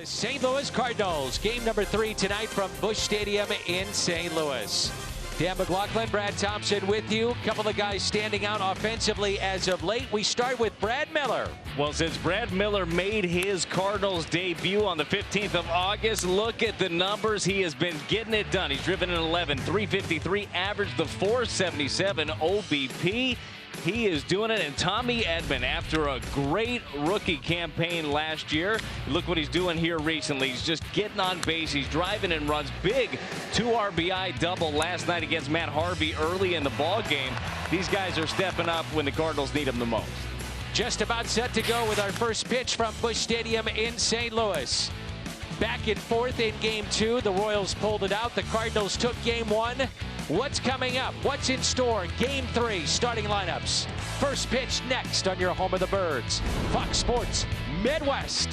The St. Louis Cardinals, game number 3 tonight from Busch Stadium in St. Louis. Dan McLaughlin, Brad Thompson with you. A couple of guys standing out offensively as of late. We start with Brad Miller. Well, since Brad Miller made his Cardinals debut on the 15th of August, look at the numbers. He has been getting it done. He's driven an 11, 353, averaged the 477 OBP. He is doing it. And Tommy Edman, after a great rookie campaign last year, look what he's doing here recently. He's just getting on base. He's driving and runs. Big 2 RBI double last night against Matt Harvey early in the ball game. These guys are stepping up when the Cardinals need them the most. Just about set to go with our first pitch from Busch Stadium in St. Louis. Back and forth in game 2. The Royals pulled it out. The Cardinals took game 1. What's coming up? What's in store? Game 3, starting lineups. First pitch next on your home of the Birds. Fox Sports Midwest.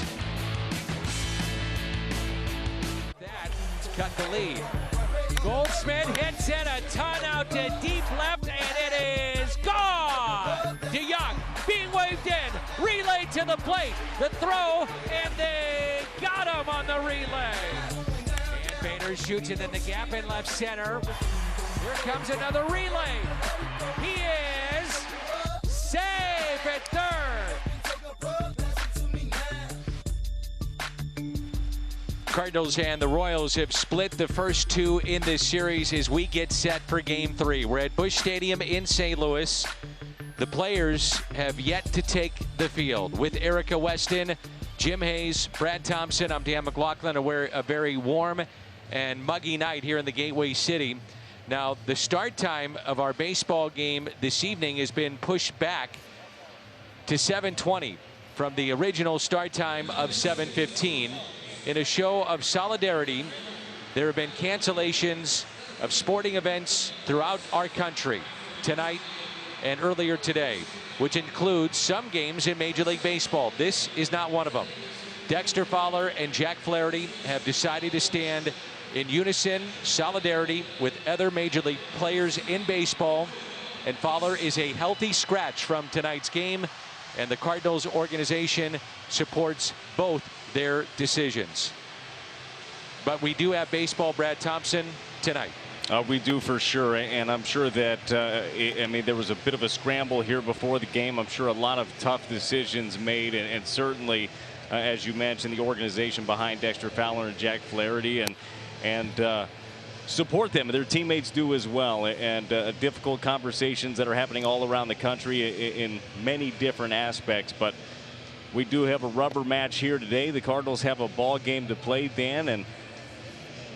That's cut the lead. Goldschmidt hits it a ton out to deep left, and it is gone! DeYoung being waved in, relay to the plate, the throw, and they got him on the relay. And Bader shoots it in the gap in left center. Here comes another relay. He is safe at third. Cardinals and the Royals have split the first 2 in this series as we get set for game 3. We're at Busch Stadium in St. Louis. The players have yet to take the field. With Erica Weston, Jim Hayes, Brad Thompson, I'm Dan McLaughlin. A very warm and muggy night here in the Gateway City. Now, the start time of our baseball game this evening has been pushed back to 7:20 from the original start time of 7:15. In a show of solidarity, there have been cancellations of sporting events throughout our country tonight and earlier today, which includes some games in Major League Baseball. This is not one of them. Dexter Fowler and Jack Flaherty have decided to stand in unison, solidarity with other Major League players in baseball. And Fowler is a healthy scratch from tonight's game, and the Cardinals organization supports both their decisions. But we do have baseball, Brad Thompson, tonight. We do for sure, and I'm sure that, I mean, there was a bit of a scramble here before the game. I'm sure a lot of tough decisions made, and certainly, as you mentioned, the organization behind Dexter Fowler and Jack Flaherty, and support them. Their teammates do as well, and difficult conversations that are happening all around the country in many different aspects. But we do have a rubber match here today. The Cardinals have a ball game to play, Dan, and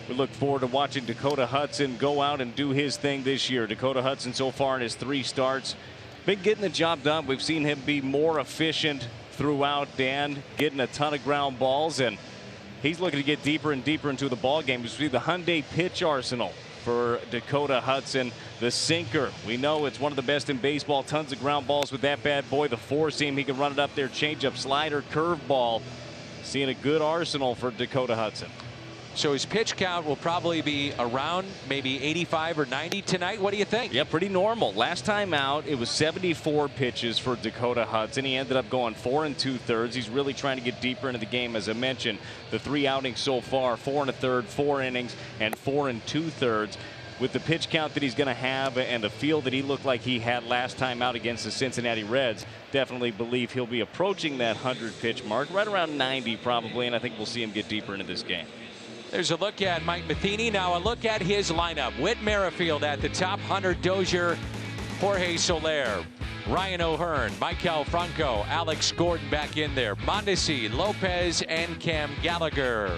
we look forward to watching Dakota Hudson go out and do his thing this year. Dakota Hudson so far in his 3 starts been getting the job done. We've seen him be more efficient throughout, Dan, getting a ton of ground balls, and he's looking to get deeper and deeper into the ball game. You see the Hyundai pitch arsenal for Dakota Hudson. The sinker, we know it's one of the best in baseball. Tons of ground balls with that bad boy. The 4-seam, he can run it up there. Changeup, slider, curveball. Seeing a good arsenal for Dakota Hudson. So his pitch count will probably be around maybe 85 or 90 tonight. What do you think? Yeah, pretty normal. Last time out, it was 74 pitches for Dakota Hudson. He ended up going 4 2/3. He's really trying to get deeper into the game. As I mentioned, the 3 outings so far, 4 1/3, 4 innings, and 4 2/3. With the pitch count that he's going to have and the feel that he looked like he had last time out against the Cincinnati Reds, definitely believe he'll be approaching that 100-pitch mark, right around 90 probably, and I think we'll see him get deeper into this game. There's a look at Mike Matheny. Now a look at his lineup. Whit Merrifield at the top. Hunter Dozier, Jorge Soler, Ryan O'Hearn, Maikel Franco, Alex Gordon back in there. Mondesi, Lopez, and Cam Gallagher.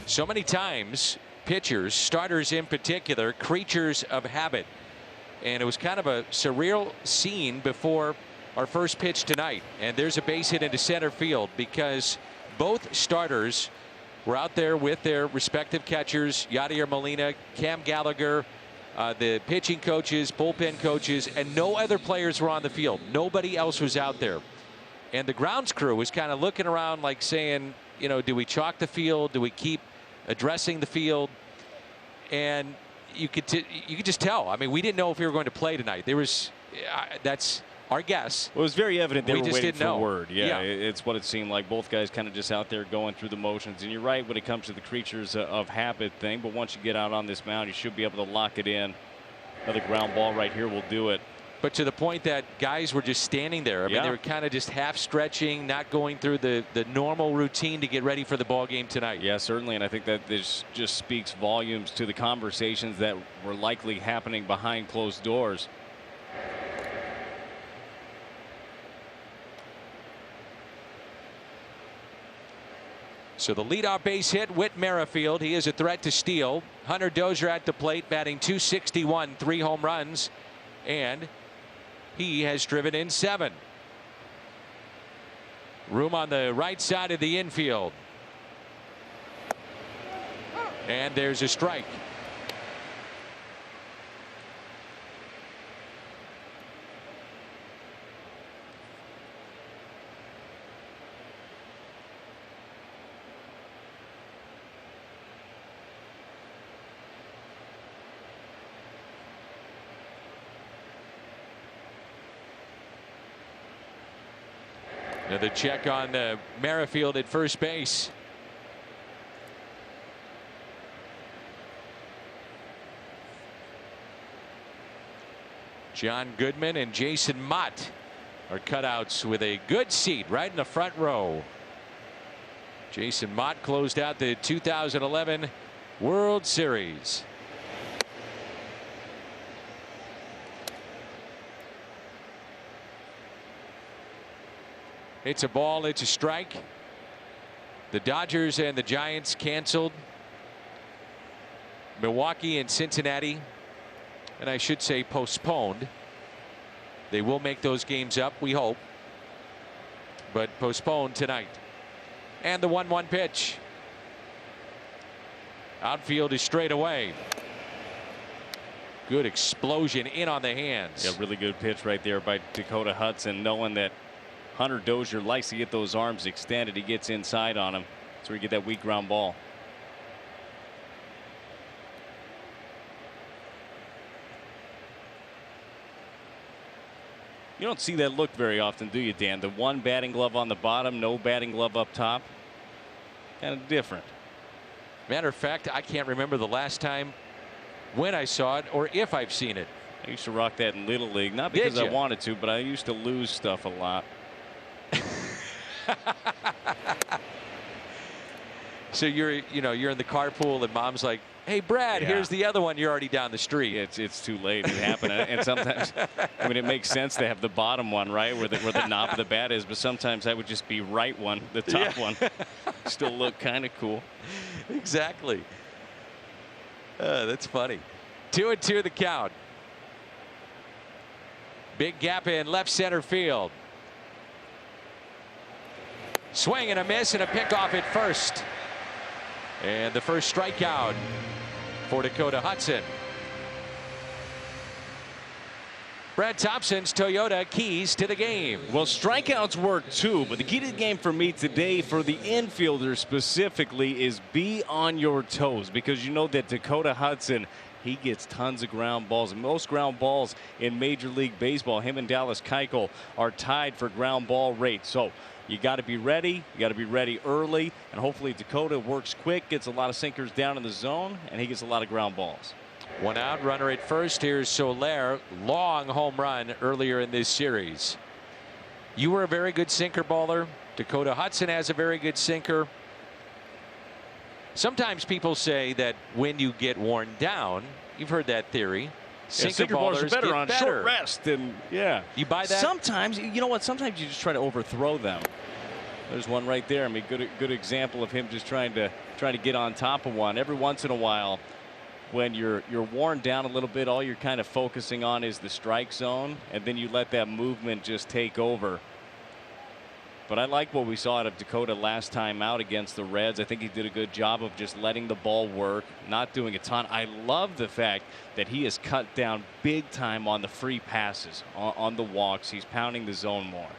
So many times, pitchers, starters in particular, creatures of habit. And it was kind of a surreal scene before our first pitch tonight. And there's a base hit into center field because both starters were out there with their respective catchers, Yadier Molina, Cam Gallagher, the pitching coaches, bullpen coaches, and no other players were on the field. Nobody else was out there. And the grounds crew was kind of looking around like saying, you know, do we chalk the field? Do we keep addressing the field? And you could just tell. I mean, we didn't know if we were going to play tonight. There was that's our guess. Well, it was very evident they were just waiting didn't for know. word. Yeah, it's what it seemed like. Both guys kind of just out there going through the motions. And you're right when it comes to the creatures of habit thing. But once you get out on this mound, you should be able to lock it in. Another ground ball right here will do it. But to the point that guys were just standing there. I mean, they were kind of just half stretching, not going through the normal routine to get ready for the ball game tonight. Yeah, certainly. And I think that this just speaks volumes to the conversations that were likely happening behind closed doors. So the leadoff base hit, Whit Merrifield. He is a threat to steal. Hunter Dozier at the plate, batting .261, 3 home runs, and he has driven in 7. Room on the right side of the infield. And there's a strike. Another check on Merrifield at first base. John Goodman and Jason Mott are cutouts with a good seat right in the front row. Jason Mott closed out the 2011 World Series. It's a ball, it's a strike. The Dodgers and the Giants canceled. Milwaukee and Cincinnati, and I should say postponed. They will make those games up, we hope, but postponed tonight. And the 1-1 pitch. Outfield is straight away. Good explosion in on the hands. Yeah, really good pitch right there by Dakota Hudson, knowing that Hunter Dozier likes to get those arms extended. He gets inside on him. That's where you get that weak ground ball. You don't see that look very often, do you, Dan? The one batting glove on the bottom, no batting glove up top. Kind of different. Matter of fact, I can't remember the last time when I saw it or if I've seen it. I used to rock that in Little League, not because I wanted to, but I used to lose stuff a lot. So you're in the carpool and mom's like, hey Brad, here's the other one. You're already down the street. It's too late. It happened. And sometimes, I mean, it makes sense to have the bottom one, right, where the knob of the bat is, but sometimes I would just be right one, the top one. Still look kind of cool. Exactly. That's funny. 2-2 the count. Big gap in left center field. Swing and a miss and a pickoff at first. And the first strikeout for Dakota Hudson. Brad Thompson's Toyota keys to the game. Well, strikeouts work too, but the key to the game for me today, for the infielder specifically, is be on your toes, because you know that Dakota Hudson, he gets tons of ground balls. Most ground balls in Major League Baseball. Him and Dallas Keuchel are tied for ground ball rate. So you got to be ready. You got to be ready early, and hopefully Dakota works quick, gets a lot of sinkers down in the zone, and he gets a lot of ground balls. One out, runner at first. Here's Soler. Long home run earlier in this series. You were a very good sinker baller. Dakota Hudson has a very good sinker. Sometimes people say that when you get worn down, you've heard that theory. Sinker ballers are better on short rest. And you buy that? Sometimes, you know what? Sometimes you just try to overthrow them. There's one right there. I mean, good example of him just trying to get on top of one. Every once in a while, when you're worn down a little bit, all you're kind of focusing on is the strike zone, and then you let that movement just take over. But I like what we saw out of Dakota last time out against the Reds. I think he did a good job of just letting the ball work, not doing a ton. I love the fact that he has cut down big time on the free passes, on the walks. He's pounding the zone more.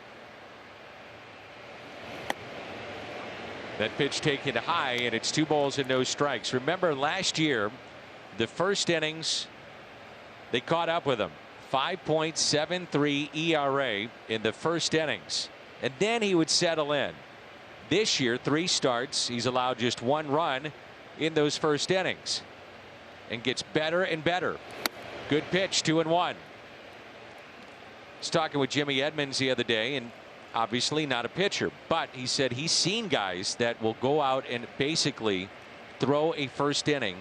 That pitch taken high, and it's 2 balls and no strikes. Remember last year, the first innings, they caught up with him. 5.73 ERA in the first innings, and then he would settle in. This year, 3 starts, he's allowed just 1 run in those first innings and gets better and better. Good pitch, 2-1. I was talking with Jimmy Edmonds the other day, and obviously not a pitcher, but he said he's seen guys that will go out and basically throw a first inning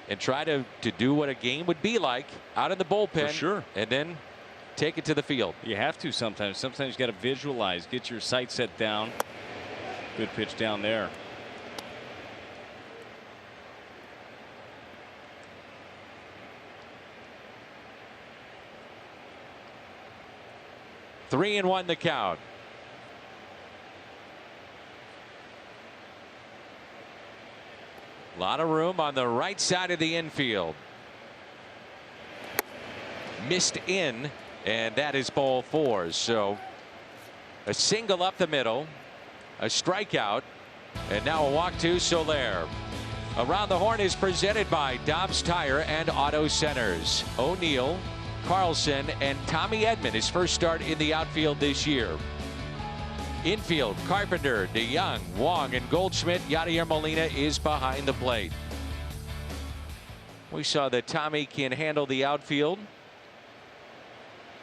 and try to do what a game would be like out in the bullpen. For sure. And then take it to the field. You have to sometimes. Sometimes you got to visualize, get your sight set down. Good pitch down there. Three and 1 the count. A lot of room on the right side of the infield. Missed in, and that is ball 4. So a single up the middle, a strikeout, and now a walk to Soler. Around the Horn is presented by Dobbs Tire and Auto Centers. O'Neill, Carlson, and Tommy Edman, his first start in the outfield this year. Infield, Carpenter, DeYoung, Wong, and Goldschmidt. Yadier Molina is behind the plate. We saw that Tommy can handle the outfield,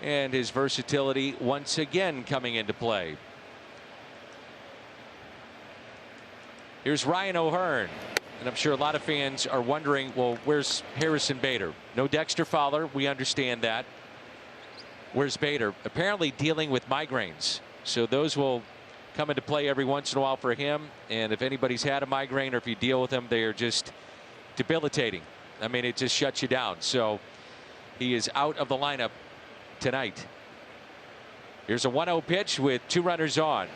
and his versatility once again coming into play. Here's Ryan O'Hearn, and I'm sure a lot of fans are wondering, well, where's Harrison Bader? No Dexter Fowler, we understand that. Where's Bader? Apparently dealing with migraines. So those will come into play every once in a while for him. And if anybody's had a migraine or if you deal with them, they are just debilitating. I mean, it just shuts you down. So he is out of the lineup tonight. Here's a 1-0 pitch with 2 runners on.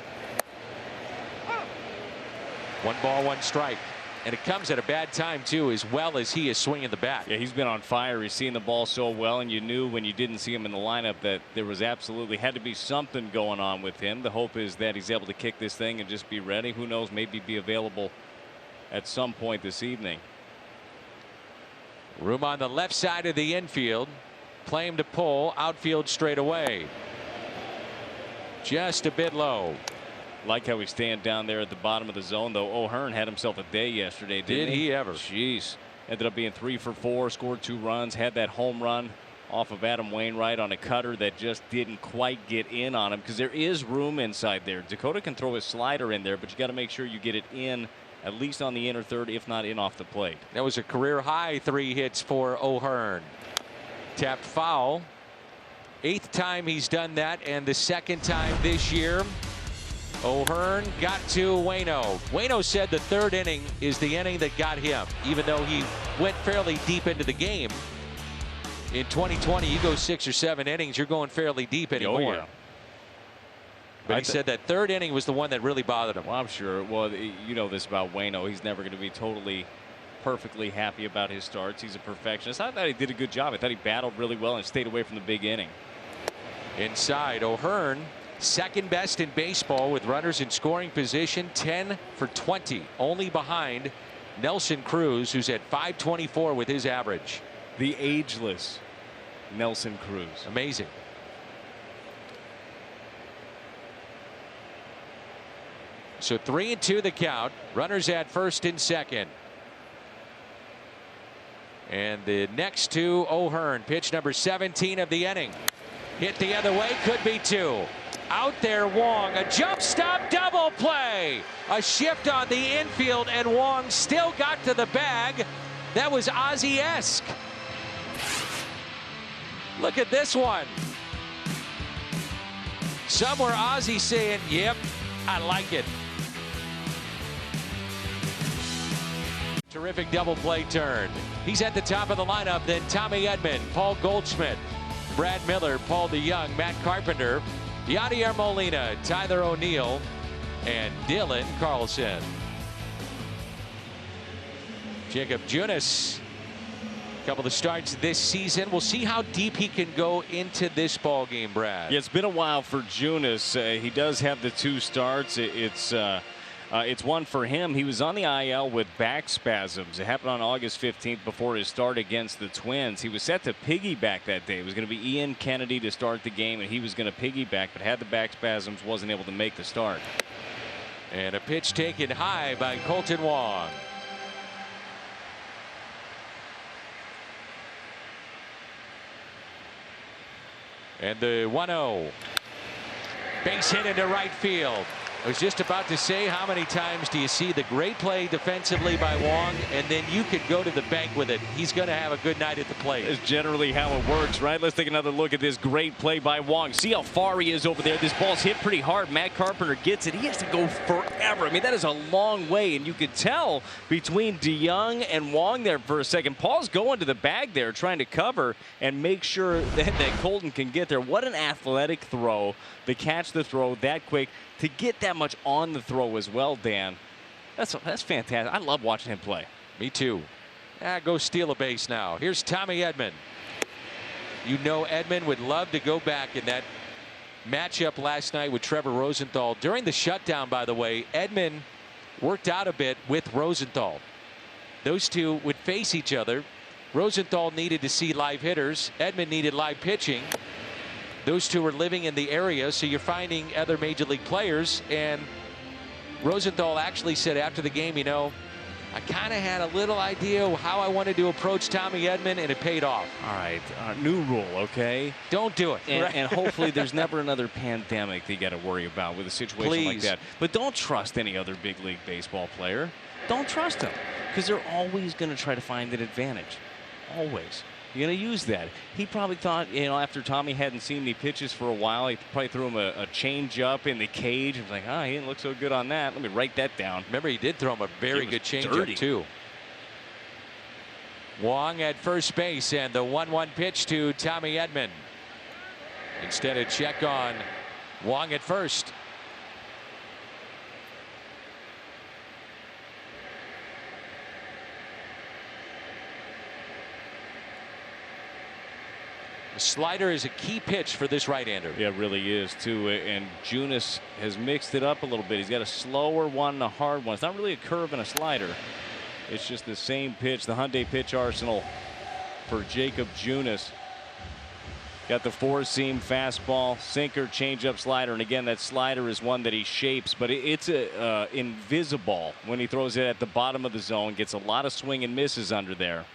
1 ball, 1 strike. And it comes at a bad time, too, as well as he is swinging the bat. Yeah, he's been on fire. He's seen the ball so well, and you knew when you didn't see him in the lineup that there was absolutely had to be something going on with him. The hope is that he's able to kick this thing and just be ready. Who knows, maybe be available at some point this evening. Room on the left side of the infield. Play him to pull. Outfield straight away. Just a bit low. Like how he's staying down there at the bottom of the zone, though. O'Hearn had himself a day yesterday, didn't he? Did he ever? Jeez. Ended up being 3 for 4, scored 2 runs, had that home run off of Adam Wainwright on a cutter that just didn't quite get in on him, because there is room inside there. Dakota can throw his slider in there, but you got to make sure you get it in at least on the inner third, if not in off the plate. That was a career high 3 hits for O'Hearn. Tapped foul. 8th time he's done that, and the 2nd time this year. O'Hearn got to Waino. Waino said the 3rd inning is the inning that got him, even though he went fairly deep into the game. In 2020, you go 6 or 7 innings, you're going fairly deep anymore. Oh, yeah. But he said that 3rd inning was the one that really bothered him. Well, I'm sure. Well, you know this about Waino. He's never going to be totally perfectly happy about his starts. He's a perfectionist. I thought he did a good job. I thought he battled really well and stayed away from the big inning. Inside, O'Hearn, 2nd best in baseball with runners in scoring position, 10 for 20, only behind Nelson Cruz, who's at 524 with his average. The ageless Nelson Cruz. Amazing. So 3-2 the count. Runners at 1st and 2nd. And the next to O'Hearn, pitch number 17 of the inning. Hit the other way, could be 2. Out there, Wong, a jump stop double play. A shift on the infield, and Wong still got to the bag. That was Ozzie-esque. Look at this one. Somewhere Ozzie saying, yep, I like it. Terrific double play turn. He's at the top of the lineup. Then Tommy Edman, Paul Goldschmidt, Brad Miller, Paul DeYoung, Matt Carpenter, Yadier Molina, Tyler O'Neill, and Dylan Carlson. Jacob Junis, a couple of starts this season. We'll see how deep he can go into this ball game, Brad. Yeah, it's been a while for Junis. He does have the 2 starts. It's a It's one for him. He was on the IL with back spasms. It happened on August 15th before his start against the Twins. He was set to piggyback that day. It was going to be Ian Kennedy to start the game, and he was going to piggyback, but had the back spasms, wasn't able to make the start. And a pitch taken high by Kolten Wong. And the 1-0. Base hit into right field. I was just about to say, how many times do you see the great play defensively by Wong, and then you could go to the bank with it? He's going to have a good night at the plate. That's generally how it works, right? Let's take another look at this great play by Wong. See how far he is over there. This ball's hit pretty hard. Matt Carpenter gets it. He has to go forever. I mean, that is a long way, and you could tell between DeYoung and Wong there for a second. Paul's going to the bag there, trying to cover and make sure that Kolten can get there. What an athletic throw to catch the throw that quick, to get that much on the throw as well, Dan. That's fantastic. I love watching him play. Me too. Go steal a base now. Here's Tommy Edman. You know Edman would love to go back in that matchup last night with Trevor Rosenthal. During the shutdown, by the way, Edman worked out a bit with Rosenthal. Those two would face each other. Rosenthal needed to see live hitters. Edman needed live pitching. Those two were living in the area, so you're finding other major league players. And Rosenthal actually said after the game, you know, I kind of had a little idea how I wanted to approach Tommy Edman, and it paid off. All right, new rule, okay? Don't do it. And hopefully there's never another pandemic that you got to worry about with a situation like that. But don't trust any other big league baseball player. Don't trust them, because they're always going to try to find an advantage. Always. You're going to use that. He probably thought, you know, after Tommy hadn't seen any pitches for a while, he probably threw him a change up in the cage. He was like, he didn't look so good on that. Let me write that down. Remember, he did throw him a very good change up, too. Wong at first base, and the 1-1 pitch to Tommy Edman. Instead, a check on Wong at first. The slider is a key pitch for this right-hander. Yeah, it really is, too. And Junis has mixed it up a little bit. He's got a slower one and a hard one. It's not really a curve and a slider. It's just the same pitch, the Hyundai pitch arsenal for Jacob Junis. Got the four-seam fastball, sinker, changeup, slider. And again, that slider is one that he shapes, but it's invisible when he throws it at the bottom of the zone. Gets a lot of swing and misses under there.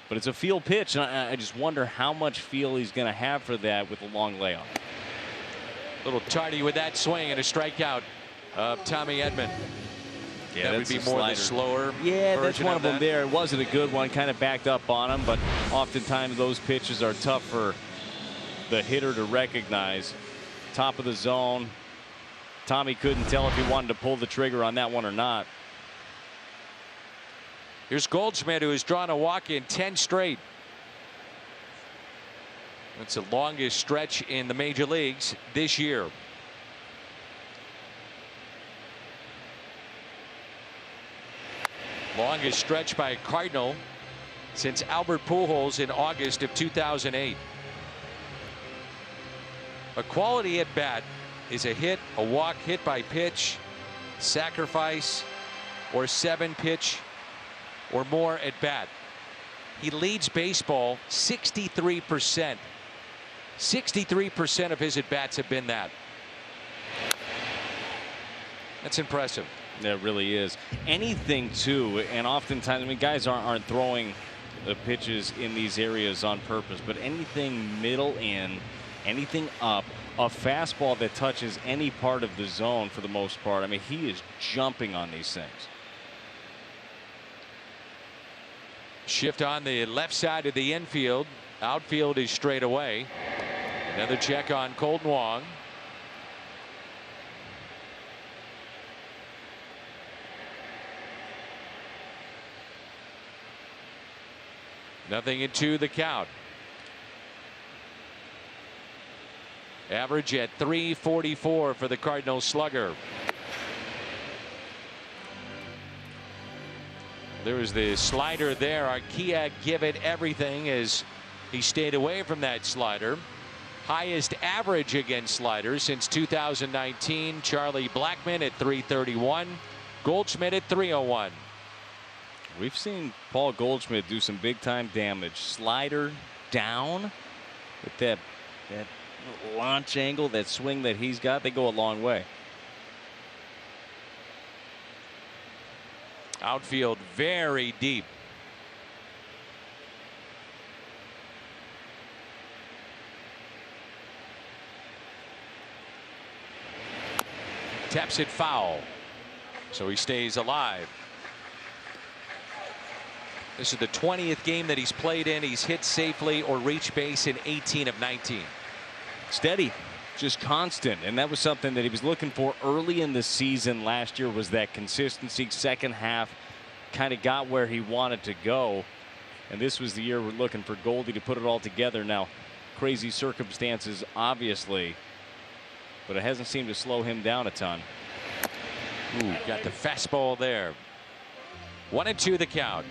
But it's a feel pitch, and I just wonder how much feel he's going to have for that with a long layoff. A little tardy with that swing and a strikeout of Tommy Edman. Yeah, that would be more the slower. Yeah, that's one of them there. It wasn't a good one, kind of backed up on him, but oftentimes those pitches are tough for the hitter to recognize. Top of the zone. Tommy couldn't tell if he wanted to pull the trigger on that one or not. Here's Goldschmidt, who has drawn a walk in 10 straight. That's the longest stretch in the major leagues this year. Longest stretch by a Cardinal since Albert Pujols in August of 2008. A quality at bat is a hit, a walk, hit by pitch, sacrifice, or 7-pitch or more at bat. He leads baseball 63%. 63% of his at bats have been that. That's impressive. That really is. Anything too, and oftentimes, I mean, guys aren't throwing the pitches in these areas on purpose, but anything middle in, anything up, a fastball that touches any part of the zone for the most part. I mean, he is jumping on these things. Shift on the left side of the infield. Outfield is straight away. Another check on Kolten Wong. Nothing into the count. Average at .344 for the Cardinals slugger. There was the slider there. Arcia give it everything as he stayed away from that slider. Highest average against sliders since 2019. Charlie Blackmon at .331. Goldschmidt at 3-0-1. We've seen Paul Goldschmidt do some big time damage. Slider down with that launch angle, that swing that he's got. They go a long way. Outfield very deep. Taps it foul. So he stays alive. This is the 20th game that he's played in. He's hit safely or reached base in 18 of 19. Steady, just constant, and that was something that he was looking for early in the season last year, was that consistency. Second half kind of got where he wanted to go, and this was the year we're looking for Goldie to put it all together. Now, crazy circumstances obviously, but it hasn't seemed to slow him down a ton. Ooh, got the fastball there. 1-2 the count.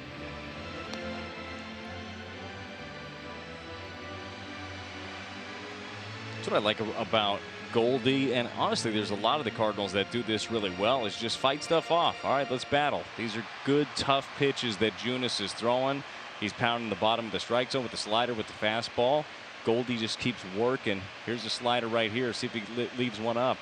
That's what I like about Goldie, and honestly there's a lot of the Cardinals that do this really well, is just fight stuff off. All right, let's battle. These are good tough pitches that Junis is throwing. He's pounding the bottom of the strike zone with the slider, with the fastball. Goldie just keeps working. Here's the slider right here. See if he leaves one up.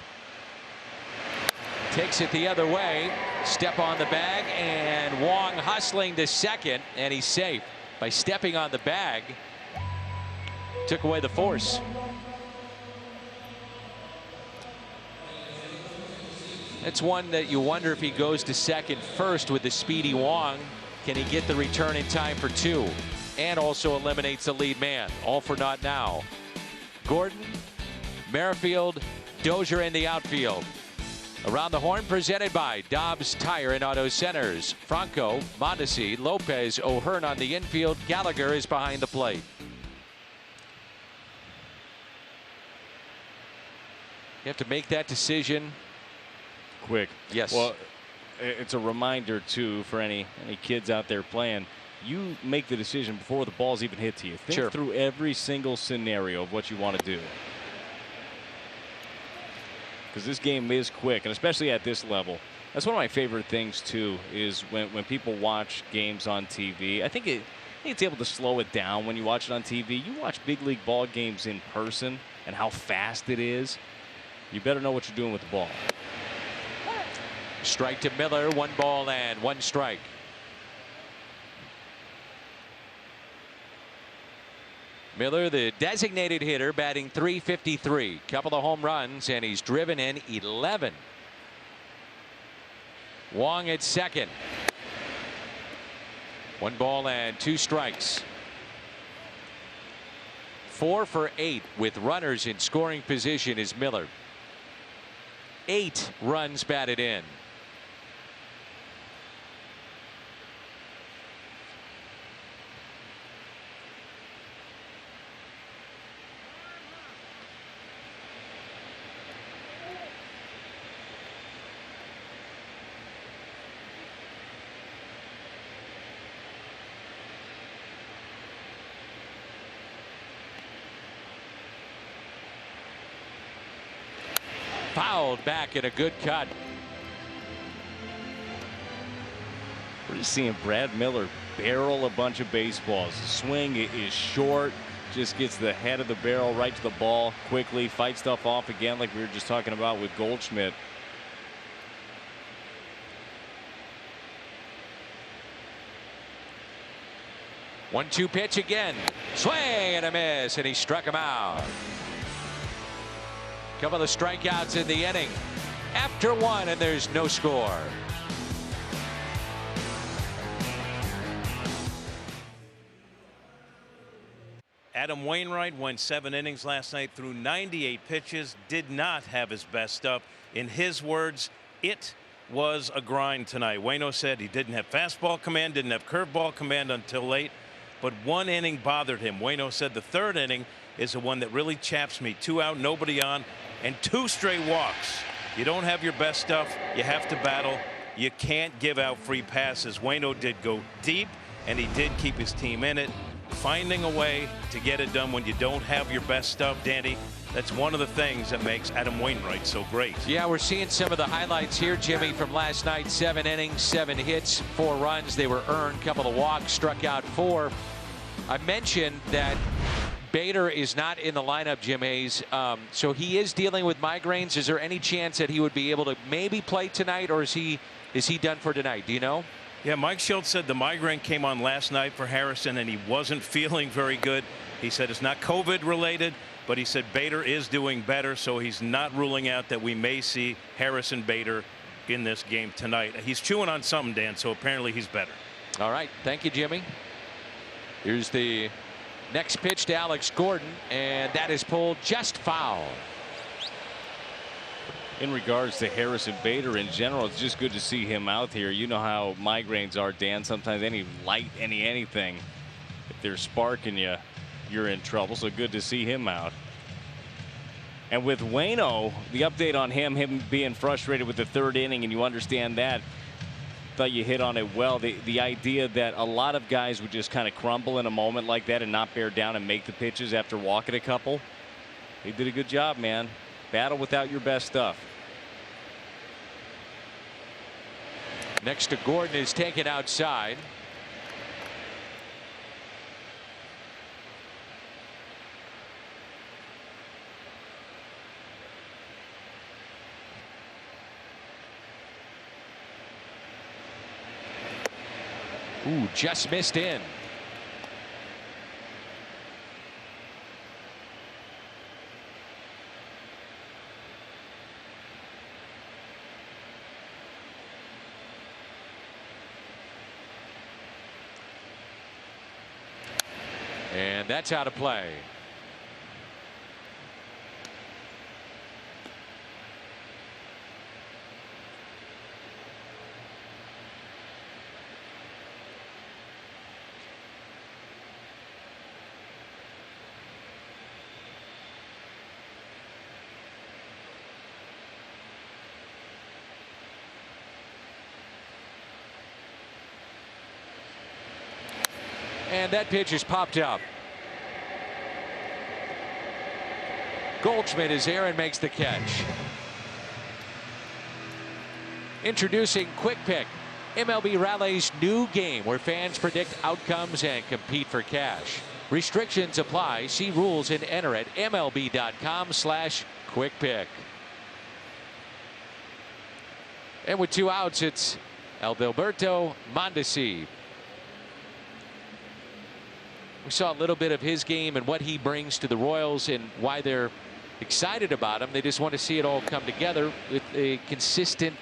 Takes it the other way. Step on the bag, and Wong hustling to second, and he's safe by stepping on the bag. Took away the force. It's one that you wonder if he goes to second first with the speedy Wong. Can he get the return in time for 2? And also eliminates the lead man. All for not now. Gordon, Merrifield, Dozier in the outfield. Around the horn presented by Dobbs Tire and Auto Centers. Franco, Mondesi, Lopez, O'Hearn on the infield. Gallagher is behind the plate. You have to make that decision quick. Yes. Well, it's a reminder too for any kids out there playing. You make the decision before the ball's even hit to you. Think through every single scenario of what you want to do, because this game is quick, and especially at this level. That's one of my favorite things too, is when people watch games on TV. I think it's able to slow it down when you watch it on TV. You watch big league ball games in person and how fast it is. You better know what you're doing with the ball. Strike to Miller. 1 ball and 1 strike. Miller, the designated hitter, batting .353. Couple of home runs, and he's driven in 11. Wong at second. 1 ball and 2 strikes. 4 for 8 with runners in scoring position is Miller. 8 runs batted in. Fouled back in a good cut. We're just seeing Brad Miller barrel a bunch of baseballs. The swing is short, just gets the head of the barrel right to the ball quickly, fight stuff off again like we were just talking about with Goldschmidt. One-two pitch again. Swing and a miss, and he struck him out. Couple of strikeouts in the inning. After 1, and there's no score. Adam Wainwright went 7 innings last night, threw 98 pitches, did not have his best stuff. In his words, it was a grind tonight. Waino said he didn't have fastball command, didn't have curveball command until late, but 1 inning bothered him. Waino said the 3rd inning is the one that really chaps me. 2 out, nobody on, and 2 straight walks. You don't have your best stuff, you have to battle. You can't give out free passes. Waino did go deep, and he did keep his team in it. Finding a way to get it done when you don't have your best stuff, Danny, That's one of the things that makes Adam Wainwright so great. Yeah, we're seeing some of the highlights here, Jimmy, from last night. 7 innings, 7 hits, 4 runs. They were earned, couple of walks, struck out 4. I mentioned that Bader is not in the lineup, Jim Hayes. So he is dealing with migraines. Is there any chance that he would be able to maybe play tonight, or is he done for tonight? Do you know? Yeah, Mike Schultz said the migraine came on last night for Harrison, and he wasn't feeling very good. He said it's not COVID related, but he said Bader is doing better, so he's not ruling out that we may see Harrison Bader in this game tonight. He's chewing on something, Dan, so apparently he's better. All right. Thank you, Jimmy. Here's the next pitch to Alex Gordon, and that is pulled just foul. In regards to Harrison Bader in general, it's just good to see him out here. You know how migraines are, Dan. Sometimes any light, anything, if they're sparking you, you're in trouble. So good to see him out. And with Waino, the update on him being frustrated with the 3rd inning, and you understand that. Thought you hit on it well. The idea that a lot of guys would just kind of crumble in a moment like that and not bear down and make the pitches after walking a couple. He did a good job, man. Battle without your best stuff. Next to Gordon is taken outside. Ooh, just missed in. And that's out of play. And that pitch is popped up. Goldschmidt is there and makes the catch. Introducing Quick Pick, MLB Rally's new game where fans predict outcomes and compete for cash. Restrictions apply. See rules and enter at MLB.com/QuickPick. And with 2 outs, it's Adalberto Mondesi. We saw a little bit of his game and what he brings to the Royals and why they're excited about him. They just want to see it all come together with a consistent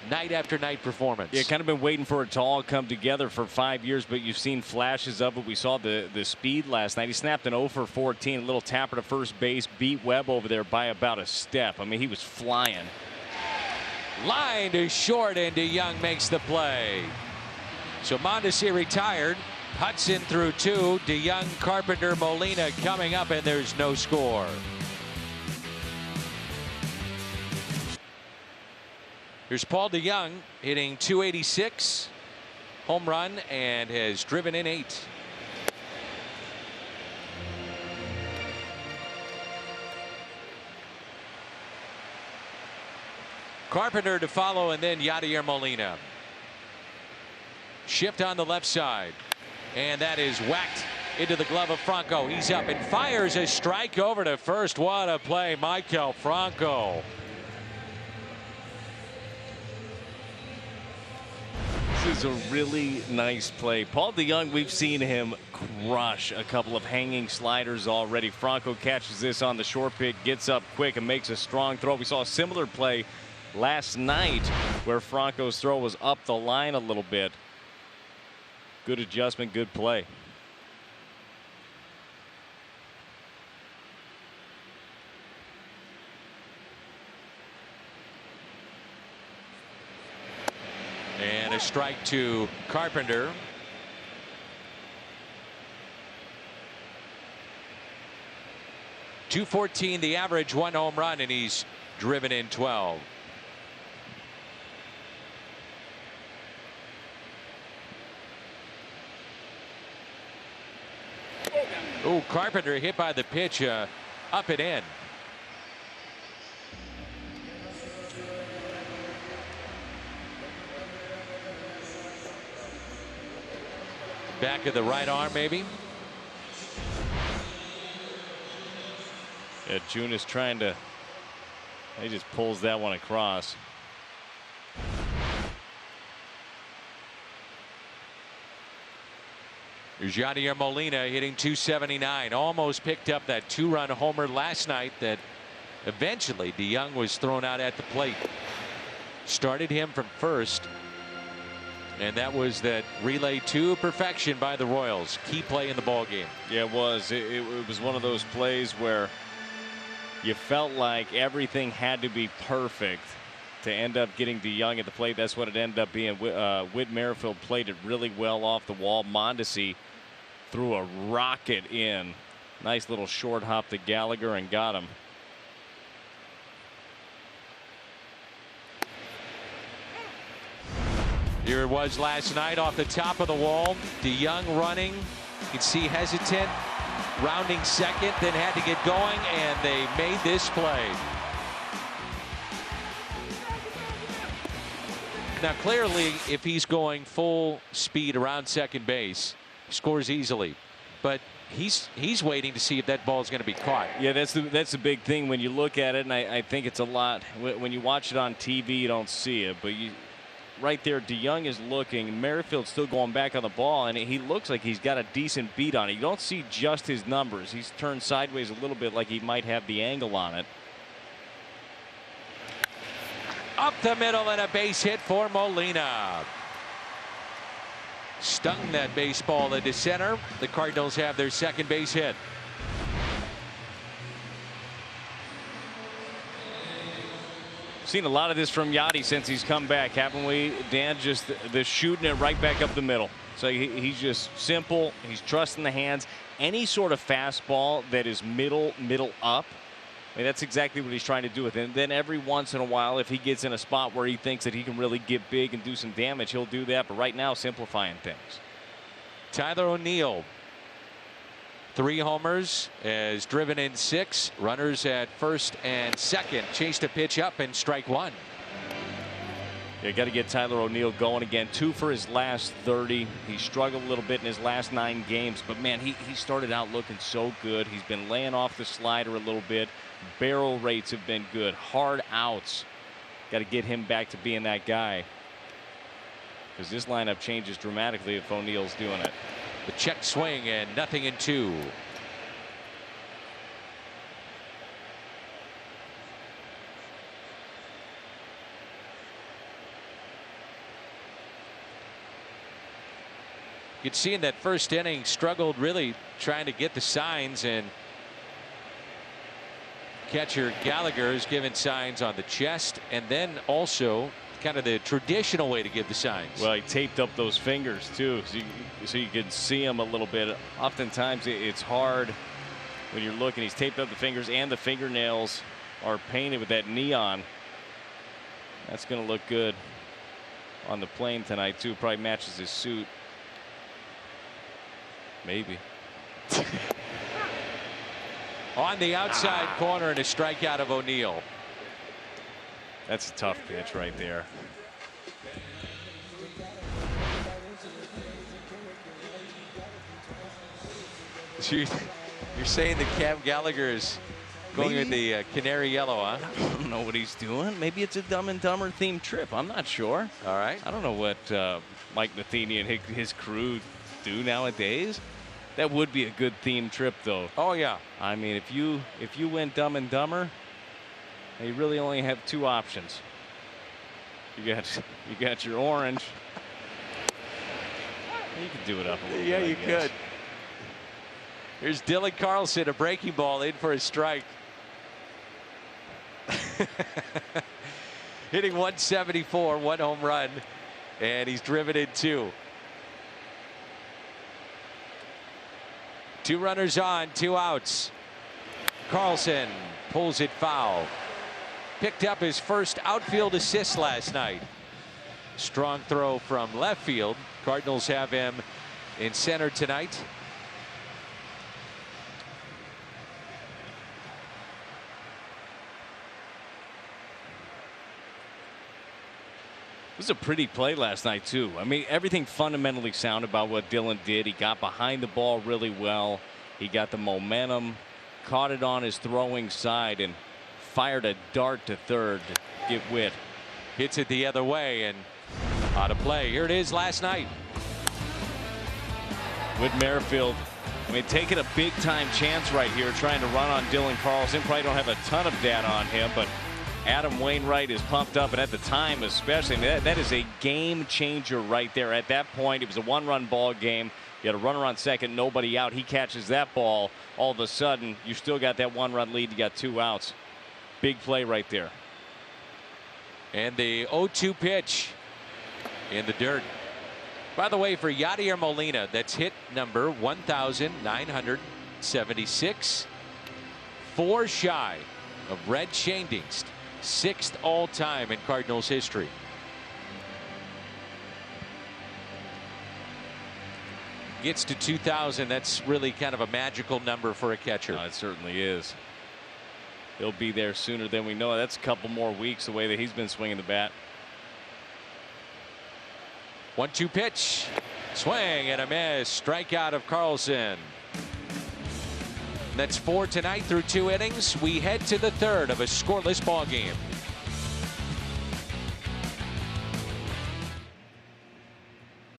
night after night performance. Yeah, kind of been waiting for it to all come together for 5 years, but you've seen flashes of it. We saw the speed last night. He snapped an 0 for 14, a little tapper to first base, beat Webb over there by about a step. I mean, he was flying. Line to short, and DeYoung makes the play. So Mondesi retired. Hudson through 2. DeYoung, Carpenter, Molina coming up, and there's no score. Here's Paul DeYoung hitting .286, home run, and has driven in 8. Carpenter to follow, and then Yadier Molina. Shift on the left side. And that is whacked into the glove of Franco. He's up and fires a strike over to first. What a play, Michael Franco. This is a really nice play. Paul DeYoung, we've seen him crush a couple of hanging sliders already. Franco catches this on the short pitch, gets up quick and makes a strong throw. We saw a similar play last night where Franco's throw was up the line a little bit. Good adjustment, good play. And a strike to Carpenter. .214 the average, 1 home run, and he's driven in 12. Oh, Carpenter hit by the pitch, up and in. Back of the right arm, maybe. Yeah, June is trying to. He just pulls that one across. Here's Yadier Molina hitting .279. Almost picked up that 2-run homer last night that eventually DeYoung was thrown out at the plate. Started him from first. And that was that relay to perfection by the Royals. Key play in the ball game. Yeah, it was. It was one of those plays where you felt like everything had to be perfect to end up getting DeYoung at the plate. That's what it ended up being. Whit Merrifield played it really well off the wall. Mondesi threw a rocket in. Nice little short hop to Gallagher and got him. Here it was last night off the top of the wall. DeYoung running. You can see hesitant. Rounding second, then had to get going, and they made this play. Now, clearly, if he's going full speed around second base, he scores easily. But he's waiting to see if that ball is going to be caught. Yeah, that's the big thing when you look at it, and I think it's a lot. When you watch it on TV, you don't see it, but right there, DeYoung is looking. Merrifield's still going back on the ball, and he looks like he's got a decent beat on it. You don't see just his numbers. He's turned sideways a little bit, like he might have the angle on it. Up the middle and a base hit for Molina. Stung that baseball into center. The Cardinals have their second base hit. Seen a lot of this from Yachty since he's come back, haven't we, Dan? Just the shooting it right back up the middle. So he's just simple. He's trusting the hands. Any sort of fastball that is middle up, I mean, that's exactly what he's trying to do with it. And then every once in a while, if he gets in a spot where he thinks that he can really get big and do some damage, he'll do that. But right now, simplifying things. Tyler O'Neill, 3 homers, has driven in 6. Runners at first and second. Chased a pitch up and strike 1. You got to get Tyler O'Neill going again. 2 for his last 30. He struggled a little bit in his last 9 games, but man, he started out looking so good. He's been laying off the slider a little bit. Barrel rates have been good. Hard outs. Got to get him back to being that guy, because this lineup changes dramatically if O'Neill's doing it. The check swing and nothing in 2. You could see in that first inning, struggled really trying to get the signs, and catcher Gallagher is giving signs on the chest, and then also kind of the traditional way to give the signs. Well, he taped up those fingers too, so you can see them a little bit. Oftentimes it's hard when you're looking. He's taped up the fingers, and the fingernails are painted with that neon. That's going to look good on the plane tonight too. Probably matches his suit. Maybe. On the outside corner, and a strikeout of O'Neill. That's a tough pitch right there. You're saying that Cam Gallagher is going with the canary yellow, huh? I don't know what he's doing. Maybe it's a Dumb and Dumber themed trip. I'm not sure. All right. I don't know what Mike Matheny and his crew do nowadays. That would be a good themed trip, though. Oh yeah. I mean, if you went Dumb and Dumber, you really only have 2 options. You got your orange. You could do it up a little bit. Yeah, you could. Here's Dylan Carlson, a breaking ball in for a strike. Hitting .174, 1 home run, and he's driven in 2. 2 runners on, 2 outs. Carlson pulls it foul. Picked up his first outfield assist last night. Strong throw from left field. Cardinals have him in center tonight. was a pretty play last night, too. I mean, everything fundamentally sound about what Dylan did. He got behind the ball really well. He got the momentum, caught it on his throwing side, and fired a dart to third to get Witt. Hits it the other way and out of play. Here it is last night. Whit Merrifield, I mean, taking a big-time chance right here, trying to run on Dylan Carlson. Probably don't have a ton of data on him, but Adam Wainwright is pumped up, and at the time especially, I mean, that is a game changer right there. At that point, it was a one-run ball game. You had a runner on second, nobody out. He catches that ball. All of a sudden, you still got that one-run lead. You got 2 outs. Big play right there. And the 0-2 pitch in the dirt. By the way, for Yadier Molina, that's hit number 1,976. 4 shy of Red Schoendienst, 6th all-time in Cardinals history. Gets to 2,000. That's really kind of a magical number for a catcher. It certainly is. He'll be there sooner than we know. That's a couple more weeks the way that he's been swinging the bat. 1-2 pitch. Swing and a miss. Strikeout of Carlson. That's 4 tonight through 2 innings. We head to the 3rd of a scoreless ball game.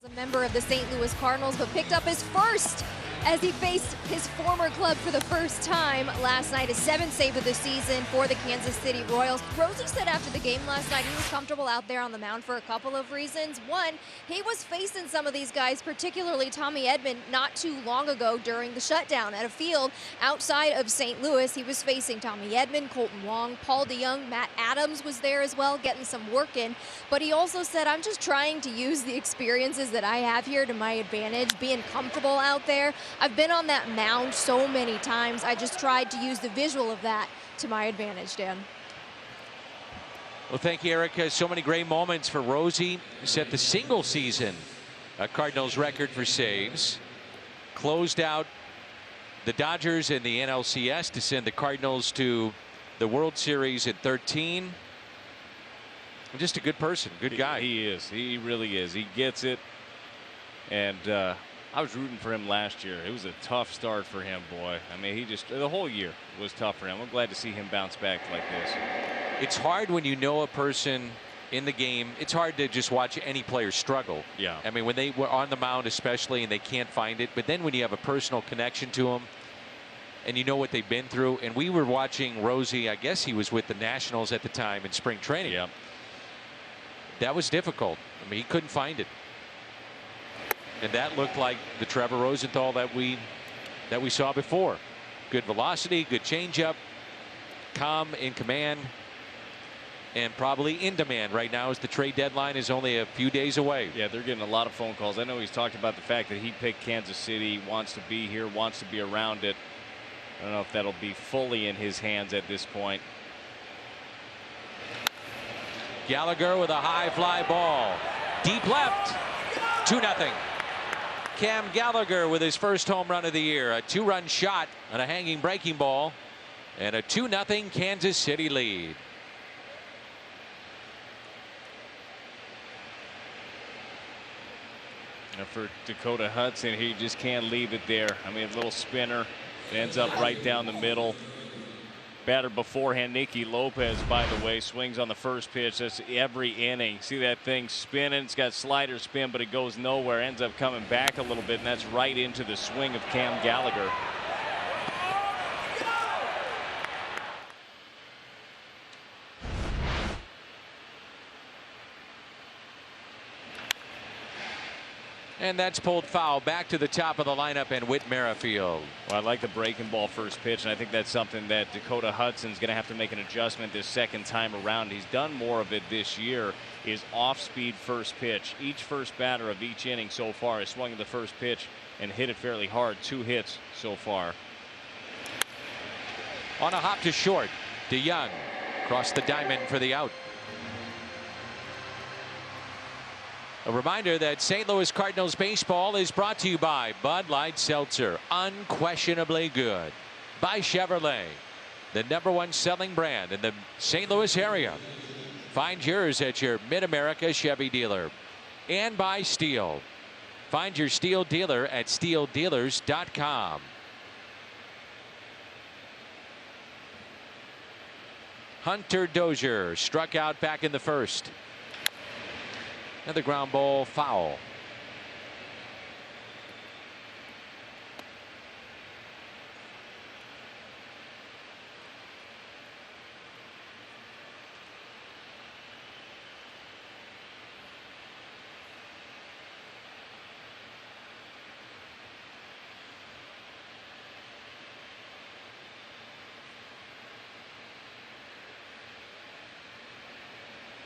A member of the St. Louis Cardinals, but picked up his first as he faced his former club for the first time last night. His 7th save of the season for the Kansas City Royals. Rosie said after the game last night he was comfortable out there on the mound for a couple of reasons. One, he was facing some of these guys, particularly Tommy Edman, not too long ago during the shutdown at a field outside of St. Louis. He was facing Tommy Edman, Colton Wong, Paul DeYoung, Matt Adams was there as well, getting some work in. But he also said, I'm just trying to use the experiences that I have here to my advantage, being comfortable out there. I've been on that mound so many times. I just tried to use the visual of that to my advantage, Dan. Well, thank you, Erica. So many great moments for Rosie. Set the single season Cardinals record for saves. Closed out the Dodgers in the NLCS to send the Cardinals to the World Series at 13. Just a good person, good guy. He is. He really is. He gets it. And I was rooting for him last year. It was a tough start for him, boy. I mean, the whole year was tough for him. I'm glad to see him bounce back like this. It's hard when you know a person in the game. It's hard to just watch any player struggle. Yeah. I mean, when they were on the mound especially and they can't find it. But then when you have a personal connection to them and you know what they've been through. And we were watching Rosie, I guess he was with the Nationals at the time in spring training. Yeah. That was difficult. I mean, he couldn't find it. And that looked like the Trevor Rosenthal that we saw before. Good velocity, good changeup, calm, in command, and probably in demand right now as the trade deadline is only a few days away. Yeah, they're getting a lot of phone calls. I know he's talked about the fact that he picked Kansas City, wants to be here, wants to be around it. I don't know if that'll be fully in his hands at this point. Gallagher with a high fly ball. Deep left. 2-0. Cam Gallagher with his first home run of the year. A 2-run shot on a hanging breaking ball. And a 2-0 Kansas City lead. And for Dakota Hudson, he just can't leave it there. I mean, a little spinner. It ends up right down the middle. Batter beforehand, Nicky Lopez, by the way, swings on the first pitch. That's every inning. See that thing spinning? It's got slider spin, but it goes nowhere. Ends up coming back a little bit, and that's right into the swing of Cam Gallagher. And that's pulled foul. Back to the top of the lineup and Whit Merrifield. Well, I like the breaking ball first pitch, and I think that's something that Dakota Hudson's going to have to make an adjustment this second time around. He's done more of it this year. His off-speed first pitch. Each first batter of each inning so far has swung at the first pitch and hit it fairly hard. 2 hits so far. On a hop to short, DeYoung across the diamond for the out. A reminder that St. Louis Cardinals baseball is brought to you by Bud Light Seltzer. Unquestionably good. By Chevrolet, the #1 selling brand in the St. Louis area. Find yours at your Mid-America Chevy dealer. And by Steel. Find your Steel dealer at steeldealers.com. Hunter Dozier struck out back in the first. Another ground ball foul.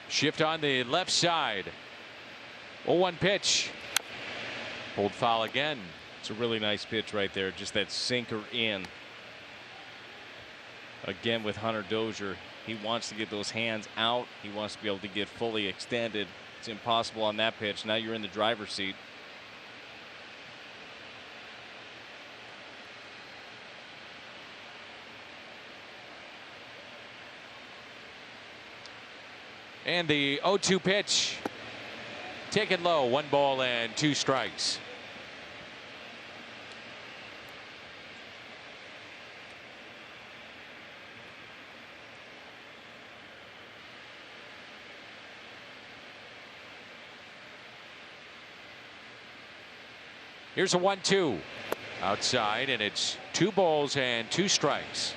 Shift on the left side. 0-1 pitch. Pulled foul again. It's a really nice pitch right there. Just that sinker in. Again with Hunter Dozier. He wants to get those hands out. He wants to be able to get fully extended. It's impossible on that pitch. Now you're in the driver's seat. And the 0-2 pitch. Taken low. 1 ball and 2 strikes. Here's a 1-2 outside, and it's 2 balls and 2 strikes.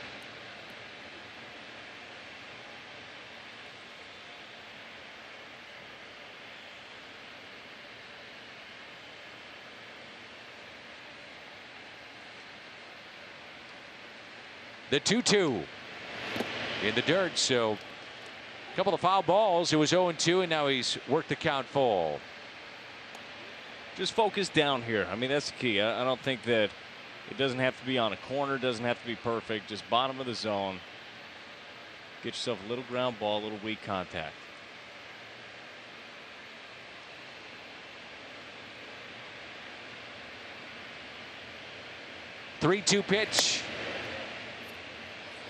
The 2-2 in the dirt, so a couple of foul balls. It was 0-2, and now he's worked the count full. Just focus down here. I mean, that's the key. I don't think that it doesn't have to be on a corner, doesn't have to be perfect. Just bottom of the zone. Get yourself a little ground ball, a little weak contact. The 3-2 pitch.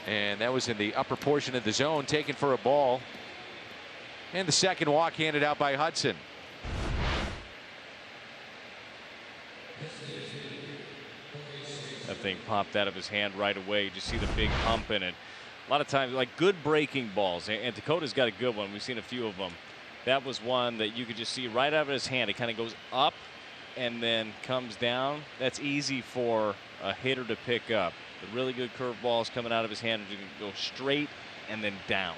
And that was in the upper portion of the zone, taken for a ball. And the second walk handed out by Hudson. That thing popped out of his hand right away. You just see the big hump in it. A lot of times, like good breaking balls, and Dakota's got a good one. We've seen a few of them. That was one that you could just see right out of his hand. It kind of goes up and then comes down. That's easy for a hitter to pick up. The really good curveballs coming out of his hand, you can go straight and then down.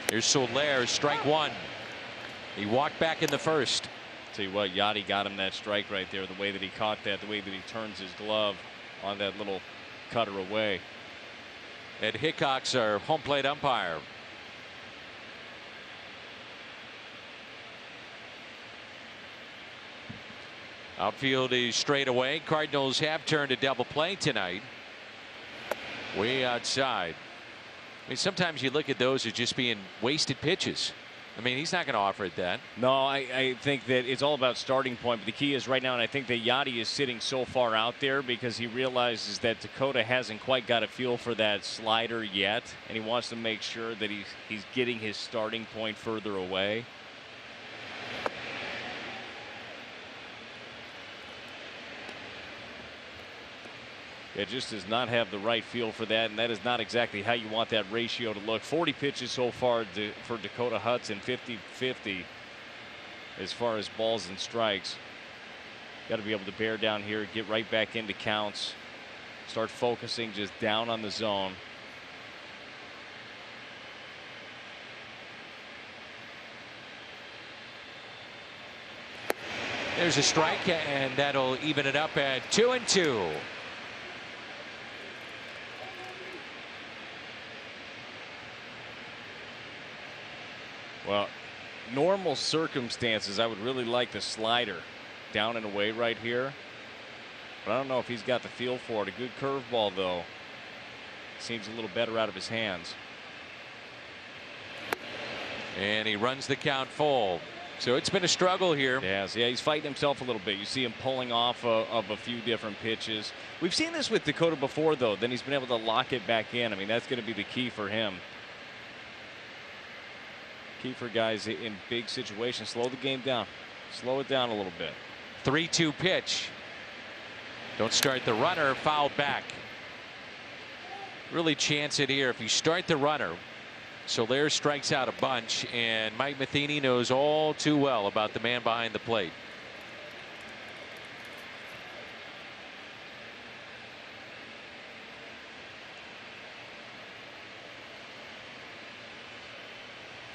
Here's Soler, strike 1. He walked back in the first. Tell you what, Yachty got him that strike right there. The way that he caught that, the way that he turns his glove on that little cutter away. Ed Hickok's our home plate umpire. Outfield is straight away. Cardinals have turned a double play tonight. Way outside. I mean, sometimes you look at those as just being wasted pitches. I mean, he's not going to offer it that. No, I think that it's all about starting point. But the key is right now, and I think that Yachty is sitting so far out there because he realizes that Dakota hasn't quite got a feel for that slider yet. And he wants to make sure that he's getting his starting point further away. It just does not have the right feel for that, and that is not exactly how you want that ratio to look. 40 pitches so far for Dakota Hudson, 50-50 as far as balls and strikes. Got to be able to bear down here, get right back into counts, start focusing just down on the zone. There's a strike, and that'll even it up at 2-2. Well, normal circumstances, I would really like the slider down and away right here. But I don't know if he's got the feel for it. A good curveball, though. Seems a little better out of his hands. And he runs the count full. So it's been a struggle here. Yes, yeah, he's fighting himself a little bit. You see him pulling off of a few different pitches. We've seen this with Dakota before, though. Then he's been able to lock it back in. I mean, that's going to be the key for him. Key for guys in big situations. Slow the game down. Slow it down a little bit. 3-2 pitch. Don't start the runner. Fouled back. Really chance it here if you start the runner. Soler strikes out a bunch, and Mike Matheny knows all too well about the man behind the plate.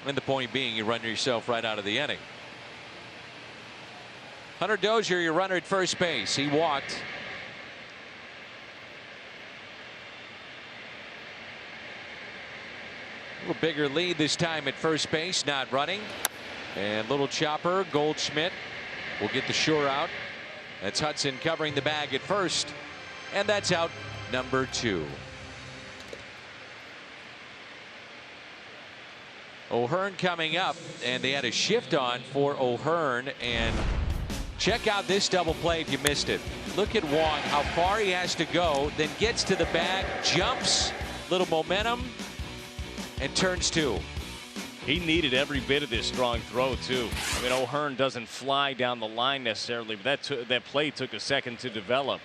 And the point being, you run yourself right out of the inning. Hunter Dozier, your runner at first base. He walked. A little bigger lead this time at first base, not running. And little chopper, Goldschmidt will get the shore out. That's Hudson covering the bag at first. And that's out number 2. O'Hearn coming up, and they had a shift on for O'Hearn. And check out this double play if you missed it. Look at Wong, how far he has to go, then gets to the bag, jumps, little momentum, and turns 2. He needed every bit of this strong throw, too. I mean, O'Hearn doesn't fly down the line necessarily, but that play took a second to develop.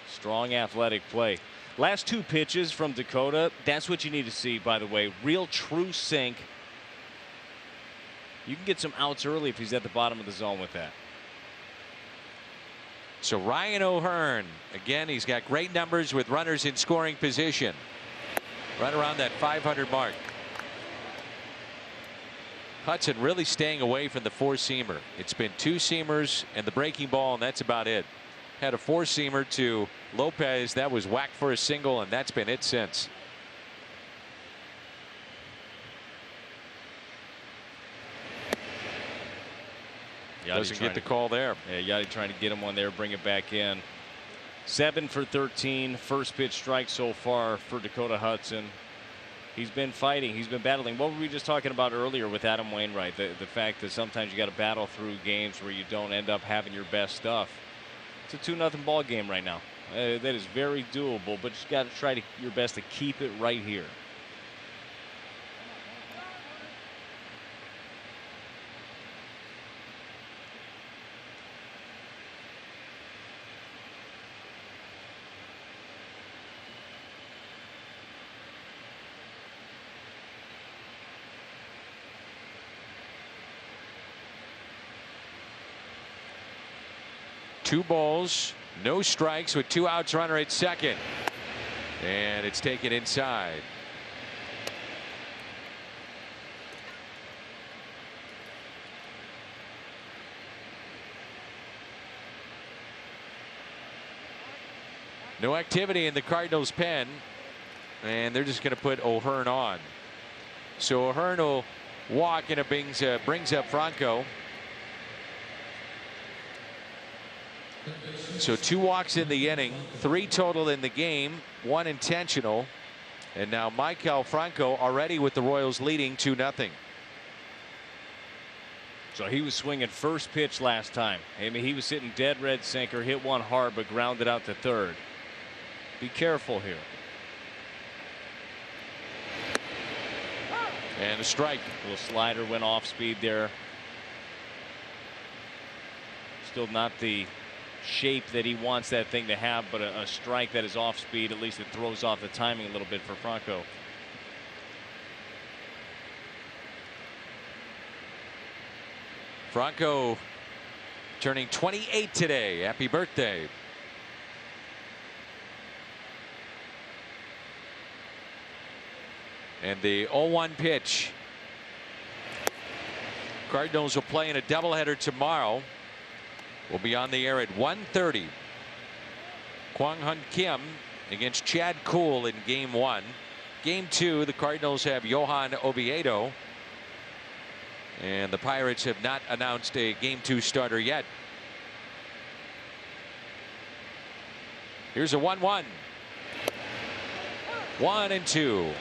Strong athletic play. Last 2 pitches from Dakota, that's what you need to see, by the way. Real true sink. You can get some outs early if he's at the bottom of the zone with that. So Ryan O'Hearn, again, he's got great numbers with runners in scoring position. Right around that 500 mark. Hudson really staying away from the 4-seamer. It's been 2-seamers and the breaking ball, and that's about it. Had a 4-seamer to Lopez. That was whacked for a single, and that's been it since. Doesn't get the call there. Yeah, Yachty trying to get him one there, bring it back in. 7 for 13. First pitch strike so far for Dakota Hudson. He's been fighting. He's been battling. What were we just talking about earlier with Adam Wainwright? The fact that sometimes you got to battle through games where you don't end up having your best stuff. It's a 2-0 ball game right now. That is very doable, but you got to try your best to keep it right here. Two balls, no strikes with 2 outs, runner at second. And it's taken inside. No activity in the Cardinals pen, and they're just going to put O'Hearn on. So O'Hearn will walk, and it brings up Franco. So 2 walks in the inning, 3 total in the game, 1 intentional. And now Maikel Franco already with the Royals leading 2-0. So he was swinging first pitch last time. I mean, he was hitting dead red sinker, hit one hard, but grounded out to third. Be careful here. And a strike. A little slider went off speed there. Still not the shape that he wants that thing to have, but a strike that is off speed. At least it throws off the timing a little bit for Franco. Franco turning 28 today. Happy birthday. And the 0-1 pitch. Cardinals will play in a doubleheader tomorrow. Will be on the air at 1:30. Kwang Hun Kim against Chad Kuhl in game 1. Game 2, the Cardinals have Johan Oviedo. And the Pirates have not announced a game 2 starter yet. Here's a 1-1. 1-2.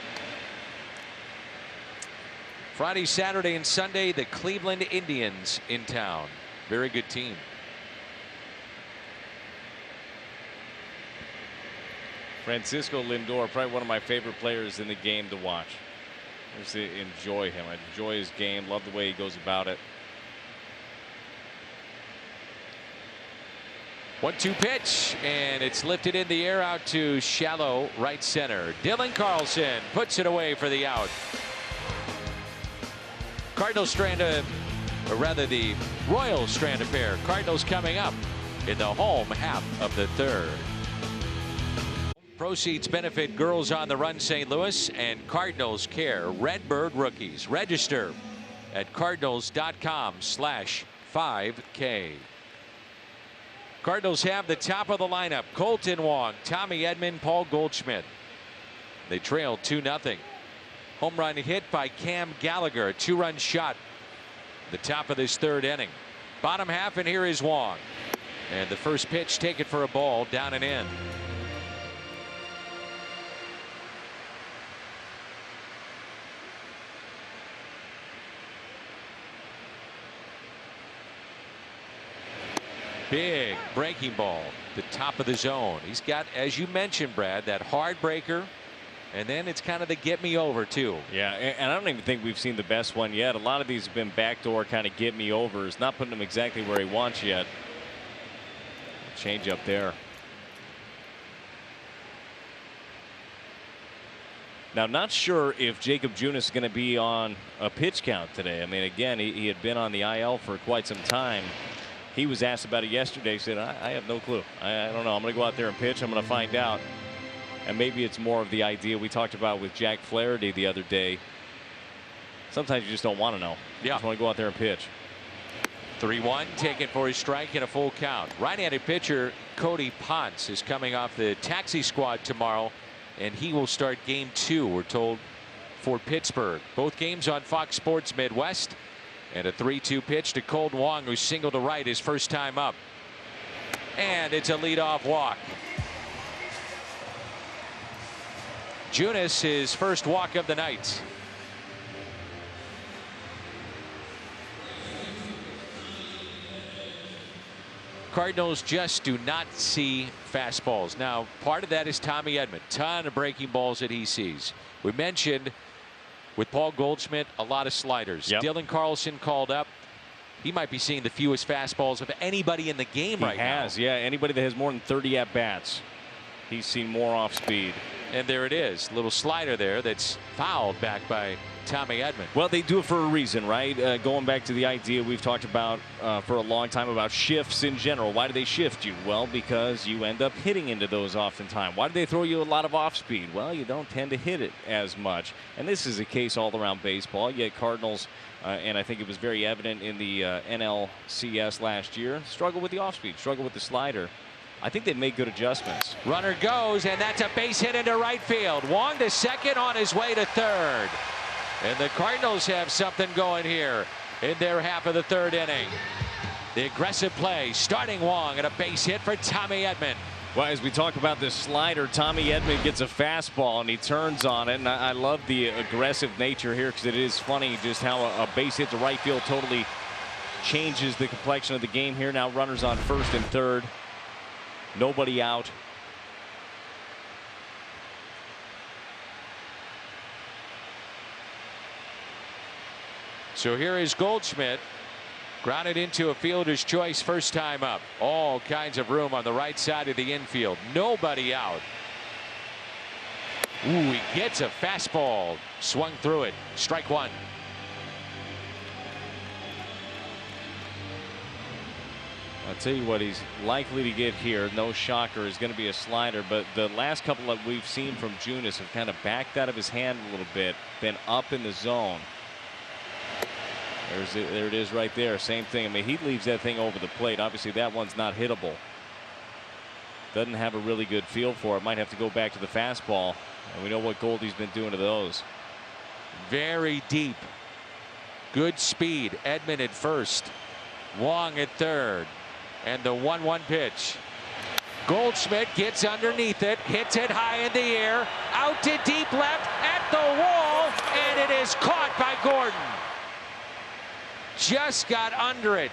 Friday, Saturday, and Sunday, the Cleveland Indians in town. Very good team. Francisco Lindor, probably one of my favorite players in the game to watch. Just enjoy him. I enjoy his game. Love the way he goes about it. 1-2 pitch, and it's lifted in the air out to shallow right center. Dylan Carlson puts it away for the out. Cardinals strand or rather the Royals strand a pair. Cardinals coming up in the home half of the third. Proceeds benefit Girls on the Run St. Louis and Cardinals Care Redbird Rookies. Register at cardinals.com/5K. Cardinals have the top of the lineup. Colton Wong, Tommy Edman, Paul Goldschmidt. They trail 2-0. Home run hit by Cam Gallagher. A 2-run shot. The top of this third inning. Bottom half, and here is Wong. And the first pitch taken for a ball, down and in. Big breaking ball, the top of the zone. He's got, as you mentioned, Brad, that hard breaker, and then it's kind of the get me over too. Yeah, and I don't even think we've seen the best one yet. A lot of these have been backdoor kind of get me overs, not putting him exactly where he wants yet. Change up there. Now, not sure if Jacob Junis is going to be on a pitch count today. I mean, again, he had been on the IL for quite some time. He was asked about it yesterday. He said, I have no clue. I don't know. I'm going to go out there and pitch. I'm going to find out. And maybe it's more of the idea we talked about with Jack Flaherty the other day. Sometimes you just don't want to know. You just want to go out there and pitch. 3-1 taken for his strike and a full count. Right-handed pitcher Cody Ponce is coming off the taxi squad tomorrow, and he will start game 2, we're told, for Pittsburgh. Both games on Fox Sports Midwest. And a 3-2 pitch to Colton Wong, who singled to right his first time up. And it's a leadoff walk. Junis, his first walk of the night. Cardinals just do not see fastballs. Now, part of that is Tommy Edman. Ton of breaking balls that he sees. We mentioned with Paul Goldschmidt, a lot of sliders. Yep. Dylan Carlson called up. He might be seeing the fewest fastballs of anybody in the game right now. He has, yeah. Anybody that has more than 30 at-bats. He's seen more off speed. And there it is. Little slider there that's fouled back by Tommy Edman. Well, they do it for a reason, right? Going back to the idea we've talked about for a long time about shifts in general. Why do they shift you? Well, because you end up hitting into those oftentimes. Why do they throw you a lot of off speed? Well, you don't tend to hit it as much. And this is a case all around baseball. Yet Cardinals, and I think it was very evident in the NLCS last year, struggle with the off speed, struggle with the slider. I think they've made good adjustments. Runner goes, and that's a base hit into right field. Wong to second, on his way to third. And the Cardinals have something going here in their half of the third inning. The aggressive play, starting Wong, and a base hit for Tommy Edman. Well, as we talk about this slider, Tommy Edman gets a fastball and he turns on it. And I love the aggressive nature here, because it is funny just how a base hit to right field totally changes the complexion of the game here. Now runners on first and third. Nobody out. So here is Goldschmidt, grounded into a fielder's choice first time up. All kinds of room on the right side of the infield. Nobody out. Ooh, he gets a fastball. Swung through it. Strike one. I'll tell you what he's likely to get here. No shocker, is going to be a slider. But the last couple that we've seen from Junis have kind of backed out of his hand a little bit, been up in the zone. There it is right there. Same thing. I mean, he leaves that thing over the plate. Obviously, that one's not hittable. Doesn't have a really good feel for it. Might have to go back to the fastball. And we know what Goldie's been doing to those. Very deep. Good speed. Edman at first. Wong at third. And the 1-1 pitch. Goldschmidt gets underneath it. Hits it high in the air. Out to deep left at the wall. And it is caught by Gordon. Just got under it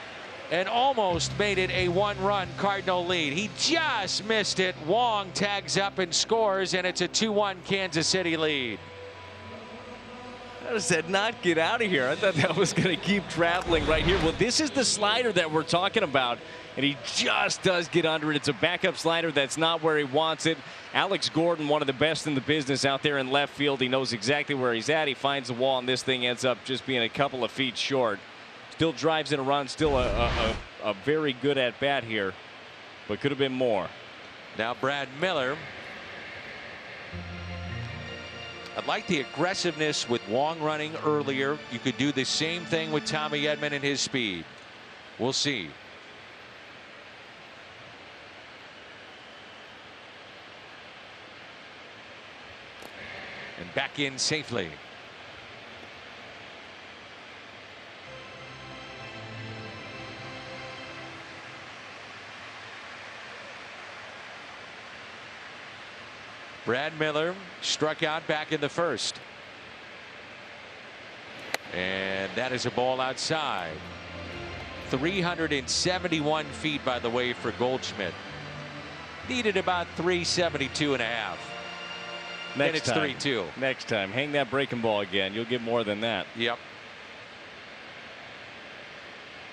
and almost made it a 1-run Cardinal lead. He just missed it. Wong tags up and scores, and it's a 2-1 Kansas City lead. does that not get out of here? I thought that was going to keep traveling right here. Well, this is the slider that we're talking about, and he just does get under it. It's a backup slider that's not where he wants it. Alex Gordon, one of the best in the business out there in left field. He knows exactly where he's at. He finds the wall, and this thing ends up just being a couple of feet short. Still drives in a run, still a very good at bat here, but could have been more. Now Brad Miller. I like the aggressiveness with Wong running earlier. You could do the same thing with Tommy Edman and his speed. We'll see. And back in safely. Brad Miller struck out back in the first. And that is a ball outside. 371 feet, by the way, for Goldschmidt. Needed about 372 and a half. Next and time. It's 3-2. Next time. Hang that breaking ball again. You'll get more than that. Yep.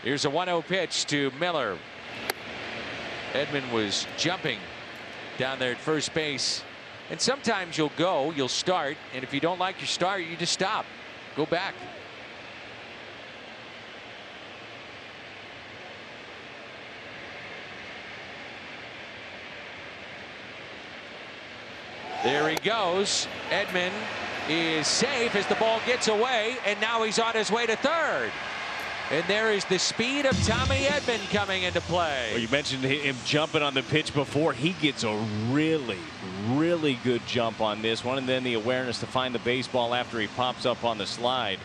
Here's a 1-0 pitch to Miller. Edman was jumping down there at first base. And sometimes you'll start, and if you don't like your start, you just stop. Go back. There he goes. Edman is safe as the ball gets away, and now he's on his way to third. And there is the speed of Tommy Edman coming into play. Well, you mentioned him jumping on the pitch before. He gets a really good jump on this one, and then the awareness to find the baseball after he pops up on the slide.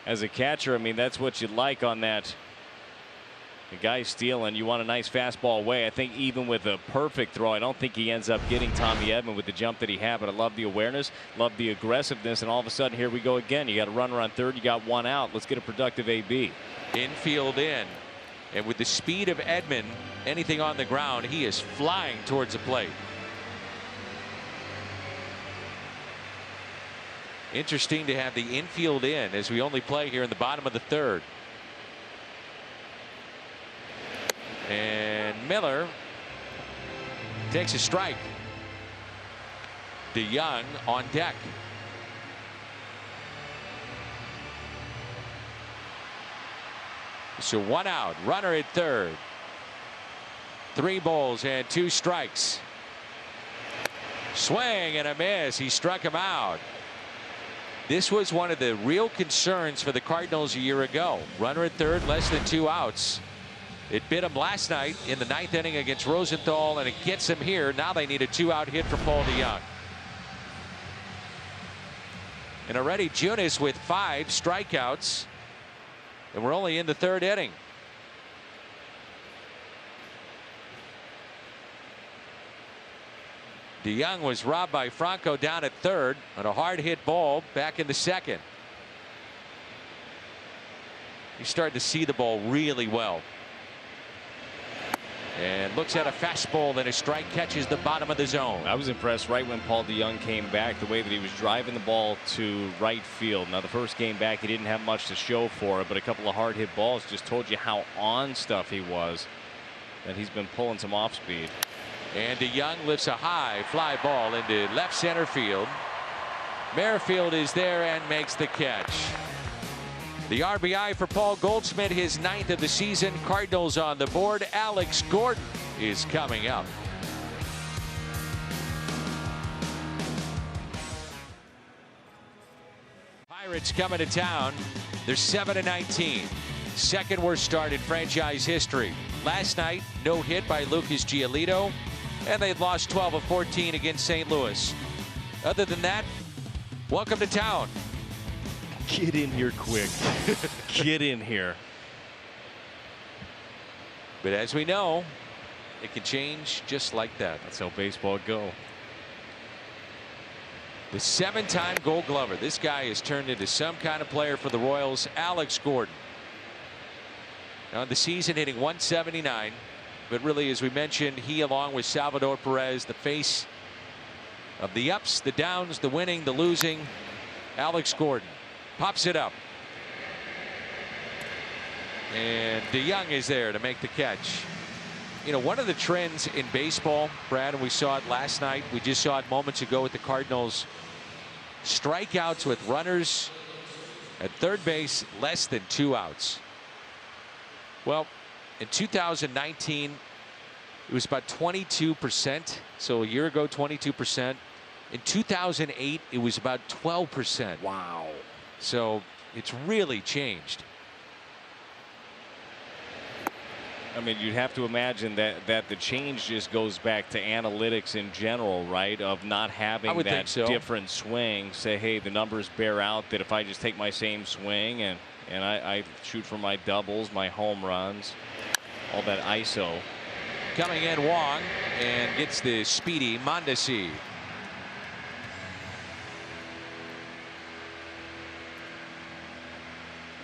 As a catcher, I mean, that's what you like on that. The guy stealing, you want a nice fastball away. I think even with a perfect throw, I don't think he ends up getting Tommy Edman with the jump that he had, but I love the awareness, love the aggressiveness, and all of a sudden here we go again. You got a runner on third, you got one out. Let's get a productive AB. Infield in, and with the speed of Edman, anything on the ground, he is flying towards the plate. Interesting to have the infield in as we only play here in the bottom of the third. And Miller takes a strike. DeYoung on deck. So one out, runner at third. 3 balls and 2 strikes. Swing and a miss. He struck him out. This was one of the real concerns for the Cardinals a year ago. Runner at third, less than 2 outs. It bit him last night in the 9th inning against Rosenthal, and it gets him here. Now they need a 2-out hit from Paul DeYoung. And already Junis with 5 strikeouts, and we're only in the 3rd inning. DeYoung was robbed by Franco down at third on a hard hit ball back in the 2nd. He's starting to see the ball really well. And looks at a fastball, then a strike, catches the bottom of the zone. I was impressed right when Paul DeYoung came back, the way that he was driving the ball to right field. Now the first game back he didn't have much to show for it, but a couple of hard hit balls just told you how on stuff he was, that he's been pulling some off speed. And DeYoung lifts a high fly ball into left center field. Merrifield is there and makes the catch. The RBI for Paul Goldschmidt, his 9th of the season. Cardinals on the board. Alex Gordon is coming up. Pirates coming to town. They're 7-19. Second worst start in franchise history. Last night, no hit by Lucas Giolito, and they'd lost 12 of 14 against St. Louis. Other than that, welcome to town. Get in here quick. Get in here. But as we know, it can change just like that. That's how baseball go. The 7-time Gold Glover. This guy has turned into some kind of player for the Royals. Alex Gordon. Now in the season, hitting 179, But really, as we mentioned, he, along with Salvador Perez, the face of the ups, the downs, the winning, the losing. Alex Gordon pops it up. And DeYoung is there to make the catch. You know, one of the trends in baseball, Brad, and we saw it last night, we just saw it moments ago with the Cardinals, strikeouts with runners at third base, less than 2 outs. Well, in 2019, it was about 22%. So a year ago, 22%. In 2008, it was about 12%. Wow. So it's really changed. I mean, you'd have to imagine that the change just goes back to analytics in general, right? Of not having that different swing. Say, hey, the numbers bear out that if I just take my same swing and I shoot for my doubles, my home runs, all that ISO. Coming in, Wong, and gets the speedy Mondesi.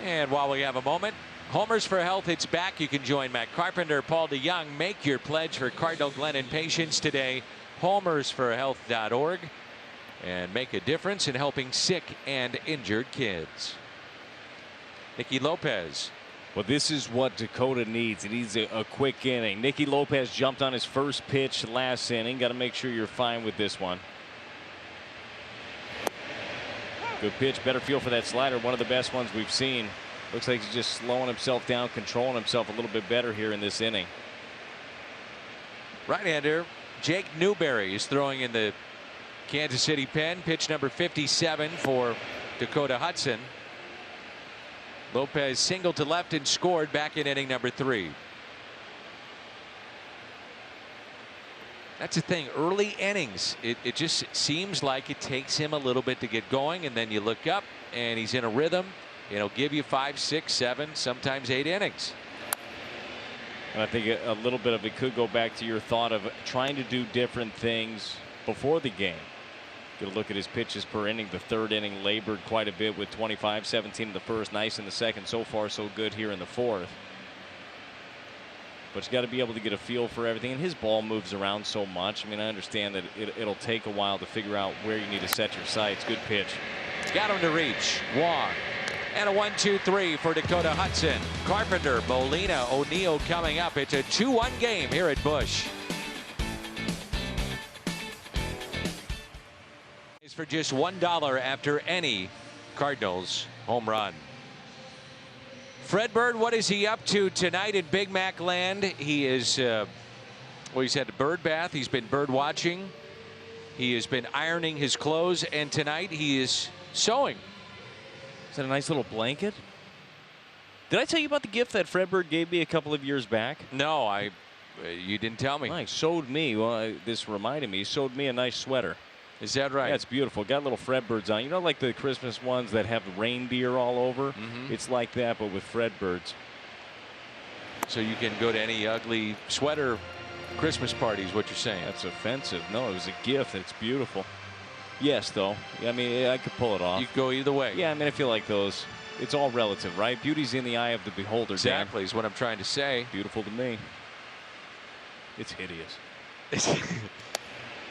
And while we have a moment, Homers for Health, it's back. You can join Matt Carpenter, Paul DeYoung. Make your pledge for Cardinal Glennon patients today. Homersforhealth.org. And make a difference in helping sick and injured kids. Nicky Lopez. Well, this is what Dakota needs. He needs a quick inning. Nicky Lopez jumped on his first pitch last inning. Got to make sure you're fine with this one. Good pitch. Better feel for that slider. One of the best ones we've seen. Looks like he's just slowing himself down, controlling himself a little bit better here in this inning. Right-hander Jake Newberry is throwing in the Kansas City pen. Pitch number 57 for Dakota Hudson. Lopez singled to left and scored back in inning number 3. That's the thing. Early innings, it just seems like it takes him a little bit to get going, and then you look up and he's in a rhythm. It'll give you 5, 6, 7, sometimes 8 innings. And I think a little bit of it could go back to your thought of trying to do different things before the game. Get a look at his pitches per inning. The third inning labored quite a bit with 25, 17 in the first. Nice in the second. So far, so good here in the fourth. But you got to be able to get a feel for everything. And his ball moves around so much. I mean, I understand that it'll take a while to figure out where you need to set your sights. Good pitch. Got him to reach. Wong. And a 1-2-3 for Dakota Hudson. Carpenter, Molina, O'Neill coming up. It's a 2-1 game here at Busch. It's for just $1 after any Cardinals home run. Fred Bird, what is he up to tonight in Big Mac land? He is, well, he's had a bird bath. He's been bird watching. He has been ironing his clothes. And tonight he is sewing. Is that a nice little blanket? Did I tell you about the gift that Fred Bird gave me a couple of years back? No, you didn't tell me. He sewed me. Well, this reminded me. He sewed me a nice sweater. Is that right? Yeah, it's beautiful. Got little Fred Birds on. You know, like the Christmas ones that have reindeer all over? Mm-hmm. It's like that, but with Fred Birds. So you can go to any ugly sweater Christmas party is what you're saying. That's offensive. No, it was a gift. It's beautiful. Yes, though. I mean, I could pull it off. You could go either way. Yeah, I mean, I feel like those. It's all relative, right? Beauty's in the eye of the beholder. Exactly, Dan. is what I'm trying to say. Beautiful to me. It's hideous.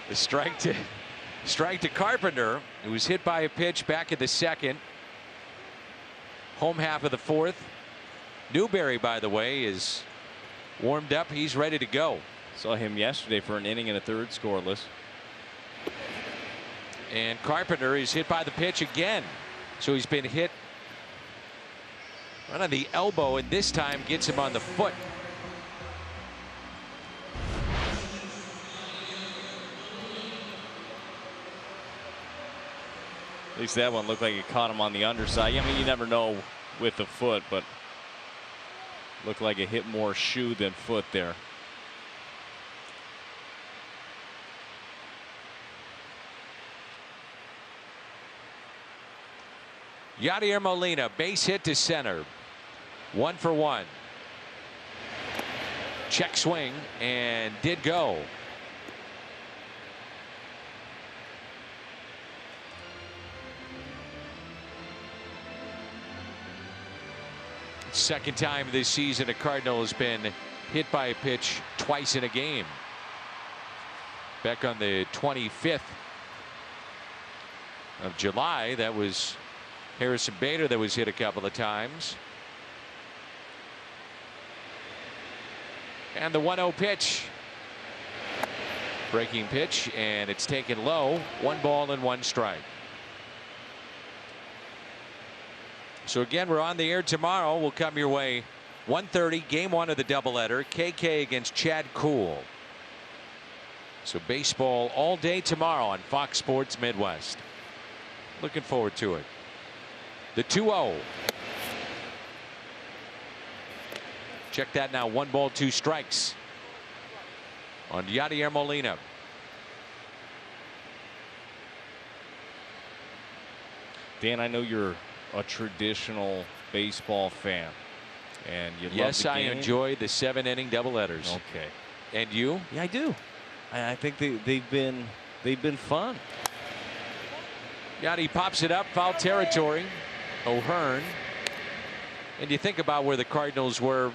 The strike to Carpenter, who was hit by a pitch back in the second. Home half of the fourth. Newberry, by the way, is warmed up. He's ready to go. Saw him yesterday for an inning and a third scoreless. And Carpenter is hit by the pitch again. So he's been hit right on the elbow, and this time gets him on the foot. At least that one looked like it caught him on the underside. I mean, you never know with the foot, but looked like it hit more shoe than foot there. Yadier Molina, base hit to center. 1 for 1. Check swing and did go. Second time this season a Cardinal has been hit by a pitch twice in a game. Back on the 25th of July, that was Harrison Bader that was hit a couple of times. And the 1-0 pitch. Breaking pitch, and it's taken low. 1 ball and 1 strike. So again, we're on the air tomorrow. We'll come your way 1:30, game 1 of the doubleheader. KK against Chad Kuhl. So baseball all day tomorrow on Fox Sports Midwest. Looking forward to it. The 2-0. Check that now. 1 ball, 2 strikes on Yadier Molina. Dan, I know you're a traditional baseball fan, and you love Yes, the I game. enjoy the 7-inning doubleheaders. Okay. And you? Yeah, I do. I think they've been fun. Yadi pops it up, foul territory. O'Hearn. And you think about where the Cardinals were,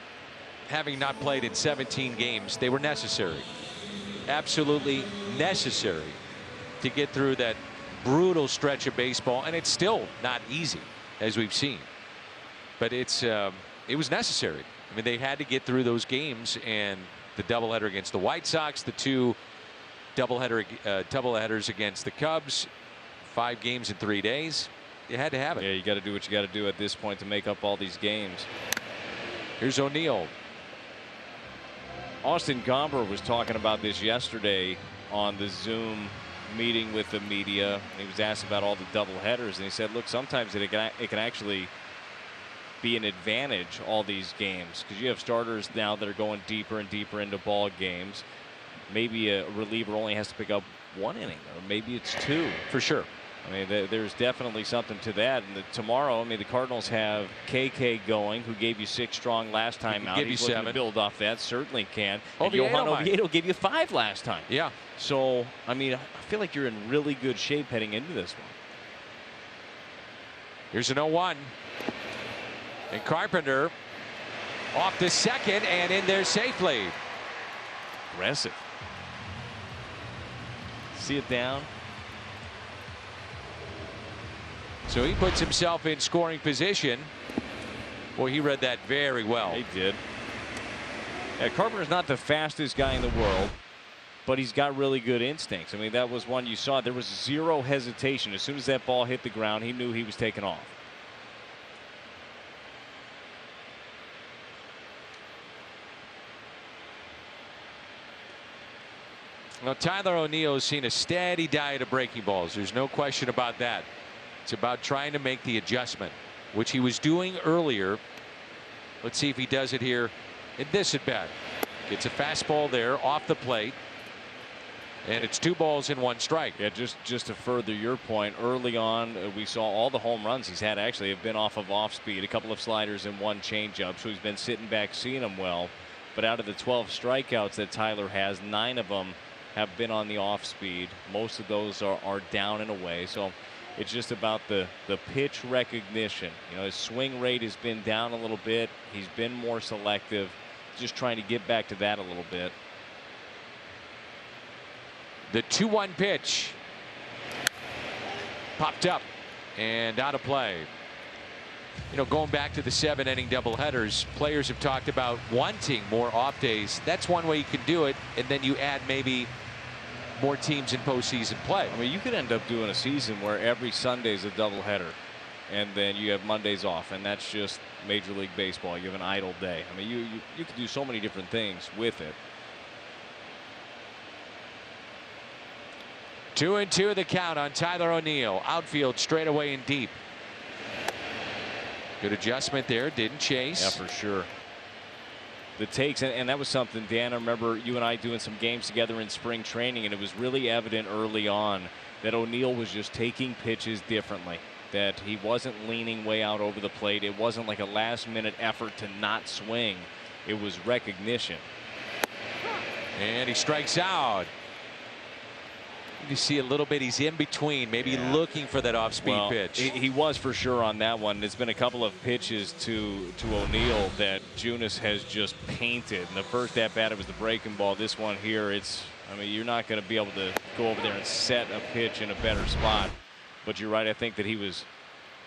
having not played in 17 games. They were necessary. Absolutely necessary to get through that brutal stretch of baseball, and it's still not easy, as we've seen. But it was necessary. I mean, they had to get through those games, and the doubleheader against the White Sox, the 2 doubleheaders against the Cubs, 5 games in 3 days. You had to have it. Yeah, you got to do what you got to do at this point to make up all these games. Here's O'Neill. Austin Gomber was talking about this yesterday on the Zoom meeting with the media. He was asked about all the doubleheaders, and he said, look, sometimes it can actually be an advantage, all these games, because you have starters now that are going deeper and deeper into ball games. Maybe a reliever only has to pick up 1 inning, or maybe it's 2. For sure. I mean, there's definitely something to that. And tomorrow, I mean, the Cardinals have KK going, who gave you 6 strong last time out. He's looking to build off that. Certainly can. And Oviedo Johan Oviedo gave you 5 last time. Yeah. So, I mean, I feel like you're in really good shape heading into this one. Here's an 0-1. And Carpenter off the second and in there safely. Aggressive. See it down. So he puts himself in scoring position. Boy, he read that very well. He did. Yeah, Carpenter's not the fastest guy in the world, but he's got really good instincts. I mean, that was one you saw. There was 0 hesitation. As soon as that ball hit the ground, he knew he was taking off. Now, Tyler O'Neill has seen a steady diet of breaking balls. There's no question about that. It's about trying to make the adjustment, which he was doing earlier. Let's see if he does it here in this at bat. Gets a fastball there off the plate. And it's 2 balls and 1 strike. Yeah, just to further your point, early on we saw all the home runs he's had actually have been off of off speed, a couple of sliders and 1 changeup. So he's been sitting back seeing them well. But out of the 12 strikeouts that Tyler has, 9 of them have been on the off speed. Most of those are down and away. So it's just about the pitch recognition. You know, his swing rate has been down a little bit. He's been more selective. Just trying to get back to that a little bit. The 2-1 pitch popped up and out of play. You know, going back to the 7-inning doubleheaders, players have talked about wanting more off days. That's one way you can do it, and then you add maybe more teams in postseason play. I mean, you could end up doing a season where every Sunday is a doubleheader, and then you have Mondays off, and that's just Major League Baseball. You have an idle day. I mean, you could do so many different things with it. 2-2 the count on Tyler O'Neill. Outfield straight away and deep. Good adjustment there. Didn't chase. Yeah, for sure. The takes, and that was something, Dan, I remember you and I doing some games together in spring training, and it was really evident early on that O'Neill was just taking pitches differently, that he wasn't leaning way out over the plate. It wasn't like a last-minute effort to not swing. It was recognition. And he strikes out. You see a little bit. He's in between, maybe looking for that off-speed pitch. He was for sure on that one. There's been a couple of pitches to O'Neill that Junis has just painted. And the first at bat, it was the breaking ball. This one here, I mean, you're not going to be able to go over there and set a pitch in a better spot. But you're right. I think that he was,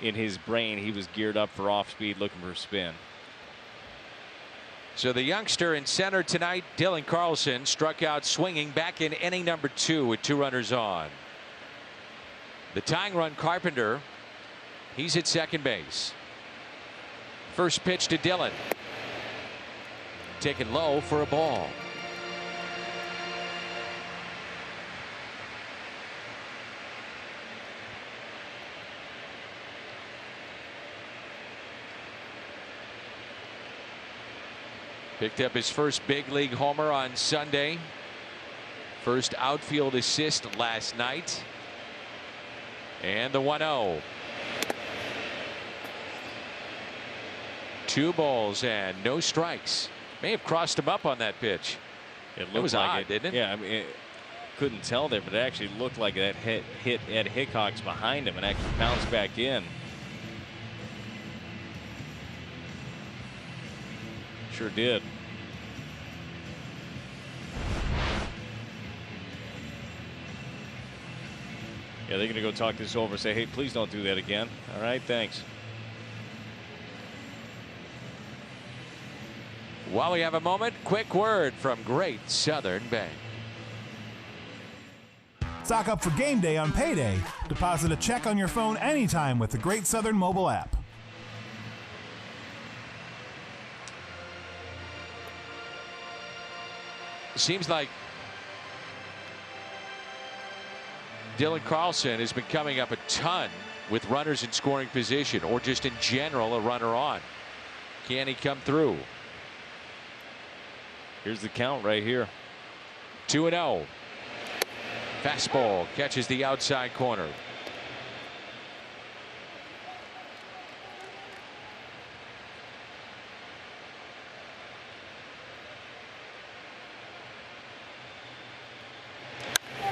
in his brain, he was geared up for off-speed, looking for a spin. So the youngster in center tonight, Dylan Carlson, struck out swinging back in inning number 2 with 2 runners on. The tying run, Carpenter, he's at second base. First pitch to Dylan. Taken low for a ball. Picked up his first big league homer on Sunday. First outfield assist last night. And the 1-0. 2 balls and no strikes. May have crossed him up on that pitch. It was like odd, didn't it? Yeah, I mean, couldn't tell there, but it actually looked like that hit Ed Hickok's behind him and actually bounced back in. Sure did. Yeah, they're going to go talk this over, say, hey, please don't do that again. All right, thanks. While we have a moment, quick word from Great Southern Bank. Stock up for game day on payday. Deposit a check on your phone anytime with the Great Southern mobile app. Seems like Dylan Carlson has been coming up a ton with runners in scoring position, or just in general a runner on. Can he come through? Here's the count right here. 2-0. Fastball catches the outside corner.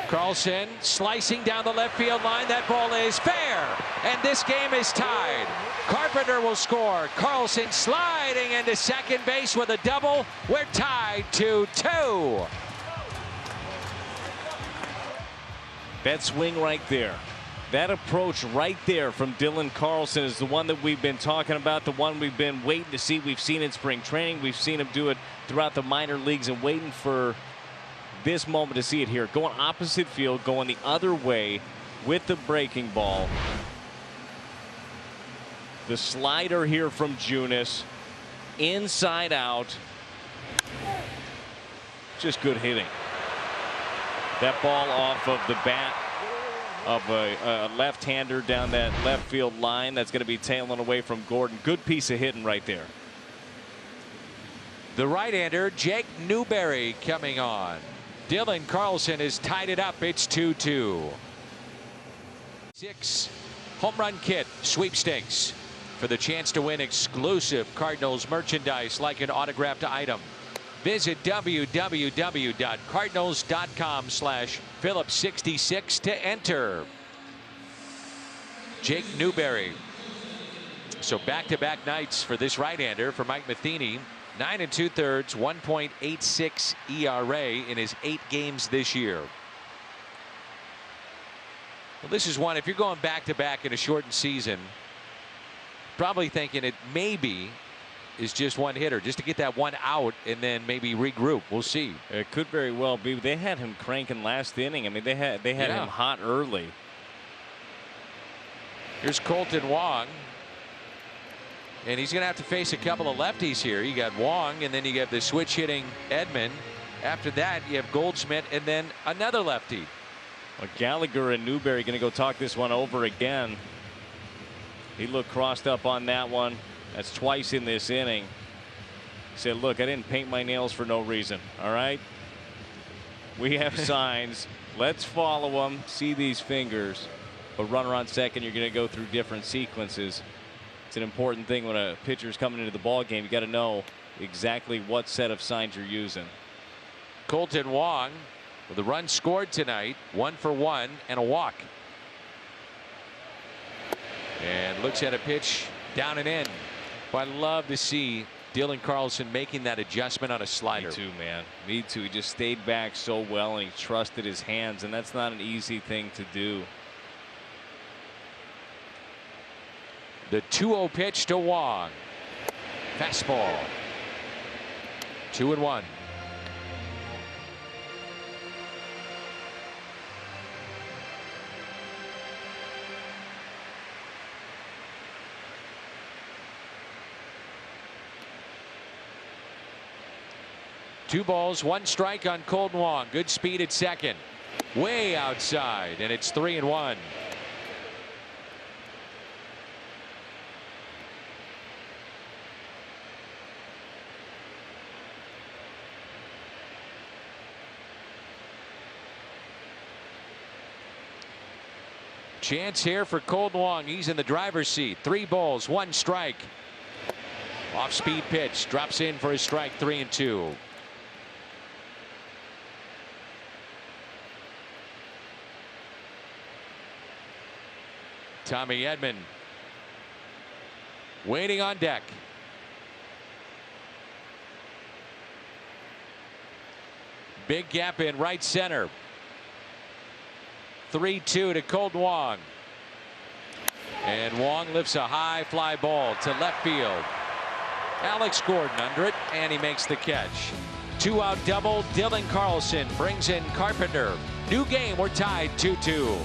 Carlson slicing down the left field line. That ball is fair, and this game is tied. Carpenter will score. Carlson sliding into second base with a double. We're tied 2-2. That swing right there, that approach right there from Dylan Carlson is the one that we've been talking about, the one we've been waiting to see. We've seen in spring training. We've seen him do it throughout the minor leagues, and waiting for this moment to see it here. Going opposite field, going the other way with the breaking ball. The slider here from Junis, inside out. Just good hitting. That ball off of the bat of a left-hander down that left field line. That's going to be tailing away from Gordon. Good piece of hitting right there. The right-hander, Jake Newberry, coming on. Dylan Carlson has tied it up. It's 2-2. 6 home run kit sweepstakes for the chance to win exclusive Cardinals merchandise like an autographed item. Visit www.cardinals.com/Phillips66 to enter. Jake Newberry. So back-to-back nights for this right-hander for Mike Matheny. 9 2/3, 1.86 ERA in his 8 games this year. Well, this is one, if you're going back-to-back in a shortened season, probably thinking it maybe is just one hitter, just to get that one out and then maybe regroup. We'll see. It could very well be. They had him cranking last inning. I mean, they had him hot early. Here's Colton Wong. And he's going to have to face a couple of lefties here. You got Wong, and then you have the switch hitting Edman. After that, you have Goldschmidt, and then another lefty. Well, Gallagher and Newberry going to go talk this one over again. He looked crossed up on that one. That's twice in this inning. He said, look, I didn't paint my nails for no reason. All right. We have signs. Let's follow them. See these fingers. But runner on second, you're going to go through different sequences. It's an important thing when a pitcher's coming into the ball game. You got to know exactly what set of signs you're using. Colton Wong With the run scored tonight, 1 for 1 and a walk. And looks at a pitch down and in. But I love to see Dylan Carlson making that adjustment on a slider. Me too, man. Me too. He just stayed back so well and he trusted his hands, and that's not an easy thing to do. The 2-0 pitch to Wong. Fastball. 2-1. Two balls, 1 strike on Colton Wong. Good speed at second. Way outside, and it's 3-1. Chance here for Colton Wong. He's in the driver's seat. 3 balls, 1 strike. Off speed pitch. Drops in for a strike. 3-2. Tommy Edman waiting on deck. Big gap in right center. 3-2 to Colton Wong. And Wong lifts a high fly ball to left field. Alex Gordon under it, and he makes the catch. 2-out double. Dylan Carlson brings in Carpenter. New game, we're tied 2-2.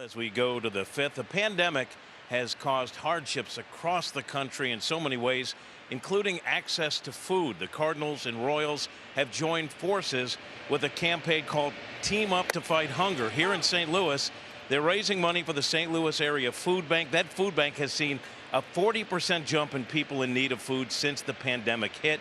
As we go to the 5th, the pandemic has caused hardships across the country in so many ways, including access to food. The Cardinals and Royals have joined forces with a campaign called Team Up to Fight Hunger here in St. Louis. They're raising money for the St. Louis area food bank. That food bank has seen a 40% jump in people in need of food since the pandemic hit.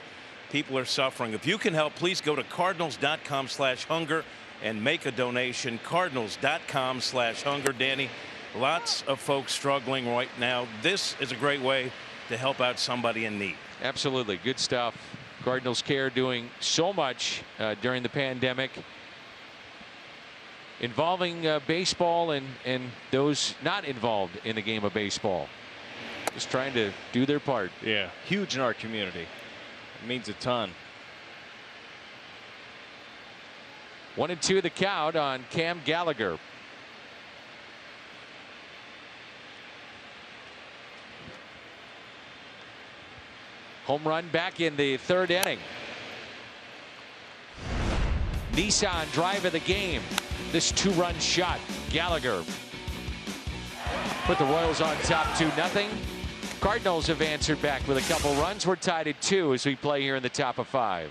People are suffering. If you can help, please go to cardinals.com/hunger and make a donation. Cardinals.com/hunger. Danny, lots of folks struggling right now. This is a great way to help out somebody in need. Absolutely. Good stuff. Cardinals Care doing so much during the pandemic, involving baseball and those not involved in the game of baseball. Just trying to do their part. Yeah, huge in our community. It means a ton. 1-2 the count on Cam Gallagher. Home run back in the 3rd inning. Nissan drive of the game. This 2-run shot. Gallagher put the Royals on top 2-0. Cardinals have answered back with a couple runs. We're tied at 2 as we play here in the top of 5.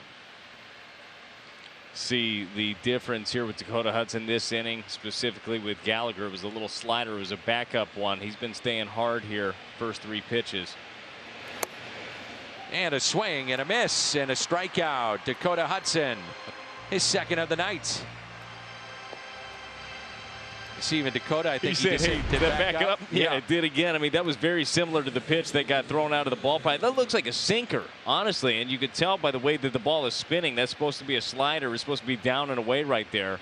See the difference here with Dakota Hudson this inning, specifically with Gallagher. It was a little slider. It was a backup one. He's been staying hard here first 3 pitches. And a swing and a miss and a strikeout. Dakota Hudson, his 2nd of the night. You see, even Dakota, I think he said, hey, did that back up? Yeah, it did again. I mean, that was very similar to the pitch that got thrown out of the ballpark. That looks like a sinker, honestly, and you could tell by the way that the ball is spinning. That's supposed to be a slider. It's supposed to be down and away right there.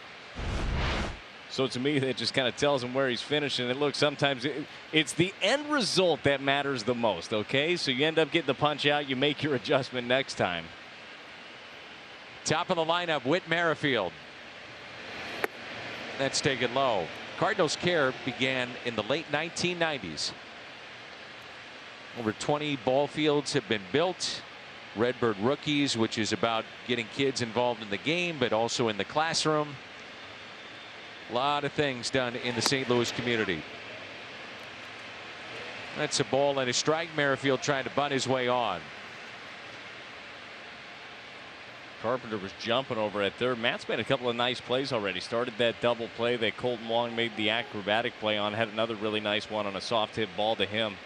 So to me, that just kind of tells him where he's finishing. And look, sometimes it's the end result that matters the most, okay? So you end up getting the punch out. You make your adjustment next time. Top of the lineup, Whit Merrifield. That's taken low. Cardinals Care began in the late 1990s. Over 20 ball fields have been built. Redbird Rookies, which is about getting kids involved in the game, but also in the classroom. A lot of things done in the St. Louis community. That's a ball and a strike. Merrifield trying to bunt his way on. Carpenter was jumping over at third. Matt's made a couple of nice plays already. Started that double play that Colton Wong made the acrobatic play on. Had another really nice one on a soft hit ball to him.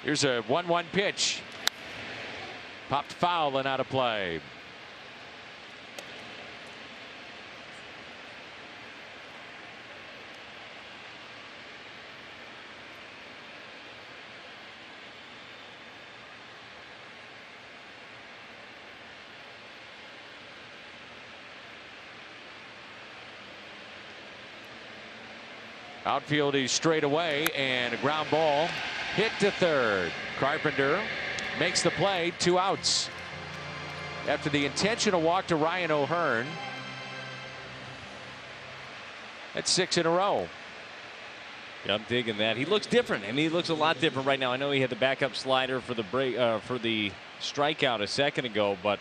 Here's a 1-1 pitch. Popped foul and out of play. Outfield is straight away, and a ground ball hit to third. Carpenter makes the play, 2 outs. After the intentional walk to Ryan O'Hearn. That's 6 in a row. Yeah, I'm digging that. He looks different. I mean, he looks a lot different right now. I know he had the backup slider for the break for the strikeout a second ago, but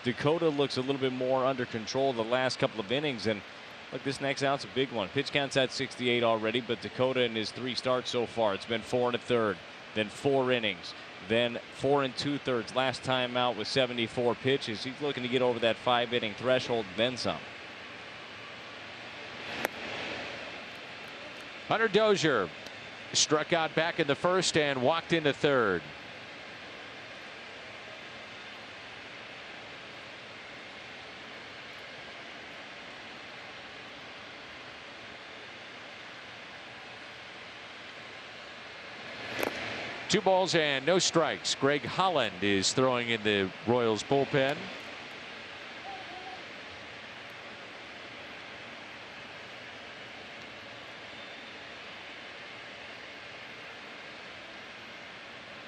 Dakota looks a little bit more under control the last couple of innings. And look, this next out's a big one. Pitch count's at 68 already, but Dakota in his 3 starts so far, it's been 4 1/3, then 4 innings, then 4 2/3. Last time out with 74 pitches. He's looking to get over that 5-inning threshold, then some. Hunter Dozier struck out back in the first and walked into third. Two balls and no strikes. Greg Holland is throwing in the Royals bullpen.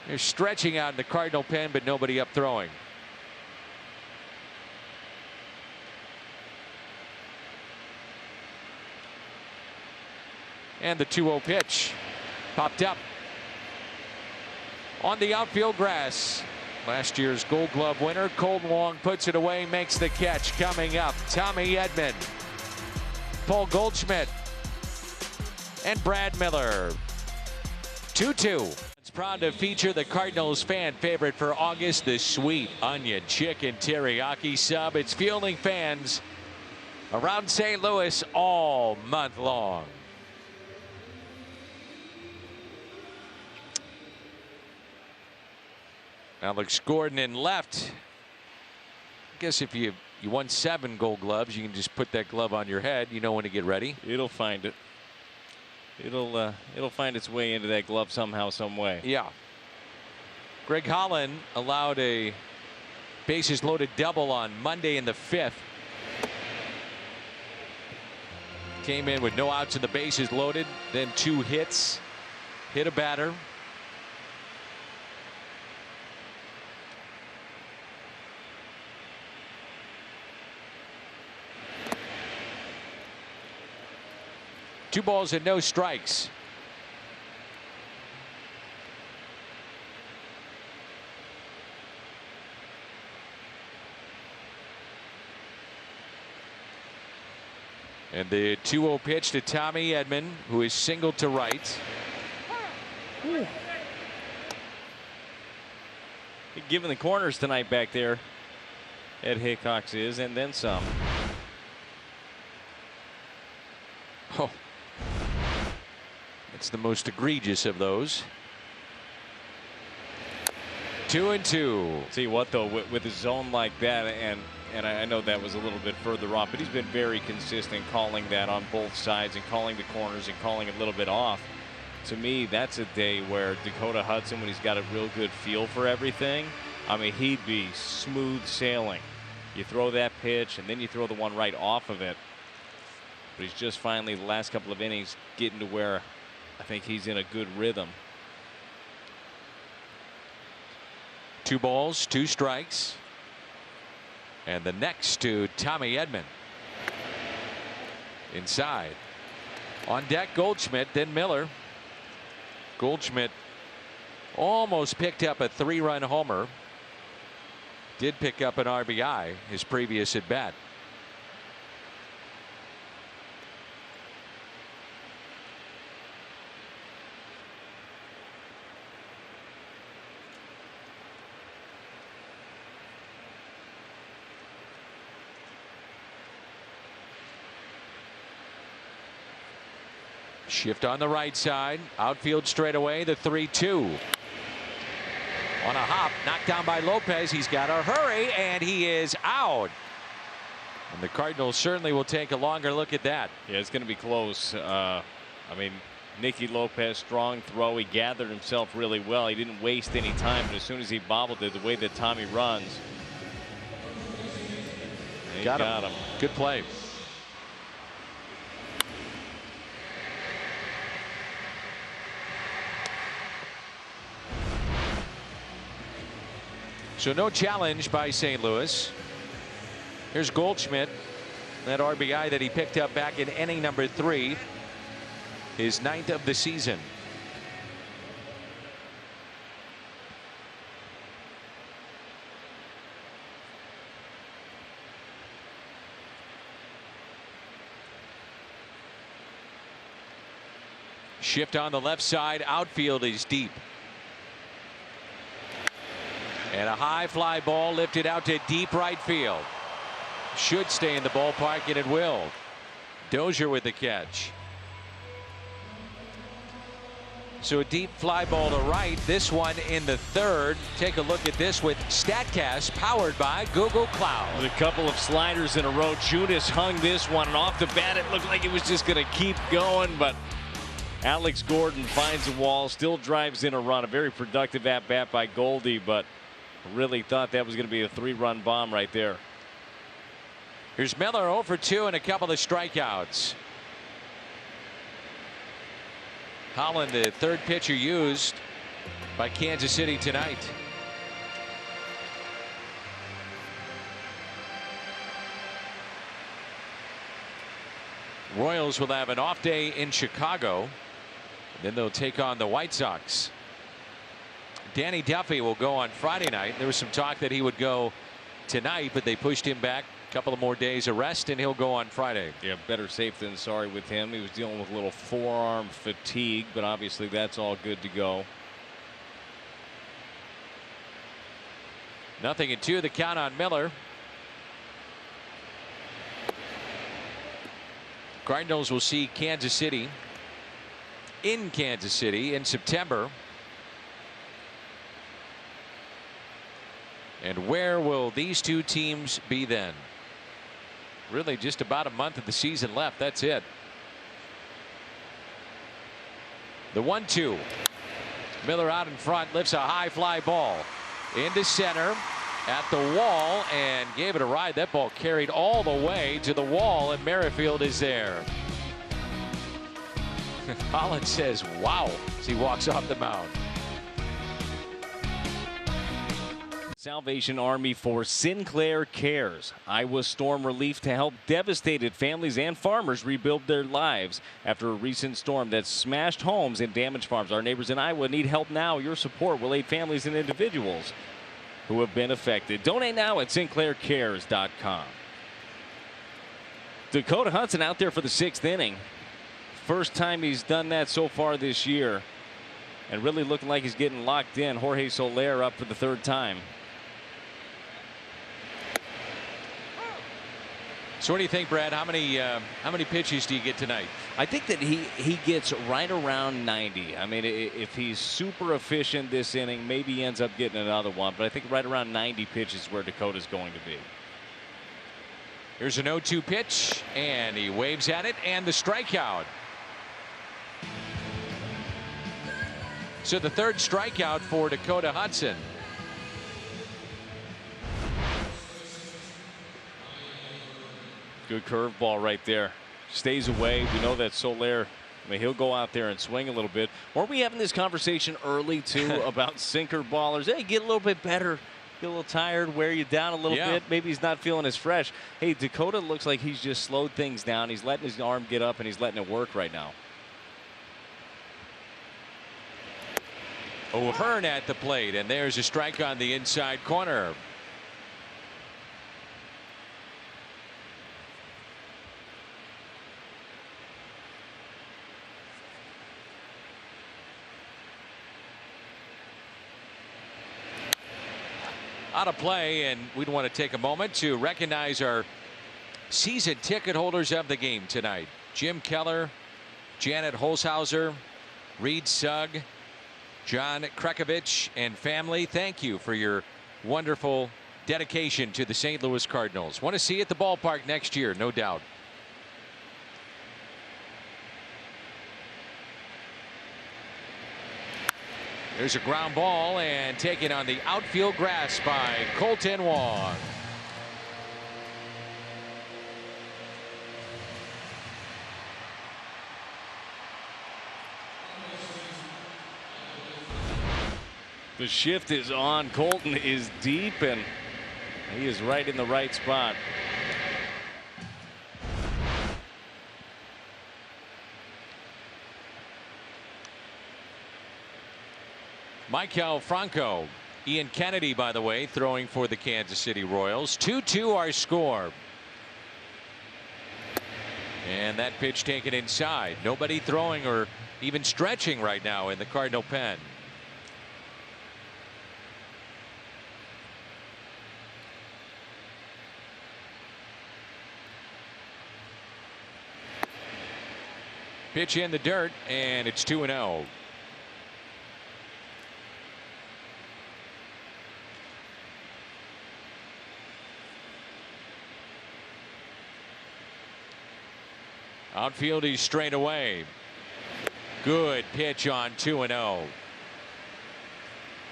They're stretching out in the Cardinal pen, but nobody up throwing. And the 2-0 pitch popped up on the outfield grass. Last year's Gold Glove winner, Colton Wong puts it away, makes the catch. Coming up, Tommy Edman, Paul Goldschmidt, and Brad Miller. 2-2. It's proud to feature the Cardinals fan favorite for August, the sweet onion chicken teriyaki sub. It's fueling fans around St. Louis all month long. Alex Gordon in left. I guess if you won 7 Gold Gloves, you can just put that glove on your head. You know when to get ready. It'll find it. It'll find its way into that glove somehow, some way. Yeah. Greg Holland allowed a bases loaded double on Monday in the 5th. Came in with no outs and the bases loaded, then 2 hits, hit a batter. Two balls and no strikes. And the 2-0 pitch to Tommy Edman, who is singled to right. Given the corners tonight back there, Ed Hickox is, and then some. Oh. It's the most egregious of those. 2-2. See what though, with a zone like that, and I know that was a little bit further off, but he's been very consistent calling that on both sides and calling the corners and calling it a little bit off. To me, that's a day where Dakota Hudson, when he's got a real good feel for everything, I mean, he'd be smooth sailing. You throw that pitch and then you throw the one right off of it. But he's just finally, the last couple of innings, getting to where I think he's in a good rhythm. 2 balls, 2 strikes. And the next to Tommy Edman. Inside. On deck, Goldschmidt, then Miller. Goldschmidt almost picked up a 3-run homer. Did pick up an RBI his previous at bat. Shift on the right side. Outfield straight away. The 3-2. On a hop. Knocked down by Lopez. He's got to hurry, and he is out. And the Cardinals certainly will take a longer look at that. Yeah, it's going to be close. I mean, Nicky Lopez, strong throw. He gathered himself really well. He didn't waste any time, but as soon as he bobbled it, the way that Tommy runs, he got him. Good play. So no challenge by St. Louis. Here's Goldschmidt, that RBI that he picked up back in inning number 3, his 9th of the season. Shift on the left side. Outfield is deep. And a high fly ball lifted out to deep right field. Should stay in the ballpark, and it will. Dozier with the catch. So a deep fly ball to right. This one in the 3rd. Take a look at this with StatCast, powered by Google Cloud. With a couple of sliders in a row, Junis hung this one, and off the bat it looked like it was just going to keep going, but Alex Gordon finds the wall, still drives in a run. A very productive at bat by Goldie, but really thought that was going to be a 3-run bomb right there. Here's Miller 0 for 2 and a couple of strikeouts. Holland, the 3rd pitcher used by Kansas City tonight. Royals will have an off day in Chicago. Then they'll take on the White Sox. Danny Duffy will go on Friday night. There was some talk that he would go tonight, but they pushed him back a couple of more days of rest, and he'll go on Friday. Yeah, better safe than sorry with him. He was dealing with a little forearm fatigue, but obviously that's all good to go. 0-2 the count on Miller. Cardinals will see Kansas City in Kansas City in September. And where will these two teams be then? Really just about a month of the season left. That's it. The 1-2. Miller out in front, lifts a high fly ball into center at the wall and gave it a ride. That ball carried all the way to the wall, and Merrifield is there. Holland says wow as he walks off the mound. Salvation Army for Sinclair Cares. Iowa storm relief to help devastated families and farmers rebuild their lives after a recent storm that smashed homes and damaged farms. Our neighbors in Iowa need help now. Your support will aid families and individuals who have been affected. Donate now at sinclaircares.com. Dakota Hudson out there for the 6th inning. First time he's done that so far this year, and really looking like he's getting locked in. Jorge Soler up for the 3rd time. So what do you think, Brad? How many pitches do you get tonight? I think that he gets right around 90. I mean, if he's super efficient this inning, maybe he ends up getting another one. But I think right around 90 pitches is where Dakota's going to be. Here's an 0-2 pitch, and he waves at it, and the strikeout. So the 3rd strikeout for Dakota Hudson. Good curveball right there. Stays away. We know that Soler, I mean, he'll go out there and swing a little bit. Weren't we having this conversation early, too, about sinker ballers? Hey, get a little bit better. Get a little tired, wear you down a little bit. Maybe he's not feeling as fresh. Hey, Dakota looks like he's just slowed things down. He's letting his arm get up, and he's letting it work right now. O'Hearn at the plate, and there's a strike on the inside corner. Out of play, and we'd want to take a moment to recognize our season ticket holders of the game tonight. Jim Keller, Janet Holshauser, Reed Sugg, John Krekovich, and family. Thank you for your wonderful dedication to the St. Louis Cardinals. Want to see you at the ballpark next year, no doubt. There's a ground ball, and taken on the outfield grass by Colton Wong. The shift is on. Colton is deep, and he is right in the right spot. Michael Franco. Ian Kennedy, by the way, throwing for the Kansas City Royals. 2-2 our score. And that pitch taken inside. Nobody throwing or even stretching right now in the Cardinal pen. Pitch in the dirt, and it's 2-0. Outfield, he's straight away. Good pitch on 2-0.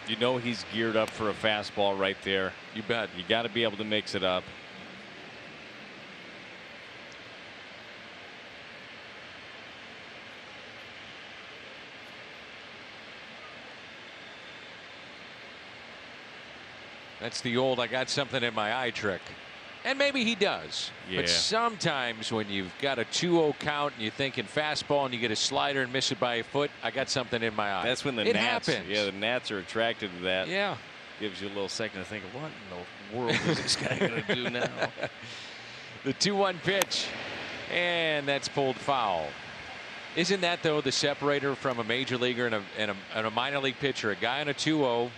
You know he's geared up for a fastball right there. You bet. You got to be able to mix it up. That's the old "I got something in my eye" trick. And maybe he does. Yeah. But sometimes when you've got a 2-0 count and you're thinking fastball and you get a slider and miss it by a foot, I got something in my eye. That's when the it gnats, happens. yeah, the gnats are attracted to that. Yeah. Gives you a little second to think, what in the world is this guy going to do now? The 2-1 pitch, and that's pulled foul. Isn't that, though, the separator from a major leaguer and a minor league pitcher? A guy on a 2-0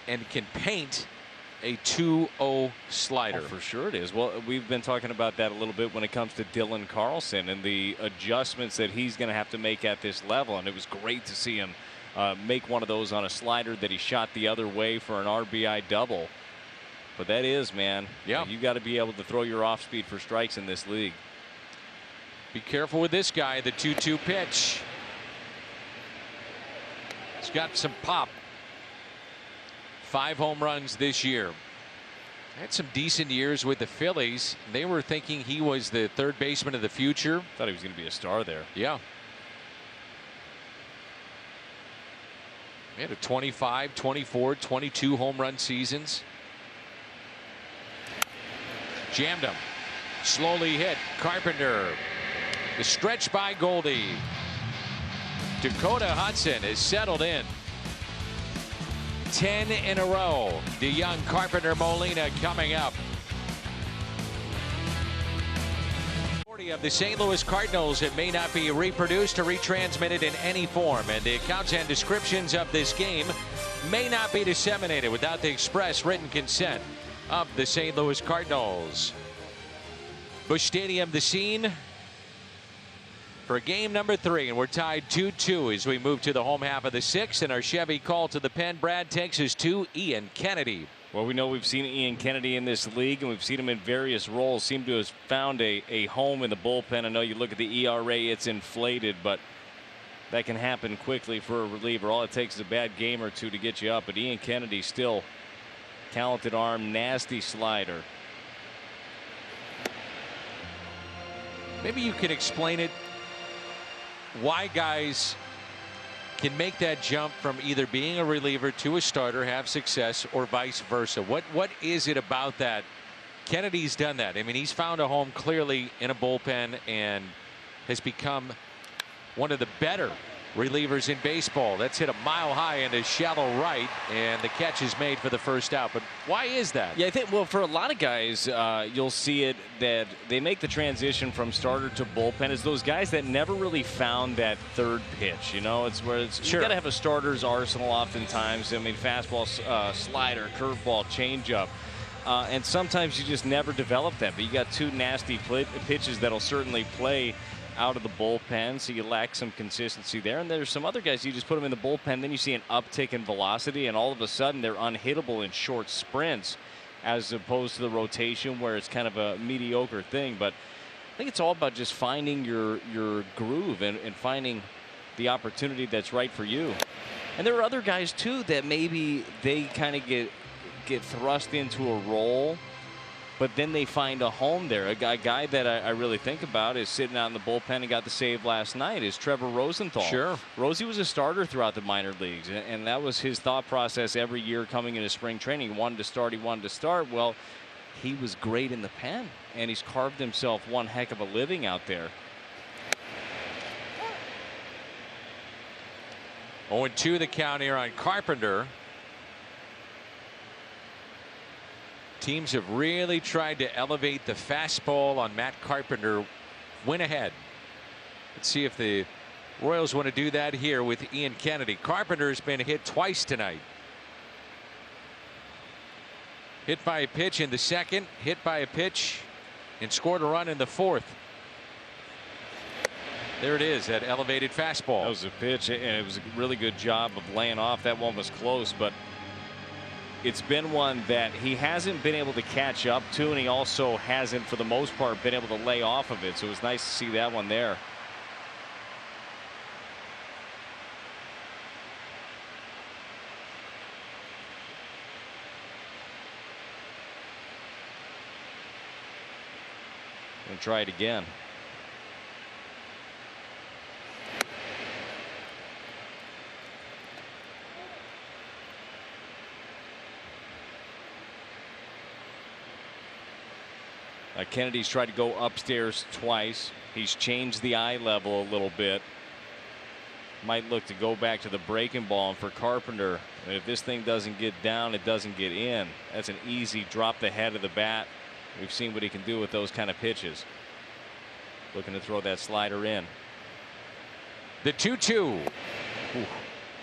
and can paint a 2-0 slider. Oh, for sure it is. Well, we've been talking about that a little bit when it comes to Dylan Carlson and the adjustments that he's going to have to make at this level. And it was great to see him make one of those on a slider that he shot the other way for an RBI double. But that is, man, yeah, you got to be able to throw your off speed for strikes in this league. Be careful with this guy. The 2-2 pitch. It's got some pop. 5 home runs this year. Had some decent years with the Phillies. They were thinking he was the third baseman of the future. Thought he was going to be a star there. Yeah. He had a 25, 24, 22 home run seasons. Jammed him. Slowly hit. Carpenter. The stretch by Goldie. Dakota Hudson is settled in. 10 in a row. DeYoung, Carpenter, Molina coming up. 40 of the St. Louis Cardinals. It may not be reproduced or retransmitted in any form, and the accounts and descriptions of this game may not be disseminated without the express written consent of the St. Louis Cardinals. Busch Stadium, the scene for game number 3, and we're tied 2-2 as we move to the home half of the 6th, and our Chevy call to the pen. Brad takes us to Ian Kennedy. Well, we know we've seen Ian Kennedy in this league, and we've seen him in various roles. Seem to have found a home in the bullpen. I know you look at the ERA, it's inflated, but that can happen quickly for a reliever. All it takes is a bad game or two to get you up. But Ian Kennedy still talented arm, nasty slider. Maybe you could explain it, why guys can make that jump from either being a reliever to a starter, have success, or vice versa. What is it about that? Kennedy's done that. I mean, he's found a home clearly in a bullpen and has become one of the better relievers in baseball. That's hit a mile high into shallow right, and the catch is made for the first out. But why is that? Yeah, I think, well, for a lot of guys, you'll see it that they make the transition from starter to bullpen as those guys that never really found that third pitch. You know, it's where it's, sure, you got to have a starter's arsenal oftentimes. I mean, fastball, slider, curveball, changeup. And sometimes you just never develop that. But you got 2 nasty pitches that'll certainly play out of the bullpen, so you lack some consistency there. And there's some other guys, you just put them in the bullpen, then you see an uptick in velocity, and all of a sudden they're unhittable in short sprints, as opposed to the rotation where it's kind of a mediocre thing. But I think it's all about just finding your groove and finding the opportunity that's right for you. And there are other guys too that maybe they kind of get thrust into a role but then they find a home there. A guy that I really think about is sitting out in the bullpen and got the save last night is Trevor Rosenthal. Sure. Rosie was a starter throughout the minor leagues, and that was his thought process every year coming into spring training. He wanted to start. Well, he was great in the pen, and he's carved himself one heck of a living out there. 0-2 the count here on Carpenter. Teams have really tried to elevate the fastball on Matt Carpenter. Win ahead. Let's see if the Royals want to do that here with Ian Kennedy. Carpenter's been hit twice tonight. Hit by a pitch in the second, hit by a pitch, and scored a run in the fourth. There it is, that elevated fastball. That was a pitch, and it was a really good job of laying off. That one was close, but it's been one that he hasn't been able to catch up to, and he also hasn't, for the most part, been able to lay off of it. So it was nice to see that one there. Gonna try it again. Kennedy's tried to go upstairs twice. He's changed the eye level a little bit. Might look to go back to the breaking ball. And for Carpenter, if this thing doesn't get down, it doesn't get in. That's an easy drop the head of the bat. We've seen what he can do with those kind of pitches. Looking to throw that slider in. The 2-2.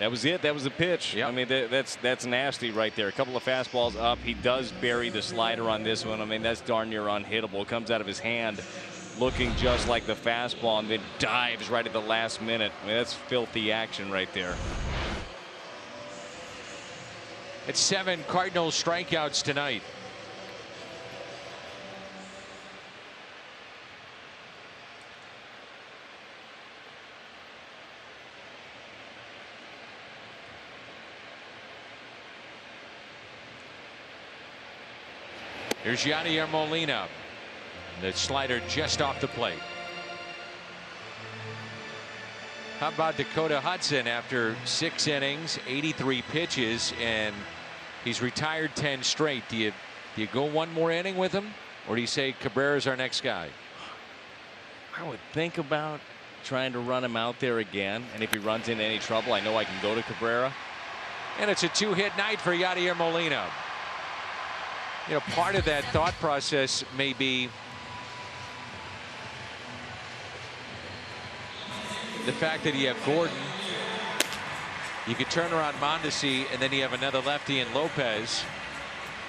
That was it. That was the pitch. Yep. I mean, that's nasty right there. A couple of fastballs up. He does bury the slider on this one. I mean, that's darn near unhittable. Comes out of his hand looking just like the fastball, and then dives right at the last minute. I mean, that's filthy action right there. It's 7 Cardinals strikeouts tonight. Here's Yadier Molina. The slider just off the plate. How about Dakota Hudson after 6 innings, 83 pitches, and he's retired 10 straight. Do you go one more inning with him, or do you say Cabrera's our next guy? I would think about trying to run him out there again, and if he runs into any trouble, I know I can go to Cabrera. And it's a 2-hit night for Yadier Molina. You know, part of that thought process may be the fact that you have Gordon, you could turn around Mondesi, and then you have another lefty in Lopez.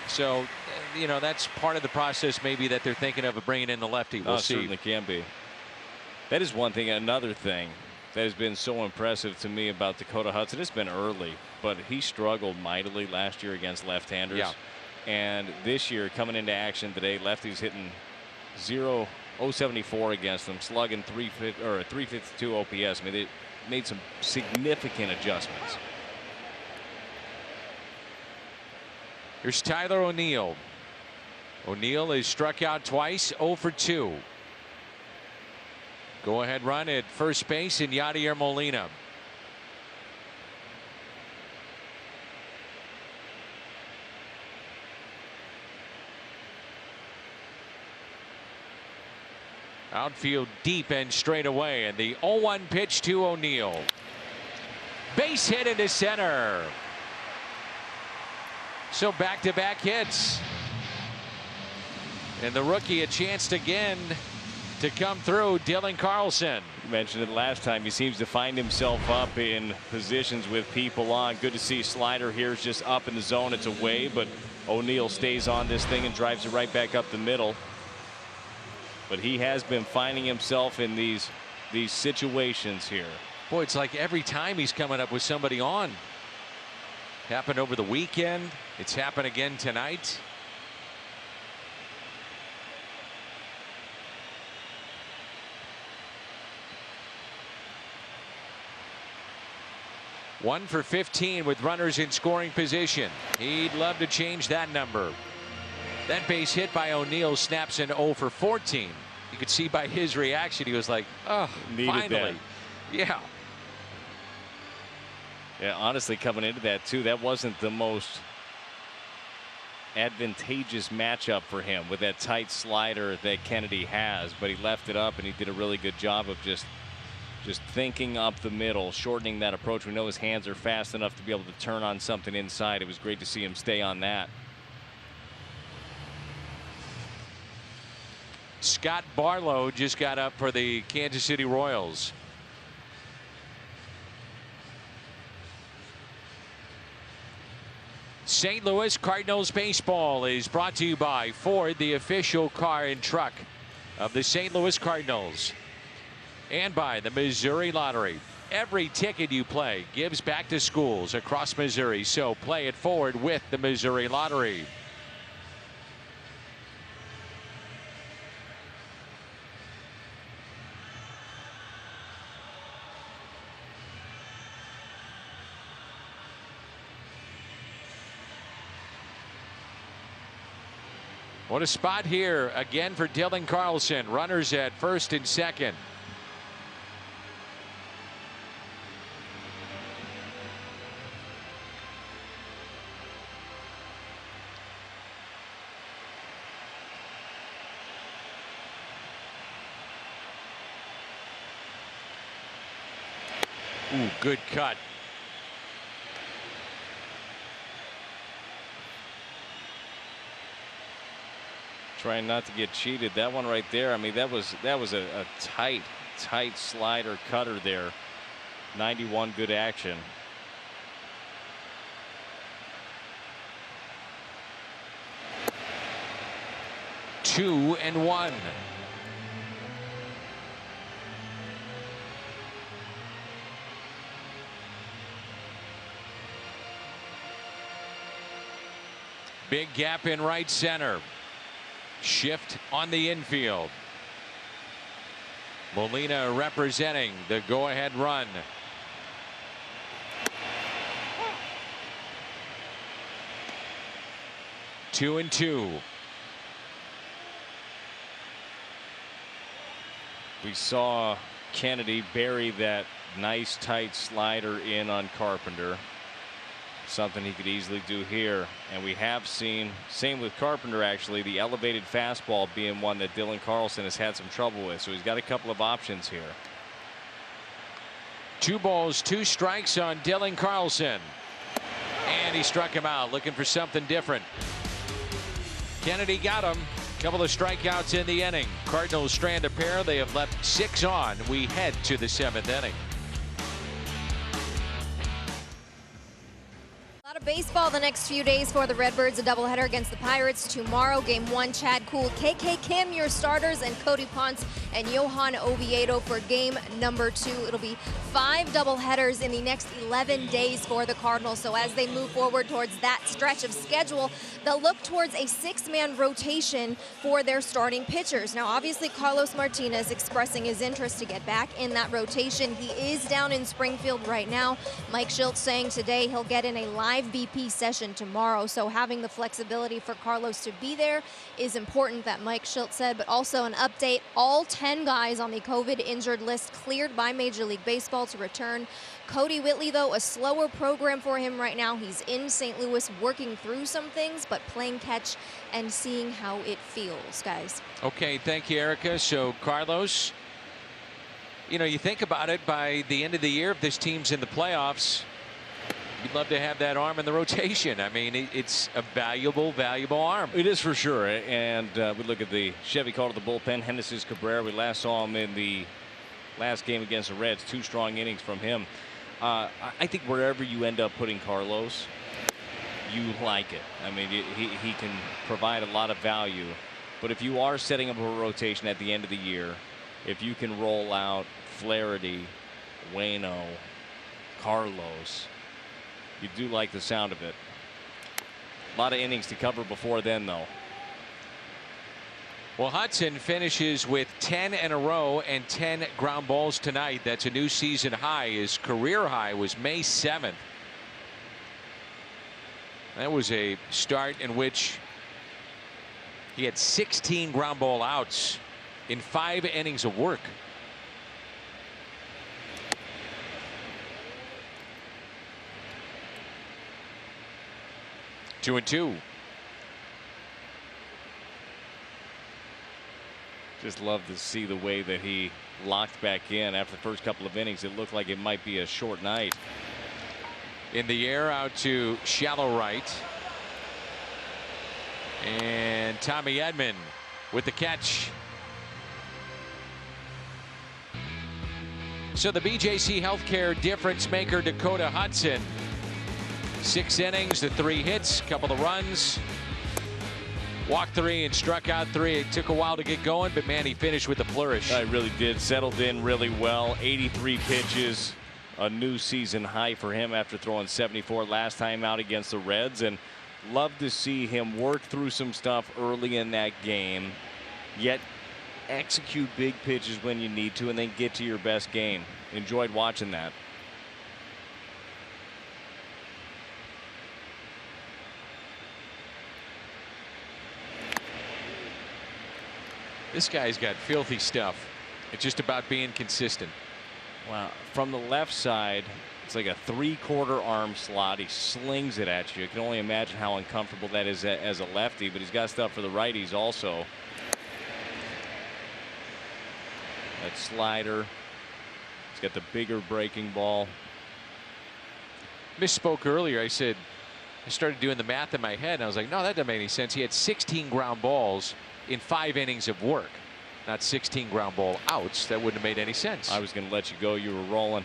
So, you know, that's part of the process maybe that they're thinking of bringing in the lefty. We'll see. Certainly can be. That is one thing. Another thing that has been so impressive to me about Dakota Hudson, it's been early, but he struggled mightily last year against left-handers. Yeah. And this year, coming into action today, lefties hitting 0.074 against them, slugging 352 OPS. I mean, they made some significant adjustments. Here's Tyler O'Neill. O'Neill is struck out twice, 0 for 2. Go ahead run at first base in Yadier Molina. Outfield deep and straight away, and the 0-1 pitch to O'Neill. Base hit into center. So back-to-back hits. And the rookie a chance again to come through, Dylan Carlson. You mentioned it last time. He seems to find himself up in positions with people on. Good to see slider here is just up in the zone. It's away, but O'Neill stays on this thing and drives it right back up the middle. But he has been finding himself in these situations here. Boy, it's like every time he's coming up with somebody on. Happened over the weekend. It's happened again tonight. One for 15 with runners in scoring position. He'd love to change that number. That base hit by O'Neill snaps an 0 for 14. You could see by his reaction, he was like, oh, finally. That. Yeah. Yeah, honestly, coming into that, too, that wasn't the most advantageous matchup for him with that tight slider that Kennedy has, but he left it up and he did a really good job of just thinking up the middle, shortening that approach. We know his hands are fast enough to be able to turn on something inside. It was great to see him stay on that. Scott Barlow just got up for the Kansas City Royals. St. Louis Cardinals baseball is brought to you by Ford, the official car and truck of the St. Louis Cardinals, and by the Missouri Lottery. Every ticket you play gives back to schools across Missouri, so play it forward with the Missouri Lottery. What a spot here again for Dylan Carlson. Runners at first and second. Ooh, good cut. Trying not to get cheated. That one right there, I mean, that was a tight slider cutter there. 91 good action. Two and one. Big gap in right center. Shift on the infield. Molina representing the go-ahead run. Two and two. We saw Kennedy bury that nice tight slider in on Carpenter. Something he could easily do here, and we have seen, same with Carpenter actually, the elevated fastball being one that Dylan Carlson has had some trouble with, so he's got a couple of options here. 2 balls 2 strikes on Dylan Carlson, and he struck him out, looking for something different. Kennedy got him. Couple of strikeouts in the inning. Cardinals strand a pair. They have left 6 on. We head to the 7th inning. Baseball the next few days for the Redbirds. A doubleheader against the Pirates tomorrow. Game 1, Chad Kuhl, KK Kim, your starters, and Cody Ponce and Johan Oviedo for game number 2. It'll be 5 doubleheaders in the next 11 days for the Cardinals. So as they move forward towards that stretch of schedule, they'll look towards a 6-man rotation for their starting pitchers. Now, obviously, Carlos Martinez expressing his interest to get back in that rotation. He is down in Springfield right now. Mike Shildt saying today he'll get in a live BP session tomorrow, so having the flexibility for Carlos to be there is important, that Mike Shildt said. But also an update, all 10 guys on the COVID injured list cleared by Major League Baseball to return. Cody Whitley, though, a slower program for him right now. He's in St. Louis working through some things, but playing catch and seeing how it feels, guys. Okay, thank you, Erica. So Carlos, you know, you think about it, by the end of the year, if this team's in the playoffs, you'd love to have that arm in the rotation. I mean, it's a valuable arm. It is for sure. And we look at the Chevy call to the bullpen. Genesis Cabrera, we last saw him in the last game against the Reds. 2 strong innings from him. I think wherever you end up putting Carlos, you like it. I mean, he can provide a lot of value. But if you are setting up a rotation at the end of the year, if you can roll out Flaherty, Waino, Carlos, you do like the sound of it. A lot of innings to cover before then, though. Well, Hudson finishes with 10 in a row and 10 ground balls tonight. That's a new season high. His career high was May 7th. That was a start in which He had 16 ground ball outs in 5 innings of work. Two and two. Just love to see the way that he locked back in after the first couple of innings. It looked like it might be a short night. In the air, out to shallow right. And Tommy Edman with the catch. So the BJC Healthcare difference maker Dakota Hudson. 6 innings, the 3 hits, couple of runs. Walked 3 and struck out 3. It took a while to get going, but man, he finished with a flourish. I really did. Settled in really well. 83 pitches. A new season high for him after throwing 74 last time out against the Reds. And love to see him work through some stuff early in that game, yet execute big pitches when you need to and then get to your best game. Enjoyed watching that. This guy's got filthy stuff. It's just about being consistent. Wow. From the left side, it's like a 3/4 arm slot. He slings it at you. You can only imagine how uncomfortable that is as a lefty, but he's got stuff for the righties also. That slider. He's got the bigger breaking ball. Misspoke earlier. I said, I started doing the math in my head, and I was like, no, that doesn't make any sense. He had 16 ground balls in 5 innings of work, not 16 ground ball outs. That wouldn't have made any sense. I was going to let you go. You were rolling.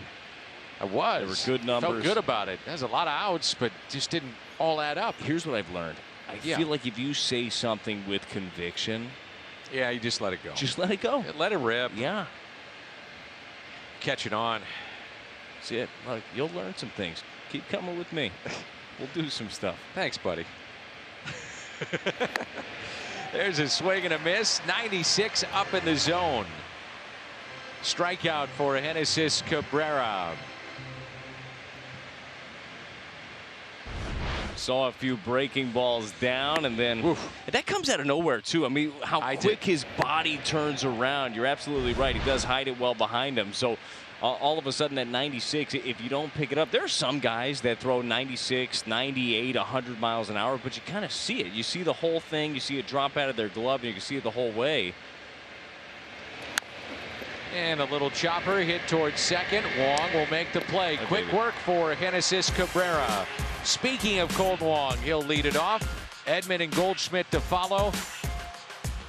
I was. They were good numbers. Felt good about it. There's a lot of outs, but just didn't all add up. Here's what I've learned. I feel like if you say something with conviction, yeah, you just let it go. Just let it go. Let it rip. Yeah. Catch it on. That's it. Look, you'll learn some things. Keep coming with me. We'll do some stuff. Thanks, buddy. There's a swing and a miss. 96 up in the zone. Strikeout for Genesis Cabrera. Saw a few breaking balls down, and then that comes out of nowhere too. I mean, how quick his body turns around. You're absolutely right. He does hide it well behind him. So all of a sudden at 96, if you don't pick it up, there are some guys that throw 96, 98, 100 miles an hour, but you kind of see it. You see the whole thing. You see it drop out of their glove, and you can see it the whole way. And a little chopper hit towards second. Wong will make the play. Quick work for Genesis Cabrera. Speaking of Cold Wong, he'll lead it off. Edman and Goldschmidt to follow.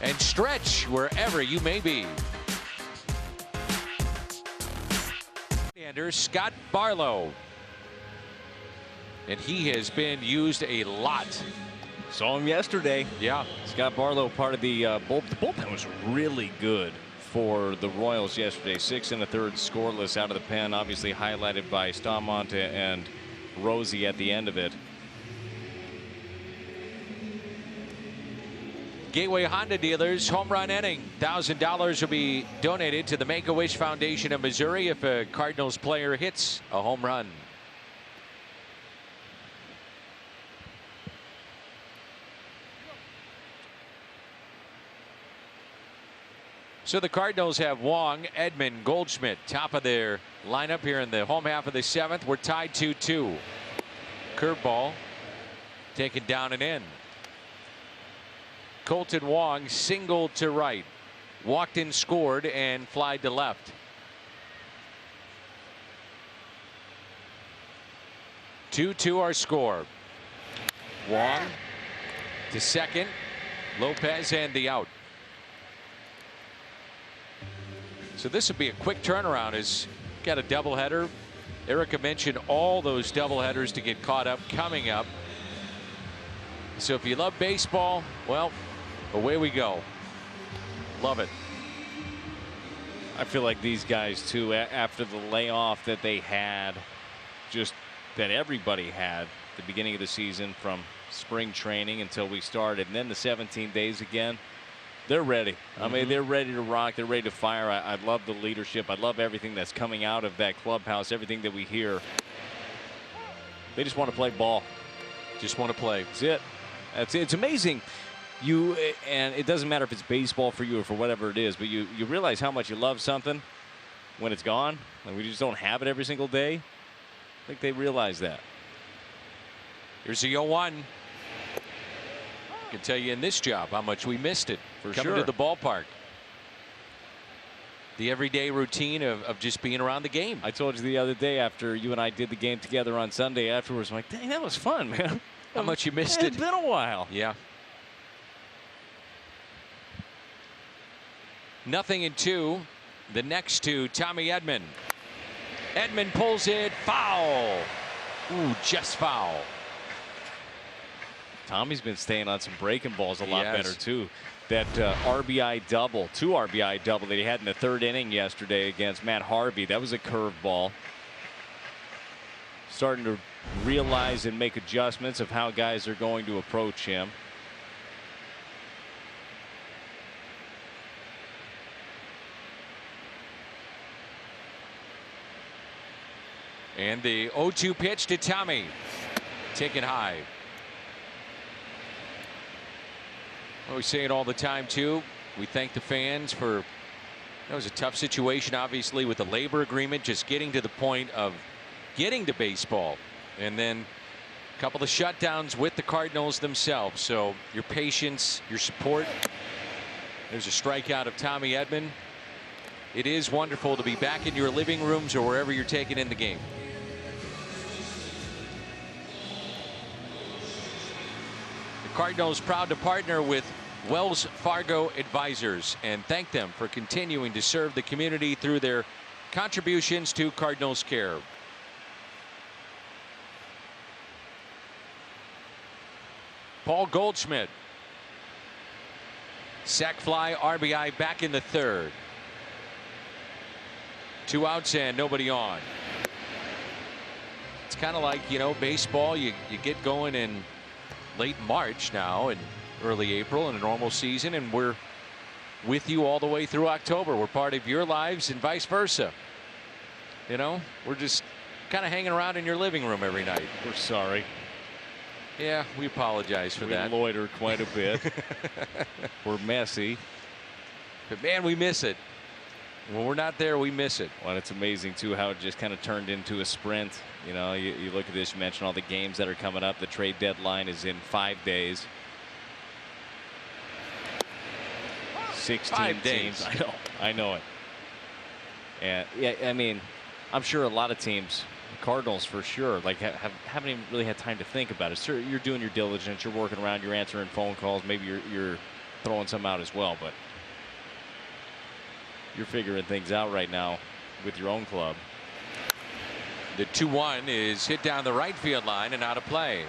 And stretch wherever you may be. Scott Barlow. And he has been used a lot. Saw him yesterday. Yeah. Scott Barlow, part of the bullpen. The bullpen was really good for the Royals yesterday. 6 1/3 scoreless out of the pen, obviously highlighted by Stamont and Rosie at the end of it. Gateway Honda dealers home run inning. $1,000 will be donated to the Make-A-Wish Foundation of Missouri if a Cardinals player hits a home run. So the Cardinals have Wong, Edman, Goldschmidt, top of their lineup here in the home half of the 7th. We're tied 2-2. Curveball taken down and in. Colton Wong singled to right, walked in, scored, and flied to left. 2-2 our score. Wong to second, Lopez and the out. So this would be a quick turnaround. As got a doubleheader. Erica mentioned all those doubleheaders to get caught up coming up. So if you love baseball, well, away we go. Love it. I feel like these guys too, after the layoff that they had, just that everybody had at the beginning of the season from spring training until we started, and then the 17 days again, they're ready. I mean, they're ready to rock. They're ready to fire. I love the leadership. I love everything that's coming out of that clubhouse, everything that we hear. They just want to play ball. Just want to play. That's it. That's it. It's amazing. and it doesn't matter if it's baseball for you or for whatever it is, but you realize how much you love something when it's gone. Like we just don't have it every single day. I think they realize that. Here's the 0-1. I can tell you in this job how much we missed it For coming sure. to the ballpark. The everyday routine of just being around the game. I told you the other day after you and I did the game together on Sunday afterwards, I'm like, dang, that was fun, man. How much you missed it. It's been a while. Yeah. 0-2. The next two, Tommy Edman. Edman pulls it, foul. Ooh, just foul. Tommy's been staying on some breaking balls a lot Yes. better, too. That RBI double, 2 RBI double that he had in the 3rd inning yesterday against Matt Harvey. That was a curveball. Starting to realize and make adjustments of how guys are going to approach him. And the 0-2 pitch to Tommy. Taken high. Well, we say it all the time, too. We thank the fans for. That was a tough situation, obviously, with the labor agreement, just getting to the point of getting to baseball. And then a couple of shutdowns with the Cardinals themselves. So your patience, your support. There's a strikeout of Tommy Edman. It is wonderful to be back in your living rooms or wherever you're taking in the game. The Cardinals proud to partner with Wells Fargo Advisors and thank them for continuing to serve the community through their contributions to Cardinals Care. Paul Goldschmidt. Sac fly, RBI back in the 3rd. 2 outs and nobody on. It's kind of like, you know, baseball. You get going in late March now and early April in a normal season, and we're with you all the way through October. We're part of your lives and vice versa. You know, we're just kind of hanging around in your living room every night. We're sorry. Yeah, we apologize for that. We loiter quite a bit. We're messy. But man, we miss it. When we're not there, we miss it. Well, it's amazing, too, how it just kind of turned into a sprint. You know, you look at this, you mentioned all the games that are coming up. The trade deadline is in 5 days. 16 5 teams. days. I know it. And yeah, I mean, I'm sure a lot of teams, the Cardinals for sure, like haven't even really had time to think about it. Sure, you're doing your diligence, you're working around, you're answering phone calls, maybe you're throwing some out as well, but you're figuring things out right now with your own club. The 2-1 is hit down the right field line and out of play.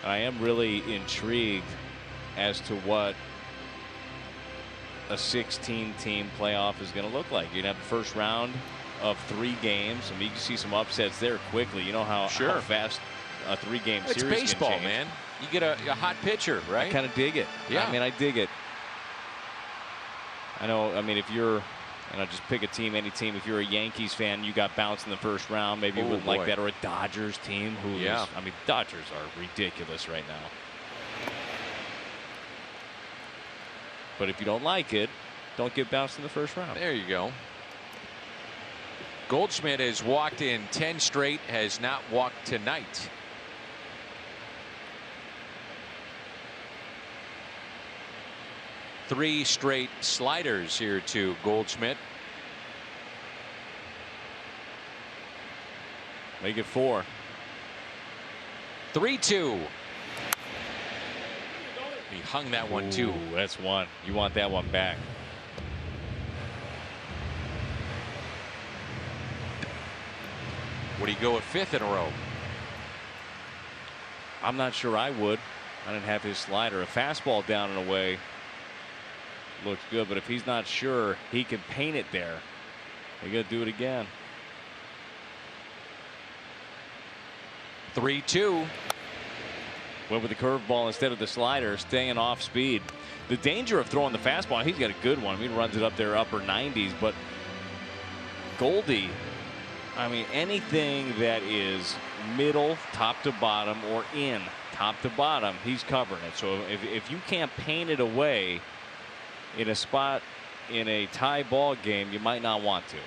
I am really intrigued as to what a 16-team playoff is going to look like. You'd have the first round of 3 games. I mean, you can see some upsets there quickly. You know how fast a 3-game series It's baseball, can change. man. You get a hot pitcher, right? I kind of dig it. Yeah. I mean, I dig it. I know, I mean, if you're, and I'll just pick a team, any team, if you're a Yankees fan, you got bounced in the first round, maybe you wouldn't like that, or a Dodgers team who is, I mean, Dodgers are ridiculous right now. But if you don't like it, don't get bounced in the first round. There you go. Goldschmidt has walked in 10 straight, has not walked tonight. Three straight sliders here to Goldschmidt. Make it 4. 3-2. He hung that one too. Ooh, that's one. You want that one back. Would he go a 5th in a row? I'm not sure I would. I didn't have his slider. A fastball down and away looks good, but if he's not sure he can paint it there, they got to do it again. 3-2. Went with the curveball instead of the slider, staying off speed. The danger of throwing the fastball, he's got a good one. He runs it up there upper 90s, but Goldie, I mean, anything that is middle, top to bottom, or in top to bottom, he's covering it. So if you can't paint it away in a spot in a tie ball game, you might not want to.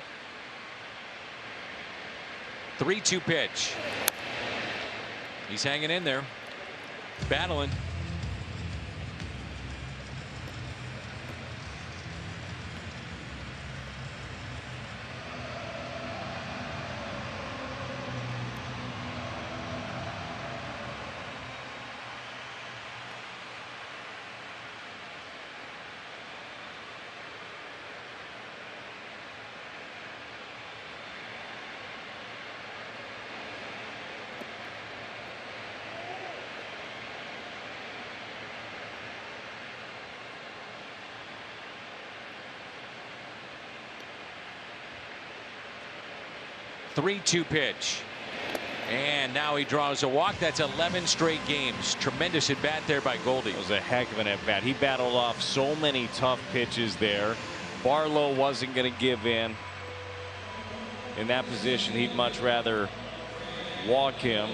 3-2 pitch. He's hanging in there, battling. Three-two pitch. And now he draws a walk. That's 11 straight games. Tremendous at bat there by Goldie. It was a heck of an at bat. He battled off so many tough pitches there. Barlow wasn't going to give in. In that position, he'd much rather walk him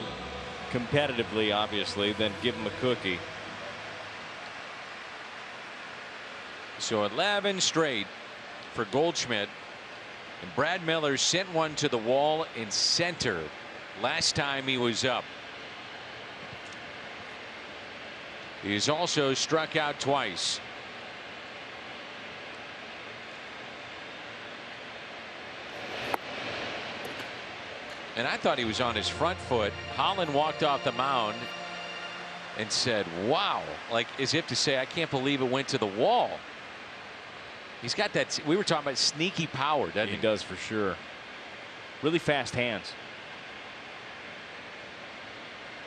competitively, obviously, than give him a cookie. So 11 straight for Goldschmidt. And Brad Miller sent one to the wall in center last time he was up. He's also struck out twice. And I thought he was on his front foot. Holland walked off the mound and said, wow, like as if to say, I can't believe it went to the wall. He's got that. We were talking about sneaky power, doesn't he? He does for sure. Really fast hands.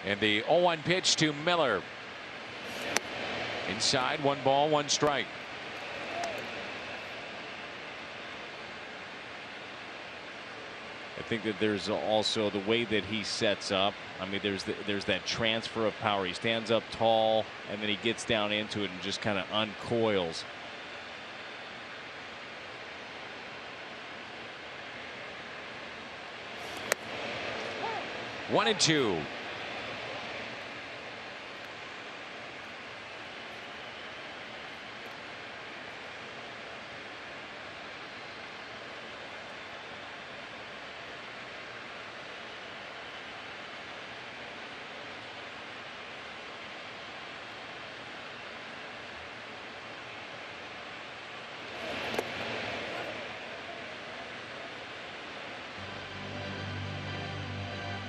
And the 0-1 pitch to Miller. Inside, 1 ball, 1 strike. I think that there's also the way that he sets up. I mean, there's that transfer of power. He stands up tall and then he gets down into it and just kind of uncoils. 1-2.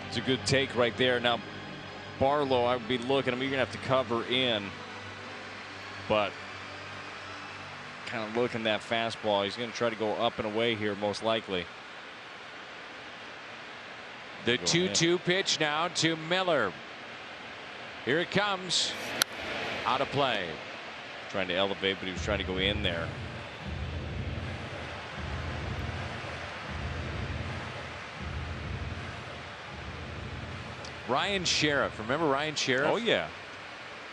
It's a good take right there. Now, Barlow, I would be looking. I mean, you're going to have to cover in. But kind of looking that fastball. He's going to try to go up and away here, most likely. The 2-2 pitch now to Miller. Here it comes. Out of play. Trying to elevate, but he was trying to go in there. Ryan Sheriff. Remember Ryan Sheriff? Oh, yeah.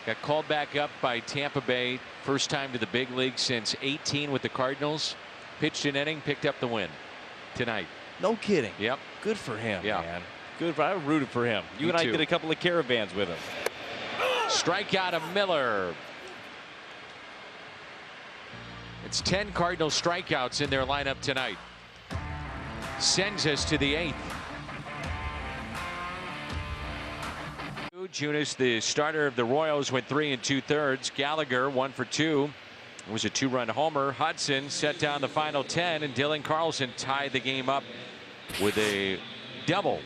Got called back up by Tampa Bay. First time to the big league since 18 with the Cardinals. Pitched an inning, picked up the win tonight. No kidding. Yep. Good for him, yeah. man. Good. I rooted for him. You and I did a couple of caravans with him. Strikeout of Miller. It's 10 Cardinal strikeouts in their lineup tonight. Sends us to the 8th. Junis, the starter of the Royals, went 3 2/3. Gallagher 1 for 2. It was a 2-run homer. Hudson set down the final 10, and Dylan Carlson tied the game up with a double.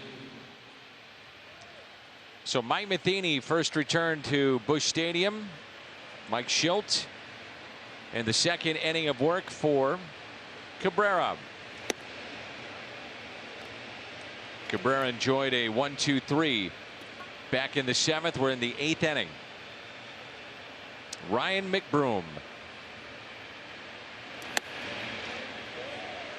So Mike Matheny first returned to Busch Stadium. Mike Schilt, and the second inning of work for Cabrera. Cabrera enjoyed a 1-2-3. Back in the 7th, we're in the 8th inning. Ryan McBroom.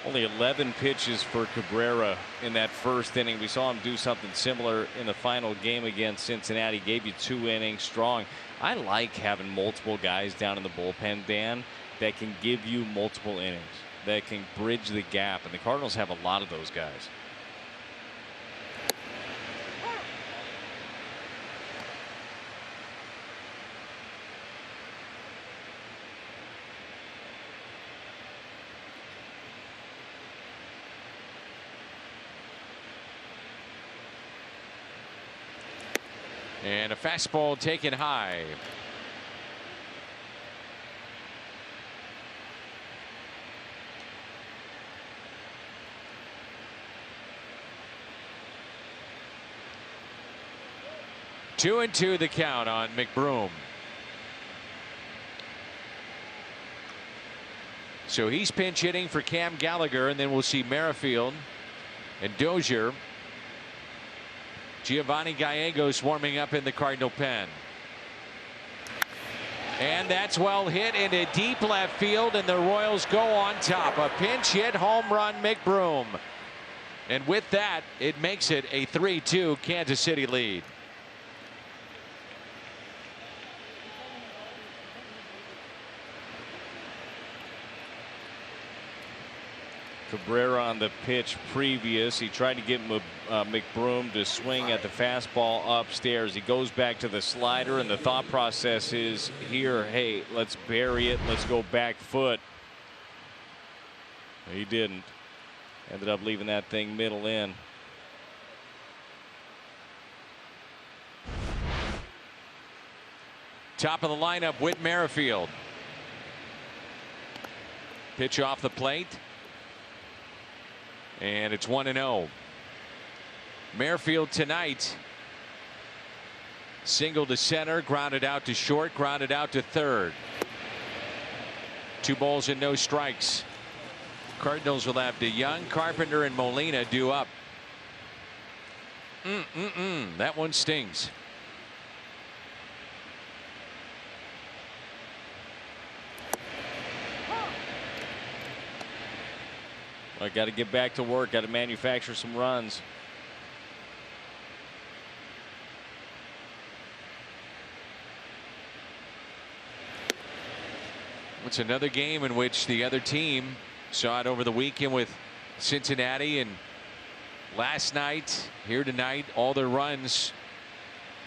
Only 11 pitches for Cabrera in that first inning. We saw him do something similar in the final game against Cincinnati. Gave you 2 innings strong. I like having multiple guys down in the bullpen, Dan, that can give you multiple innings, that can bridge the gap. And the Cardinals have a lot of those guys. And a fastball taken high. Two and two the count on McBroom. So he's pinch hitting for Cam Gallagher, and then we'll see Merrifield and Dozier. Giovanni Gallegos warming up in the Cardinal pen. And that's well hit into deep left field, and the Royals go on top. A pinch hit home run, McBroom. And with that, it makes it a 3-2 Kansas City lead. Cabrera on the pitch previous. He tried to get McBroom to swing at the fastball upstairs. He goes back to the slider, and the thought process is here, hey, let's bury it. Let's go back foot. He didn't. Ended up leaving that thing middle in. Top of the lineup, Whit Merrifield. Pitch off the plate. And it's 1-0. Merrifield tonight single to center, grounded out to short, grounded out to third. 2 balls and no strikes. Cardinals will have DeYoung, Carpenter, and Molina due up. That one stings. I got to get back to work. Got to manufacture some runs. It's another game in which the other team saw it over the weekend with Cincinnati, and last night, here tonight, all their runs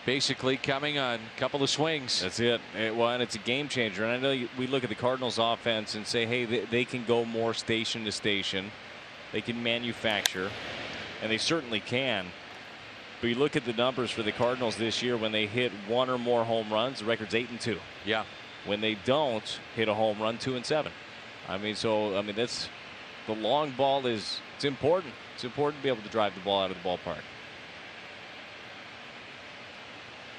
basically coming on a couple of swings. That's it. Well, and it's a game changer. And I know we look at the Cardinals offense and say, hey, they can go more station to station. They can manufacture, and they certainly can. But you look at the numbers for the Cardinals this year. When they hit 1 or more home runs, the record's 8-2. Yeah. When they don't hit a home run, 2-7. I mean, that's the long ball it's important. It's important to be able to drive the ball out of the ballpark.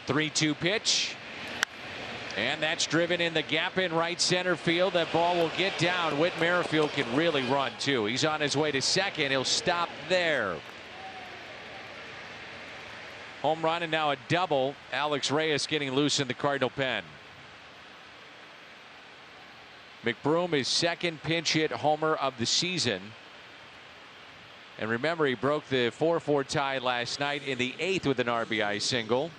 3-2 pitch. And that's driven in the gap in right center field. That ball will get down. Whit Merrifield can really run too. He's on his way to second. He'll stop there. Home run, and now a double. Alex Reyes getting loose in the Cardinal pen. McBroom is second pinch hit homer of the season. And remember, he broke the 4-4 tie last night in the 8th with an RBI single.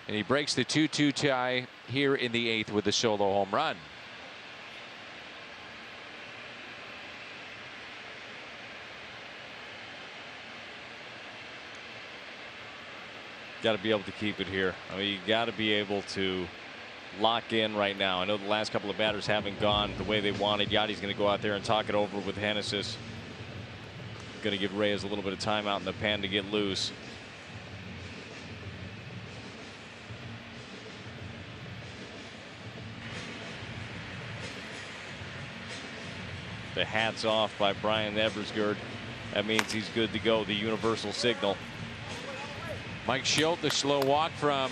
And he breaks the 2-2 tie here in the 8th with a solo home run. Got to be able to keep it here. I mean, you got to be able to lock in right now. I know the last couple of batters haven't gone the way they wanted. Yadi's going to go out there and talk it over with Hennesis. Going to give Reyes a little bit of time out in the pen to get loose. The hats off by Brian Eversgerd. That means he's good to go. The universal signal. Mike Schilt, the slow walk from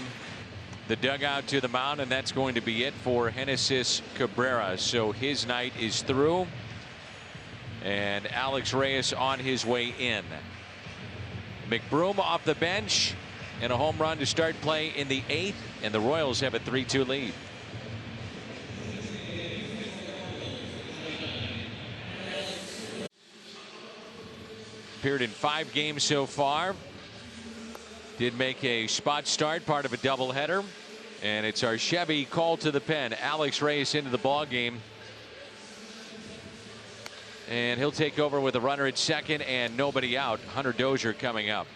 the dugout to the mound, and that's going to be it for Hennesis Cabrera. So his night is through, and Alex Reyes on his way in. McBroom off the bench, and a home run to start play in the 8th, and the Royals have a 3-2 lead. Appeared in 5 games so far. Did make a spot start, part of a doubleheader. And it's our Chevy called to the pen. Alex Reyes into the ball game. And he'll take over with a runner at second and nobody out. Hunter Dozier coming up.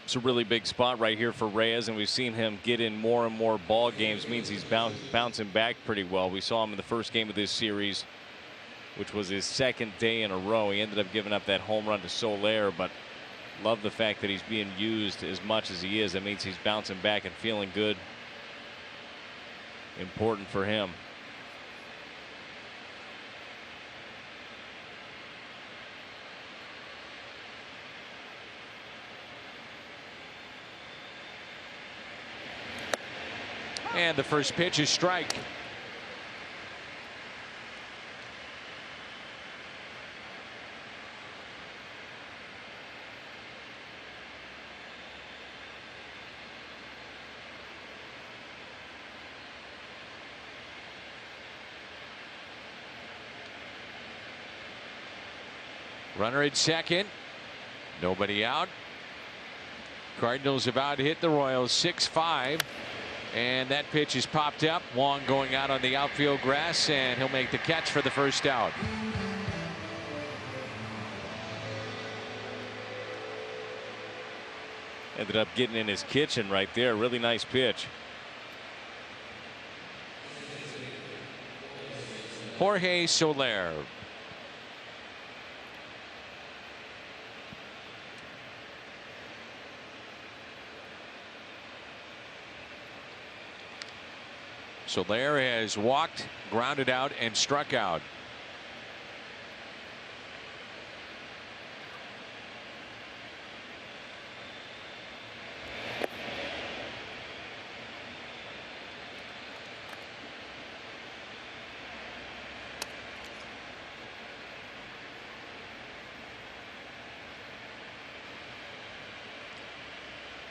It's a really big spot right here for Reyes, and we've seen him get in more and more ball games. Means he's bouncing back pretty well. We saw him in the first game of this series, which was his 2nd day in a row. He ended up giving up that home run to Soler, but Love the fact that he's being used as much as he is. That means he's bouncing back and feeling good. Important for him. And the first pitch is strike. Runner at second. Nobody out. Cardinals about to hit the Royals 6-5. And that pitch is popped up. Wong going out on the outfield grass, and he'll make the catch for the first out. Ended up getting in his kitchen right there. Really nice pitch. Jorge Soler. Soler has walked, grounded out, and struck out.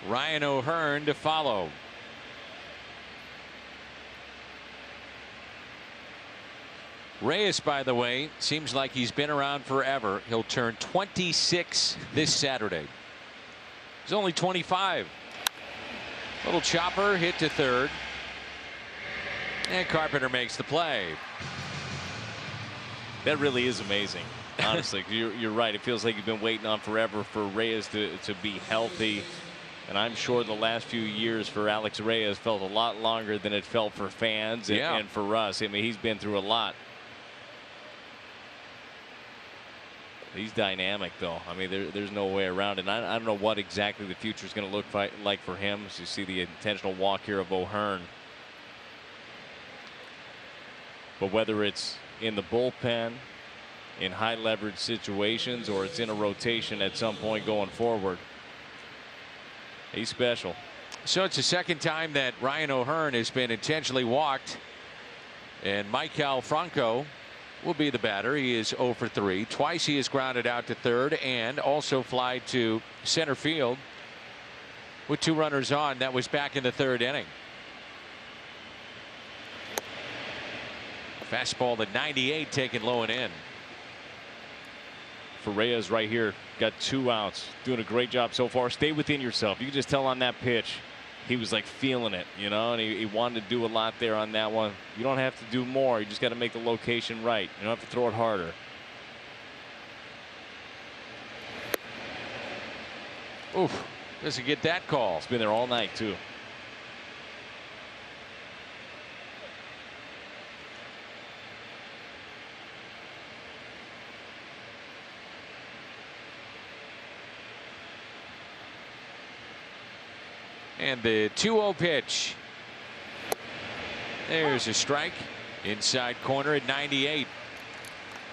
Ryan O'Hearn to follow. Reyes, by the way, seems like he's been around forever. He'll turn 26 this Saturday. He's only 25. Little chopper hit to third. And Carpenter makes the play. That really is amazing. Honestly, you're right. It feels like you've been waiting on forever for Reyes to be healthy. And I'm sure the last few years for Alex Reyes felt a lot longer than it felt for fans and for us. I mean, he's been through a lot. He's dynamic, though. I mean, there's no way around it. And I don't know what exactly the future is going to look like for him. As you see the intentional walk here of O'Hearn. But whether it's in the bullpen, in high leverage situations, or it's in a rotation at some point going forward, he's special. So it's the second time that Ryan O'Hearn has been intentionally walked. And Michael Franco will be the batter. He is 0 for 3. Twice he is grounded out to third and also fly to center field with 2 runners on. That was back in the 3rd inning. Fastball to 98 taken low and in. For Reyes right here, got 2 outs, doing a great job so far. Stay within yourself. You can just tell on that pitch he was like feeling it, you know, and he wanted to do a lot there on that one. You don't have to do more. You just got to make the location right. You don't have to throw it harder. Oof, doesn't get that call. It's been there all night too. And the 2-0 pitch. There's a strike. Inside corner at 98.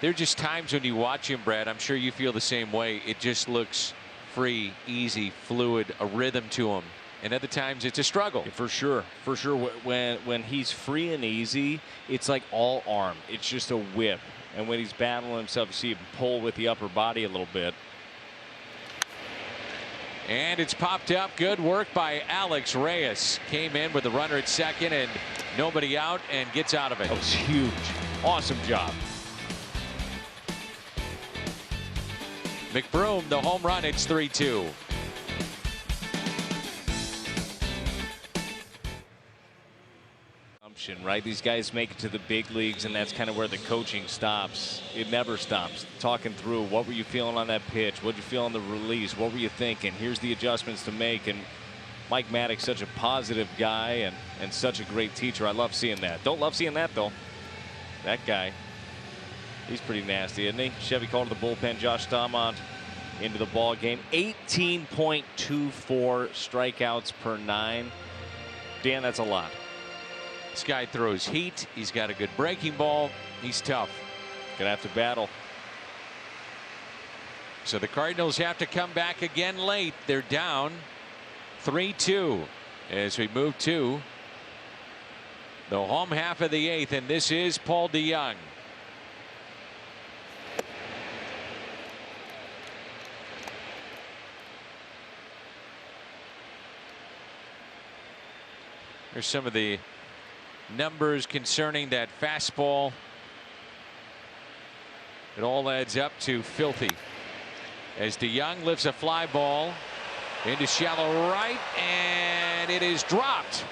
There are just times when you watch him, Brad. I'm sure you feel the same way. It just looks free, easy, fluid, a rhythm to him. And other times it's a struggle. Yeah, for sure. For sure. When he's free and easy, it's like all arm. It's just a whip. And when he's battling himself, you see him pull with the upper body a little bit. And it's popped up. Good work by Alex Reyes. Came in with a runner at second and nobody out and gets out of it. That was huge. Awesome job. McBroom, the home run. It's 3-2. Right, these guys make it to the big leagues, and that's kind of where the coaching stops. It never stops. Talking through, what were you feeling on that pitch? What did you feel on the release? What were you thinking? Here's the adjustments to make. And Mike Maddox, such a positive guy and such a great teacher. I love seeing that. Don't love seeing that though. That guy, he's pretty nasty, isn't he? Chevy called to the bullpen. Josh Staumont into the ball game. 18.24 strikeouts per 9. Dan, that's a lot. This guy throws heat. He's got a good breaking ball. He's tough. Gonna have to battle. So the Cardinals have to come back again late. They're down 3-2 as we move to the home half of the 8th, and this is Paul DeJong. Here's some of the numbers concerning that fastball. It all adds up to filthy as DeJong lifts a fly ball into shallow right, and it is dropped.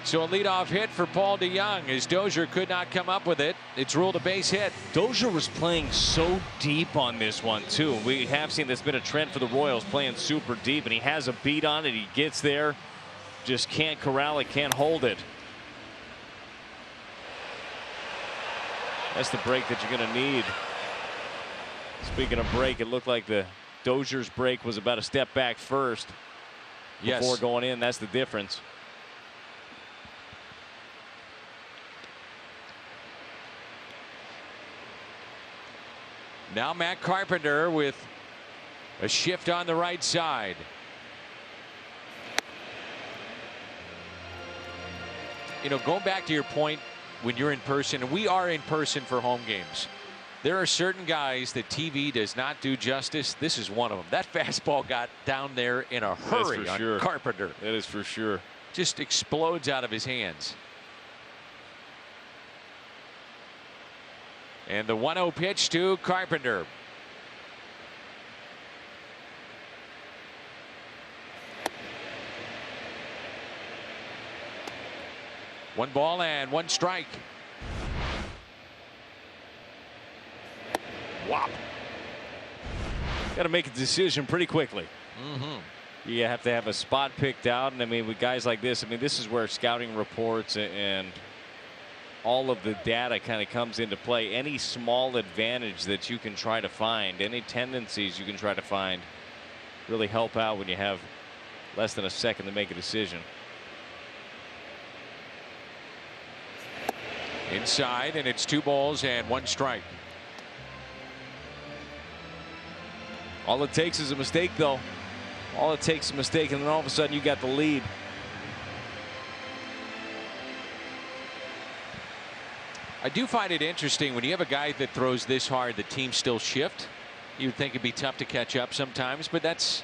So a leadoff hit for Paul DeJong as Dozier could not come up with it. It's ruled a base hit. Dozier was playing so deep on this one too. We have seen that's been a trend for the Royals, playing super deep, and he has a beat on it. He gets there, just can't corral it, can't hold it. That's the break that you're going to need. Speaking of break, it looked like the Dozier's break was about a step back first before going in. That's the difference. Now Matt Carpenter with a shift on the right side. You know, going back to your point, when you're in person, and we are in person for home games, there are certain guys that TV does not do justice. This is one of them. That fastball got down there in a hurry on Carpenter. That is for sure. Just explodes out of his hands. And the 1-0 pitch to Carpenter. One ball and one strike. Whop. Got to make a decision pretty quickly. You have to have a spot picked out, and I mean, with guys like this, I mean, this is where scouting reports and all of the data kind of comes into play. Any small advantage that you can try to find, any tendencies you can try to find, really help out when you have less than a second to make a decision. Inside, and it's 2 balls and 1 strike. All it takes is a mistake, though. All it takes is a mistake, and then all of a sudden you got the lead. I do find it interesting when you have a guy that throws this hard, the teams still shift. You'd think it'd be tough to catch up sometimes, but that's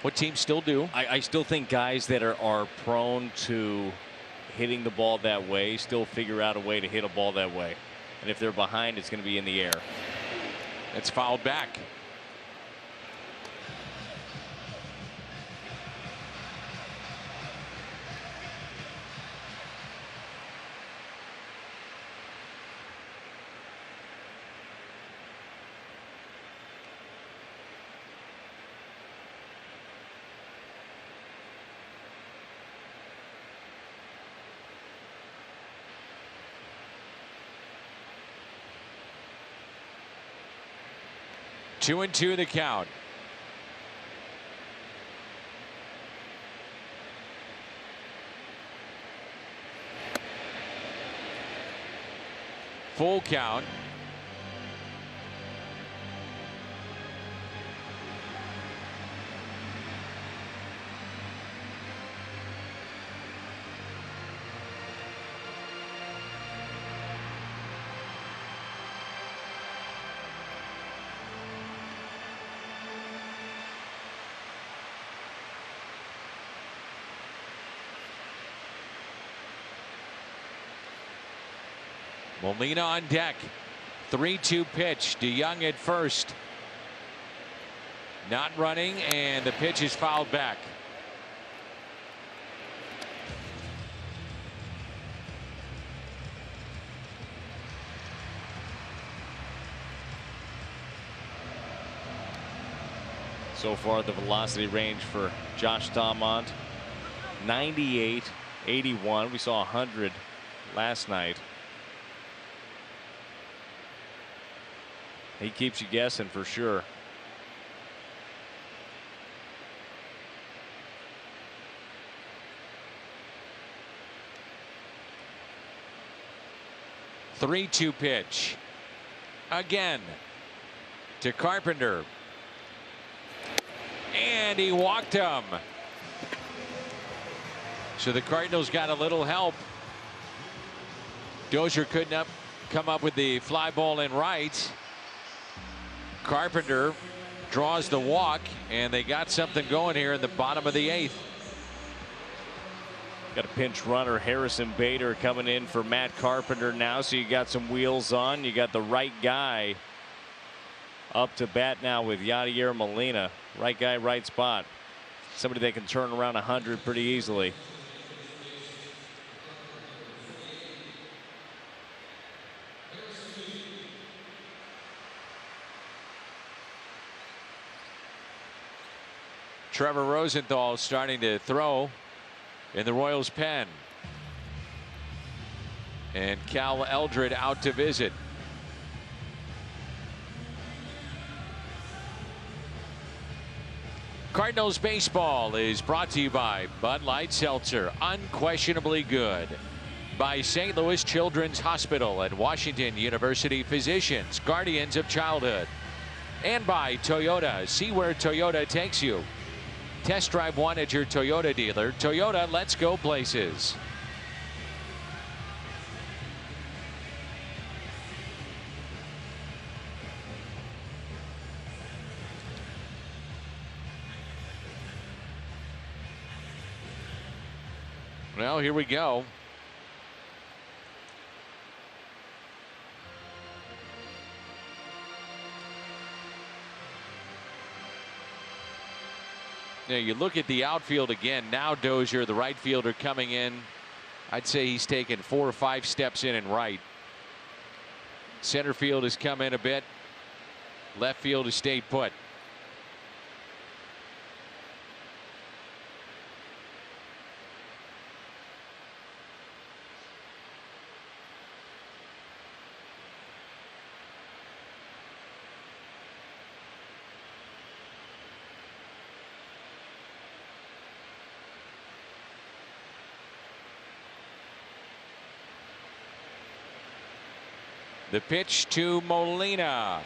what teams still do. I still think guys that are prone to hitting the ball that way still figure out a way to hit a ball that way. And if they're behind, it's going to be in the air. It's fouled back. Two and 2 the count. Full count. Molina on deck. 3-2 pitch. DeJong at first. Not running, and the pitch is fouled back. So far, the velocity range for Josh Staumont, 98, 81. We saw 100 last night. He keeps you guessing for sure. Three-two pitch. Again to Carpenter. And he walked him. So the Cardinals got a little help. Dozier couldn't come up with the fly ball in right. Carpenter draws the walk, and they got something going here in the bottom of the 8th. Got a pinch runner, Harrison Bader, coming in for Matt Carpenter now. So you got some wheels on. You got the right guy up to bat now with Yadier Molina. Right guy, right spot. Somebody that can turn around 100 pretty easily. Trevor Rosenthal starting to throw in the Royals pen. And Cal Eldred out to visit. Cardinals baseball is brought to you by Bud Light Seltzer, unquestionably good. By St. Louis Children's Hospital and Washington University Physicians, guardians of childhood. And by Toyota, see where Toyota takes you. Test drive one at your Toyota dealer. Toyota, let's go places. Well, here we go. Now you look at the outfield again. Now Dozier, the right fielder, coming in. I'd say he's taken 4 or 5 steps in and right. Center field has come in a bit. Left field has stayed put. The pitch to Molina.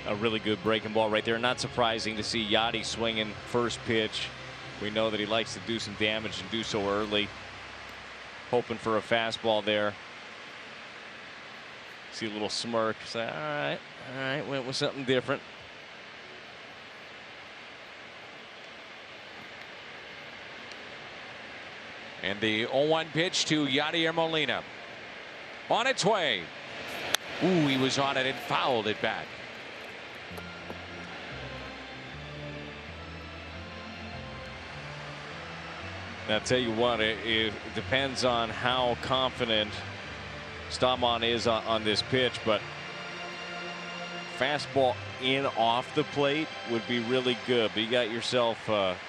A really good breaking ball right there. Not surprising to see Yadi swinging first pitch. We know that he likes to do some damage and do so early. Hoping for a fastball there. See a little smirk. Say, all right, went with something different. And the 0-1 pitch to Yadier Molina. On its way. Ooh, he was on it and fouled it back. I'll tell you what, it depends on how confident Stamon is on this pitch, but fastball in off the plate would be really good. But you got yourself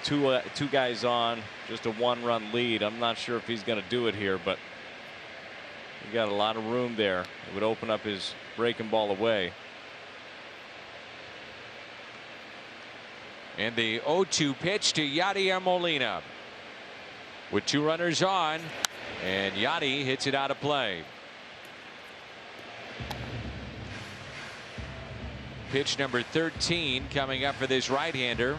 two guys on, just a 1-run lead. I'm not sure if he's going to do it here, but you got a lot of room there. It would open up his breaking ball away. And the 0-2 pitch to Yadier Molina. With 2 runners on, and Yadi hits it out of play. Pitch number 13 coming up for this right-hander.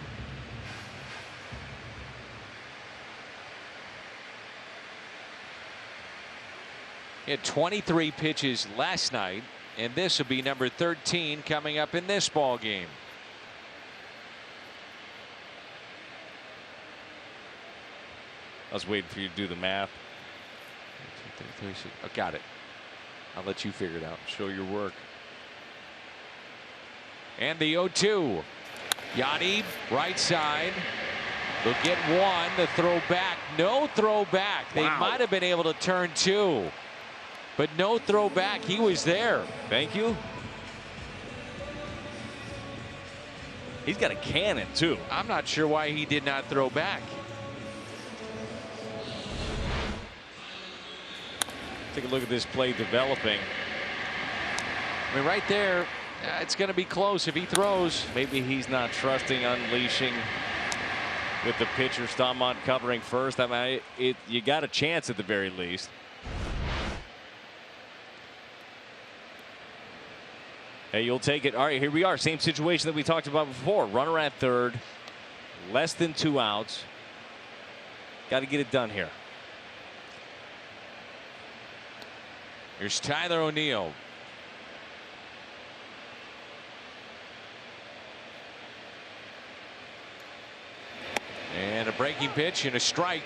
He had 23 pitches last night, and this will be number 13 coming up in this ball game. I was waiting for you to do the math. Oh, got it. I'll let you figure it out. Show your work. And the 0-2. Yadi, right side. They'll get one. The throw back. No throw back. They might have been able to turn 2. But no throw back. He was there. Thank you. He's got a cannon, too. I'm not sure why he did not throw back. Take a look at this play developing. I mean, right there, it's going to be close if he throws. Maybe he's not trusting unleashing with the pitcher. Staumont covering first. I mean, you got a chance at the very least. Hey, you'll take it. All right, here we are. Same situation that we talked about before. Runner at third. Less than 2 outs. Got to get it done here. Here's Tyler O'Neill. And a breaking pitch and a strike.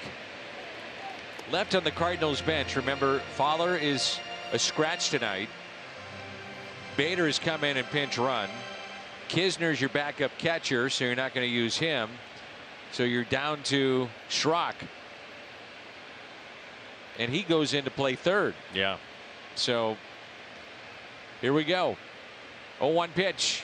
Left on the Cardinals bench. Remember, Fowler is a scratch tonight. Bader has come in and pinch run. Kisner's your backup catcher, so you're not going to use him. So you're down to Schrock. And he goes in to play third. Yeah. So here we go. 0-1 pitch.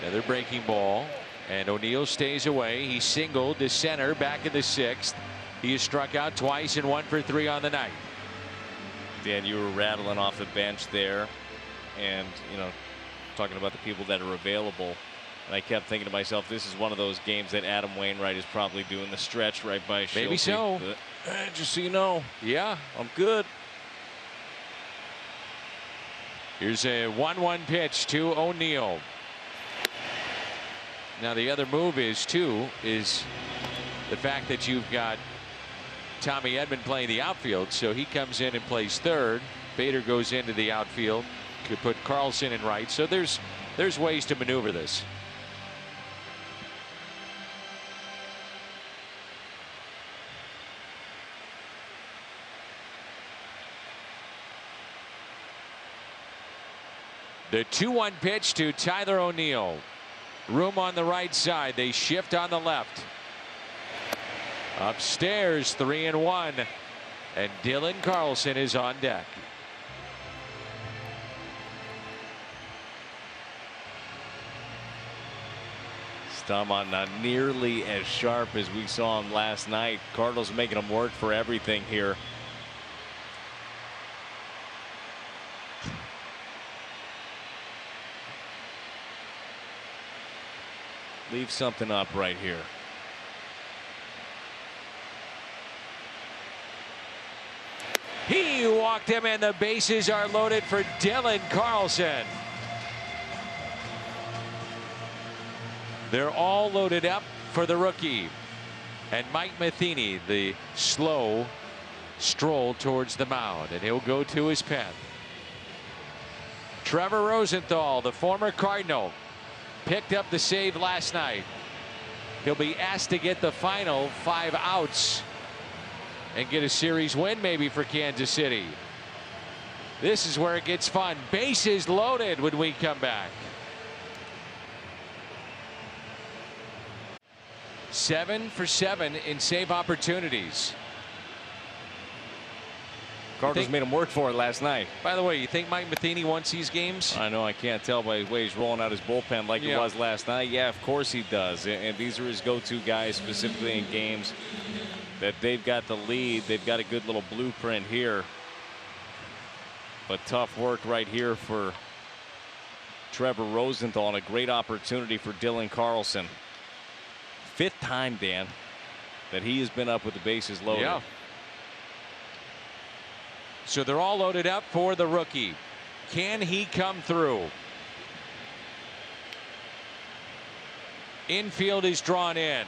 Another breaking ball. And O'Neill stays away. He singled to center back in the 6th. He has struck out twice and 1 for 3 on the night. Dan, you were rattling off the bench there and, you know, talking about the people that are available. And I kept thinking to myself, this is one of those games that Adam Wainwright is probably doing the stretch right by Schulte. Maybe so. Just so you know. Yeah. I'm good. Here's a 1-1 pitch to O'Neill. Now the other move is the fact that you've got Tommy Edman playing the outfield, so he comes in and plays third. Bader goes into the outfield. Could put Carlson in right. So there's ways to maneuver this. The 2-1 pitch to Tyler O'Neill. Room on the right side. They shift on the left. Upstairs, 3-1. And Dylan Carlson is on deck. Staumont not nearly as sharp as we saw him last night. Cardinals making him work for everything here. Leave something up right here. He walked him, and the bases are loaded for Dylan Carlson. They're all loaded up for the rookie. And Mike Matheny, the slow stroll towards the mound, and he'll go to his pen. Trevor Rosenthal, the former Cardinal, picked up the save last night. He'll be asked to get the final 5 outs and get a series win maybe for Kansas City. This is where it gets fun. Bases loaded when we come back. 7 for 7 in save opportunities. Cardinals made him work for it last night. By the way, you think Mike Matheny wants these games? I know. I can't tell by the way he's rolling out his bullpen like it was last night. Yeah, of course he does. And these are his go-to guys, specifically in games that they've got the lead. They've got a good little blueprint here. But tough work right here for Trevor Rosenthal, and a great opportunity for Dylan Carlson. 5th time, Dan, that he has been up with the bases loaded. Yeah. So they're all loaded up for the rookie. Can he come through? Infield is drawn in.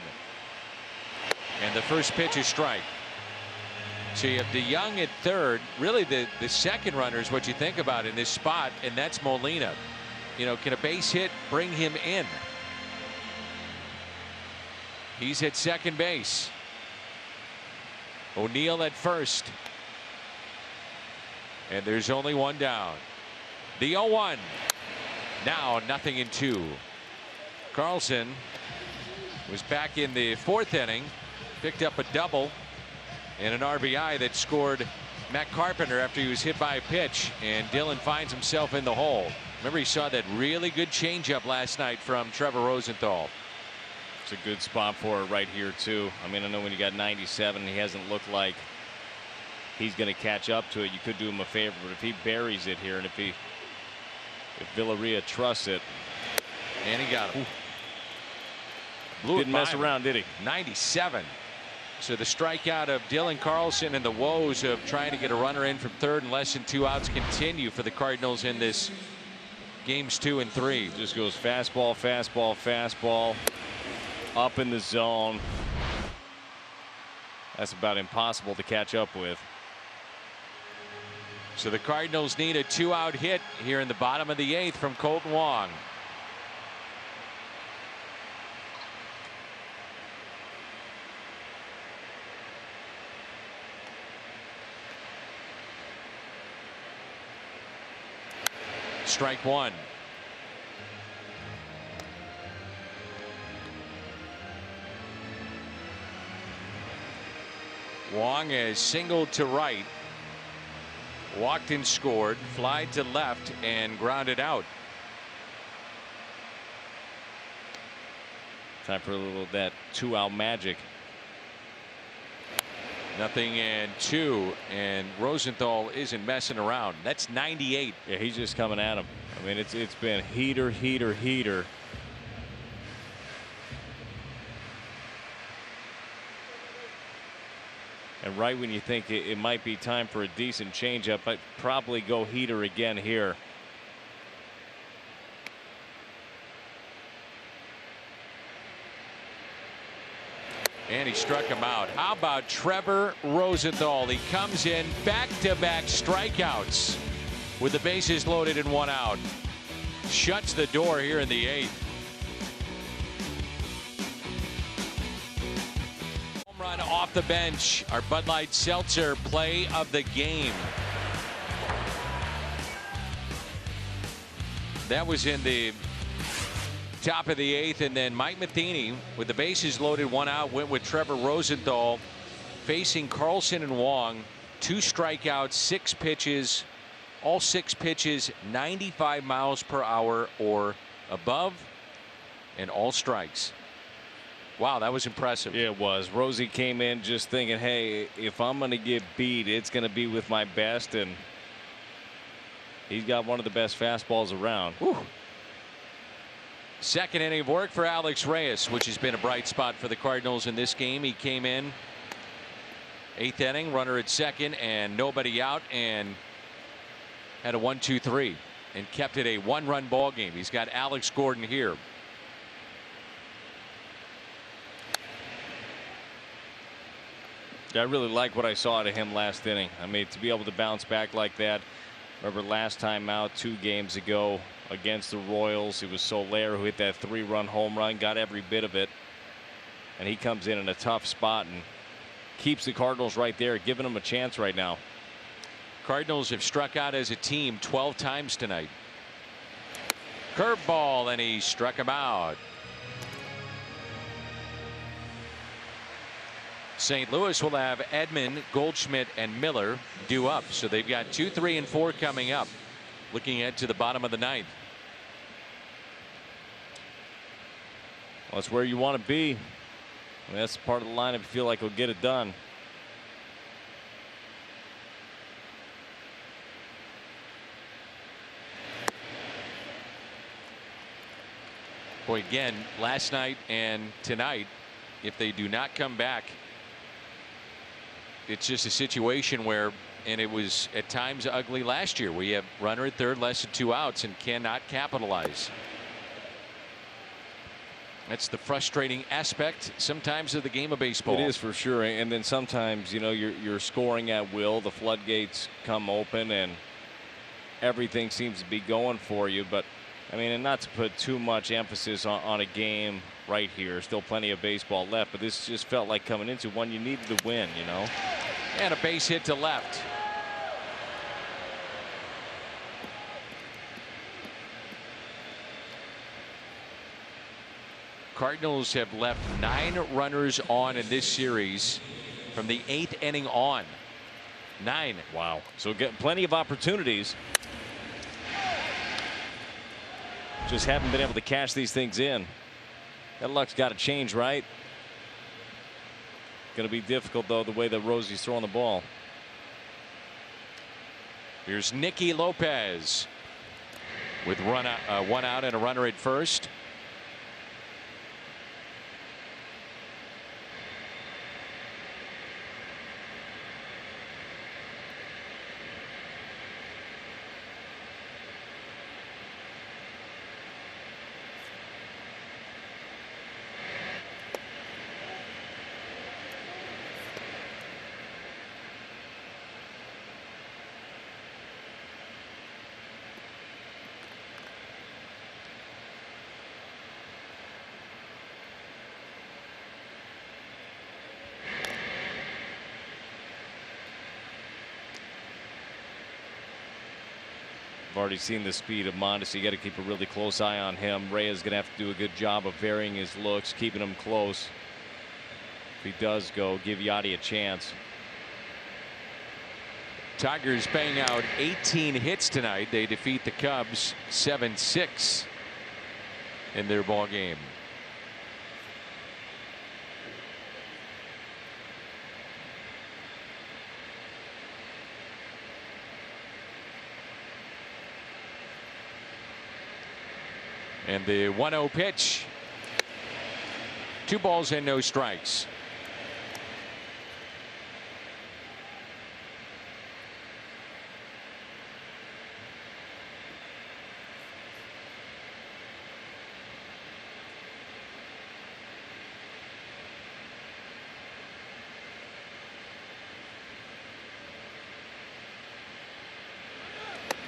And the first pitch is strike. So you have DeYoung at third. Really the second runner is what you think about in this spot, and that's Molina. You know, can a base hit bring him in? He's at second base. O'Neill at first. And there's only one down. The 0-1. Now 0-2. Carlson was back in the 4th inning. Picked up a double and an RBI that scored Matt Carpenter after he was hit by a pitch. And Dylan finds himself in the hole. Remember, he saw that really good changeup last night from Trevor Rosenthal. It's a good spot for it right here, too. I mean, I know when you got 97, he hasn't looked like he's going to catch up to it. You could do him a favor, but if he buries it here, and if Villarreal trusts it, and he got him. Didn't mess around, did he? 97. So the strikeout of Dylan Carlson and the woes of trying to get a runner in from third and less than 2 outs continue for the Cardinals in this games 2 and 3. Just goes fastball, fastball, fastball, up in the zone. That's about impossible to catch up with. So the Cardinals need a 2-out hit here in the bottom of the 8th from Colton Wong. Strike one. Wong has singled to right, walked and scored, flied to left, and grounded out. Time for a little of that 2-out magic. 0-2, and Rosenthal isn't messing around. That's 98. Yeah, he's just coming at him. I mean, it's been heater, heater, heater. And right when you think it might be time for a decent changeup, I'd probably go heater again here. And he struck him out. How about Trevor Rosenthal? He comes in back-to-back strikeouts with the bases loaded and 1 out. Shuts the door here in the 8th. Home run off the bench. Our Bud Light Seltzer play of the game. That was in the top of the 8th, and then Mike Matheny, with the bases loaded 1 out, went with Trevor Rosenthal facing Carlson and Wong. 2 strikeouts, 6 pitches, all 6 pitches 95 miles per hour or above, and all strikes. Wow, that was impressive. Yeah, it was. Rosie came in just thinking, hey, if I'm going to get beat, it's going to be with my best, and he's got one of the best fastballs around. Whew. Second inning of work for Alex Reyes, which has been a bright spot for the Cardinals in this game. He came in 8th inning, runner at second and nobody out, and had a 1-2-3 and kept it a 1-run ball game. He's got Alex Gordon here. I really like what I saw out of him last inning. I mean, to be able to bounce back like that. Remember last time out 2 games ago against the Royals, it was Soler who hit that 3-run home run, got every bit of it, and he comes in a tough spot and keeps the Cardinals right there, giving them a chance right now. Cardinals have struck out as a team 12 times tonight. Curveball, and he struck him out. St. Louis will have Edman, Goldschmidt, and Miller due up, so they've got 2, 3, and 4 coming up. Looking ahead to the bottom of the 9th. Well, that's where you want to be. I mean, that's part of the lineup you feel like will get it done. Boy, again, last night and tonight, if they do not come back, it's just a situation where, and it was at times ugly last year, we have runner at third, less than 2 outs, and cannot capitalize. That's the frustrating aspect sometimes of the game of baseball. It is for sure. And then sometimes, you know, you're scoring at will. The floodgates come open and everything seems to be going for you. But I mean, and not to put too much emphasis on a game right here. Still plenty of baseball left, but this just felt like coming into one you needed to win, you know. And a base hit to left. Cardinals have left 9 runners on in this series from the 8th inning on. 9. Wow. So get plenty of opportunities. Just haven't been able to cash these things in. That luck's got to change, right? Going to be difficult, though, the way that Rosie's throwing the ball. Here's Nicky Lopez with one out and a runner at first. Already seen the speed of Mondesi. You got to keep a really close eye on him. Reyes going to have to do a good job of varying his looks, keeping him close. If he does go, give Yachty a chance. Tigers bang out 18 hits tonight. They defeat the Cubs 7-6 in their ball game. And the 1-0 pitch. 2 balls and no strikes.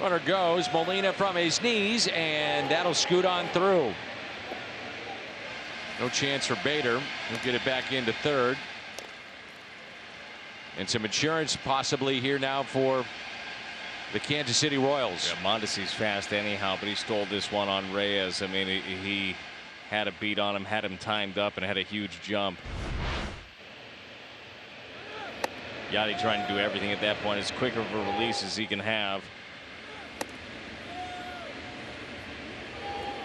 Runner goes. Molina from his knees, and that'll scoot on through. No chance for Bader. He'll get it back into third. And some insurance possibly here now for the Kansas City Royals. Yeah, Mondesi's fast anyhow, but he stole this one on Reyes. I mean, he had a beat on him, had him timed up, and had a huge jump. Yachty trying to do everything at that point, as quick of a release as he can have.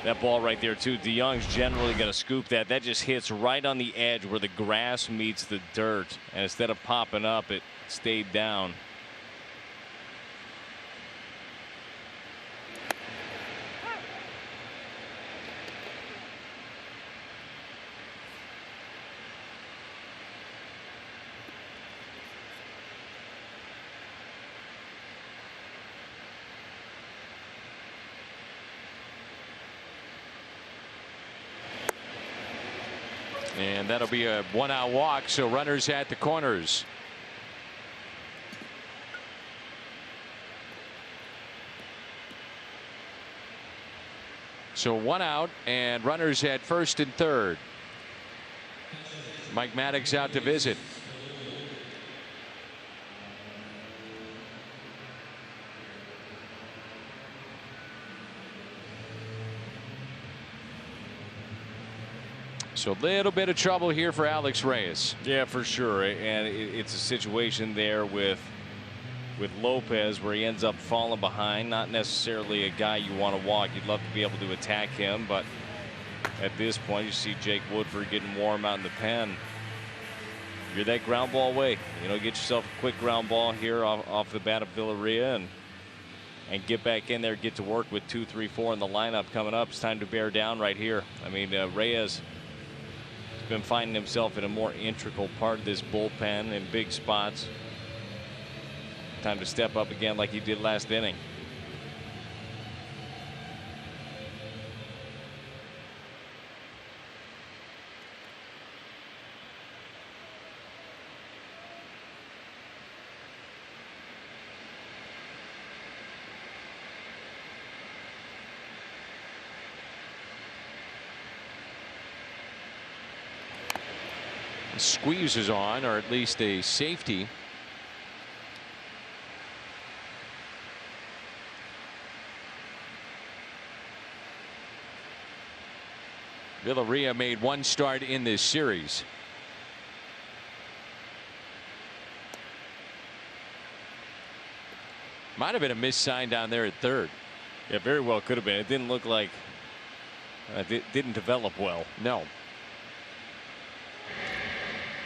That ball right there too. DeYoung's generally going to scoop that. That just hits right on the edge where the grass meets the dirt, and instead of popping up, it stayed down. And that'll be a 1-out walk, so runners at the corners. So 1 out and runners at first and third. Mike Maddox out to visit. So a little bit of trouble here for Alex Reyes. Yeah, for sure. And it's a situation there with Lopez where he ends up falling behind. Not necessarily a guy you want to walk. You'd love to be able to attack him, but at this point you see Jake Woodford getting warm out in the pen. You're that ground ball away. You know, get yourself a quick ground ball here off the bat of Villarreal and get back in there, get to work with 2, 3, 4 in the lineup coming up. It's time to bear down right here. I mean, Reyes been finding himself in a more integral part of this bullpen in big spots. Time to step up again like he did last inning. Squeeze is on, or at least a safety. Villarreal made 1 start in this series. Might have been a missed sign down there at third. Yeah, very well could have been. It didn't look like it didn't develop well. No.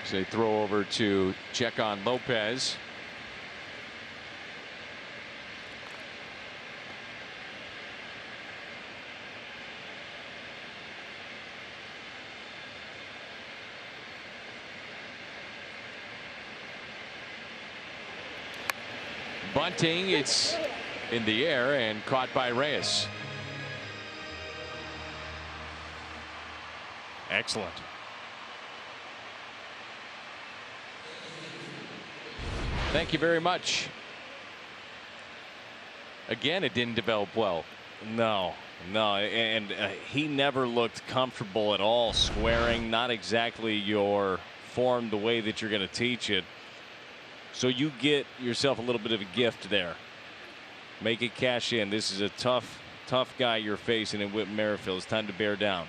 So they throw over to check on Lopez. bunting. It's in the air and caught by Reyes. Excellent. Thank you very much. Again, it didn't develop well. No, and he never looked comfortable at all squaring. Not exactly your form the way that you're going to teach it. So you get yourself a little bit of a gift there. Make it cash in. This is a tough guy you're facing in Whit Merrifield. It's time to bear down.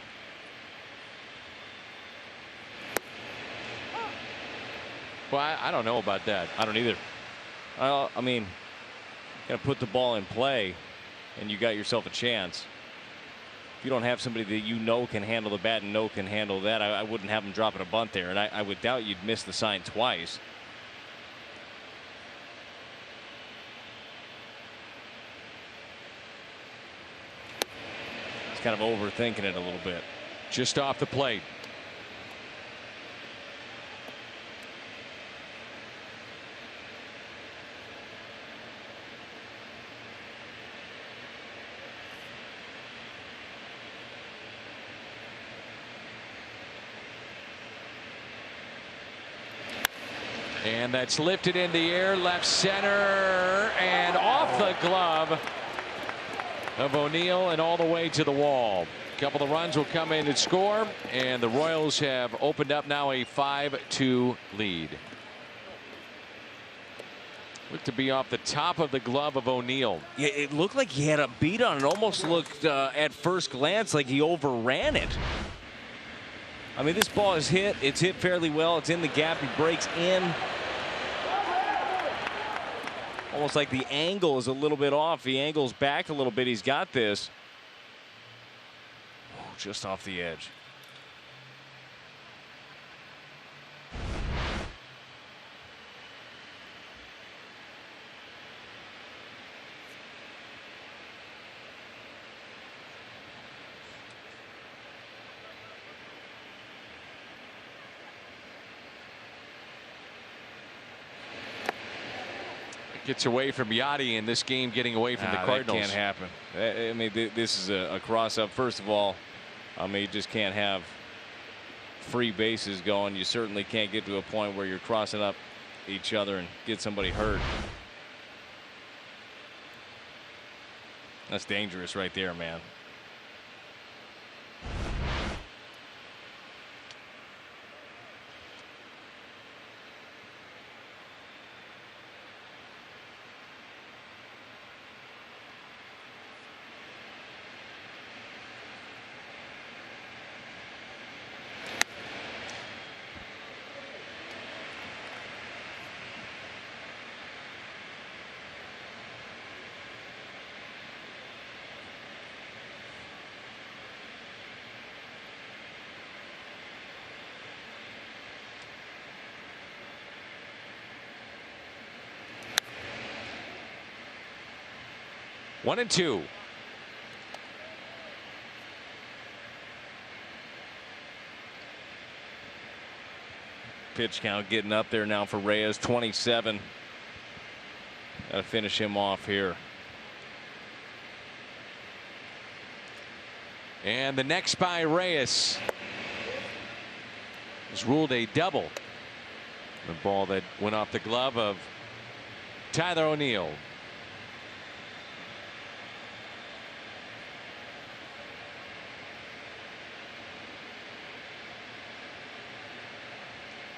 Well, I don't know about that. I don't either. I mean, got to put the ball in play, and you got yourself a chance. If you don't have somebody that you know can handle the bat and know can handle that, I wouldn't have him dropping a bunt there, and I would doubt you'd miss the sign twice. He's kind of overthinking it a little bit. Just off the plate. And that's lifted in the air, left center, and off the glove of O'Neill and all the way to the wall. A couple of runs will come in and score, and the Royals have opened up now a 5-2 lead. Looked to be off the top of the glove of O'Neill. Yeah, it looked like he had a beat on it. Almost looked at first glance like he overran it. I mean, this ball is hit. It's hit fairly well. It's in the gap. He breaks in. Almost like the angle is a little bit off. He angles back a little bit. He's got this. Oh, just off the edge. Gets away from Yachty in this game, getting away from the Cardinals. That can't happen. I mean, this is a cross up. First of all, I mean, you just can't have free bases going. You certainly can't get to a point where you're crossing up each other and get somebody hurt. That's dangerous right there, man. One and two. Pitch count getting up there now for Reyes. 27. Got to finish him off here. And the next by Reyes is ruled a double. The ball that went off the glove of Tyler O'Neill.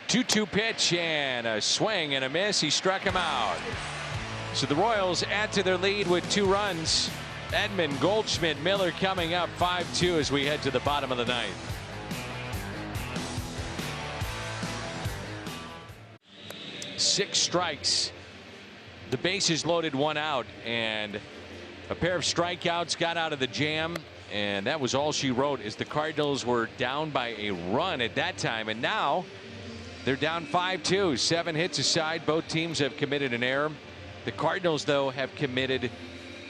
Two-two pitch and a swing and a miss. He struck him out. So the Royals add to their lead with 2 runs. Edman, Goldschmidt, Miller coming up 5-2 as we head to the bottom of the ninth. Six strikes. The bases loaded, 1 out, and a pair of strikeouts got out of the jam, and that was all she wrote as the Cardinals were down by a run at that time, and now they're down 5-2. 7 hits aside. Both teams have committed an error. The Cardinals, though, have committed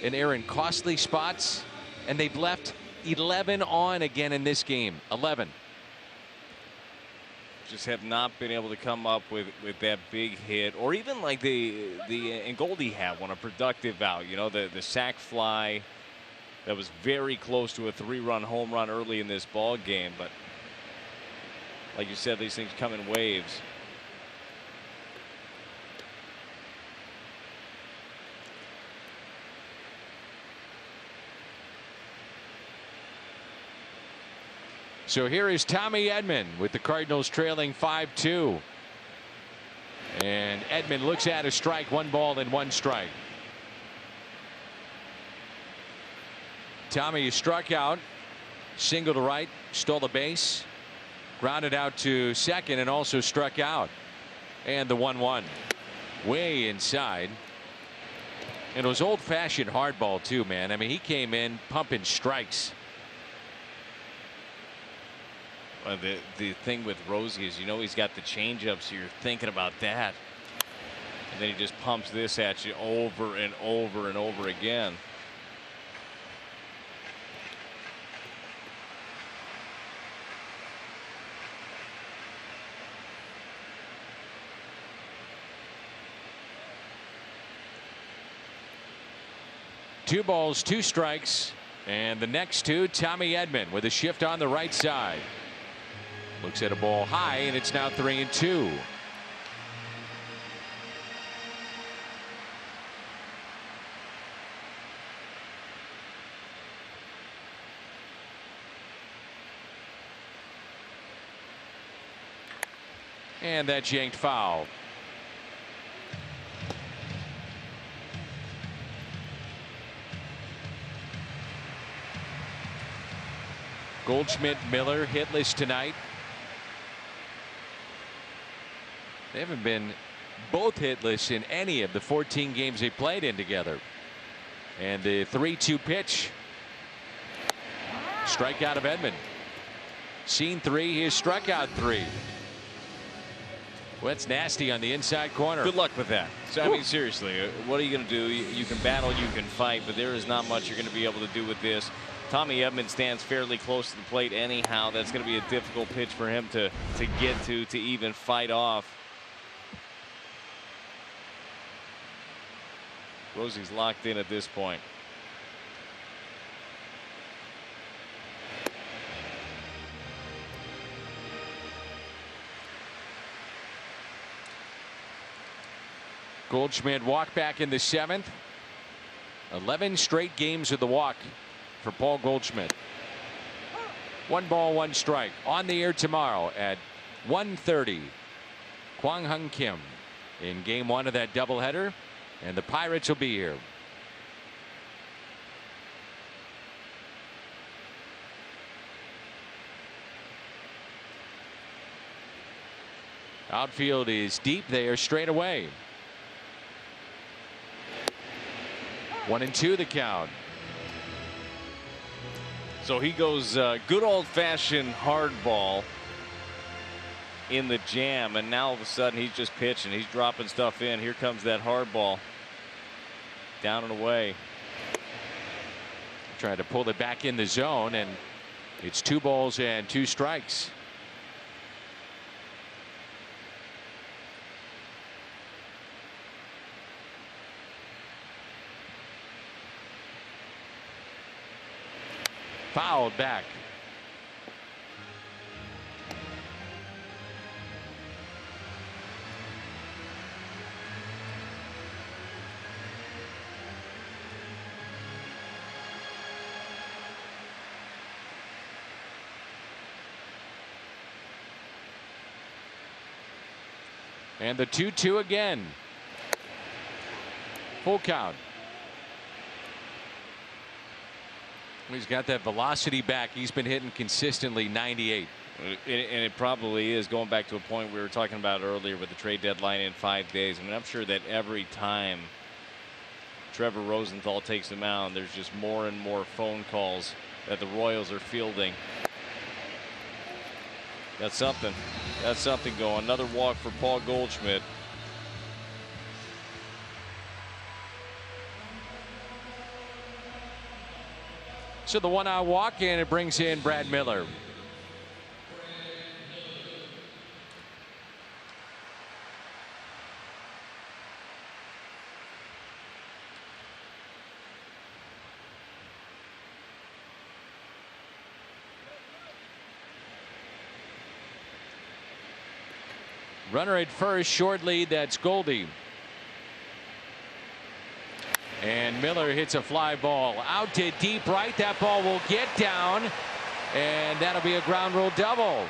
an error in costly spots, and they've left 11 on again in this game. 11. just have not been able to come up with that big hit, or even like and Goldie had one, a productive out. You know, the sac fly that was very close to a 3-run home run early in this ball game. But like you said, these things come in waves. So here is Tommy Edman with the Cardinals trailing 5-2. And Edman looks at a strike, 1-1 strike. Tommy struck out, single to right, stole the base, grounded out to second, and also struck out. And the 1-1 way inside. And it was old-fashioned hardball too, man. I mean, he came in pumping strikes. The thing with Rosie is, you know, he's got the changeup, so you're thinking about that. And then he just pumps this at you over and over and over again. Two balls, 2 strikes, and the next two, Tommy Edman with a shift on the right side. Looks at a ball high, and it's now 3-2. And that's yanked foul. Goldschmidt, Miller hitless tonight. They haven't been both hitless in any of the 14 games they played in together. And the 3-2 pitch. Strikeout of Edman. Seen 3, he has struck out 3. Well, that's nasty on the inside corner. Good luck with that. So, I mean, seriously, what are you going to do? You can battle, you can fight, but there is not much you're going to be able to do with this. Tommy Edman stands fairly close to the plate anyhow. That's going to be a difficult pitch for him to get to even fight off. Rosie's locked in at this point. Goldschmidt walked back in the 7th. 11 straight games of the walk for Paul Goldschmidt. 1-1 strike. On the air tomorrow at 1:30. Kwang Hung Kim in game 1 of that doubleheader. And the Pirates will be here. Outfield is deep there straight away. 1-2 the count. So he goes good old-fashioned hardball in the jam, and now all of a sudden he's just pitching. He's dropping stuff in. Here comes that hardball. Down and away. Trying to pull it back in the zone, and it's 2 balls and 2 strikes. Fouled back. And the 2-2 again. Full count. He's got that velocity back. He's been hitting consistently 98. And it probably is, going back to a point we were talking about earlier with the trade deadline in 5 days. I mean, I'm sure that every time Trevor Rosenthal takes the mound, there's just more and more phone calls that the Royals are fielding. That's something. That's something going. Another walk for Paul Goldschmidt. So the 1-out walk, and it brings in Brad Miller. Runner at first, short lead. That's Goldie. And Miller hits a fly ball out to deep right. That ball will get down, and that'll be a ground rule double.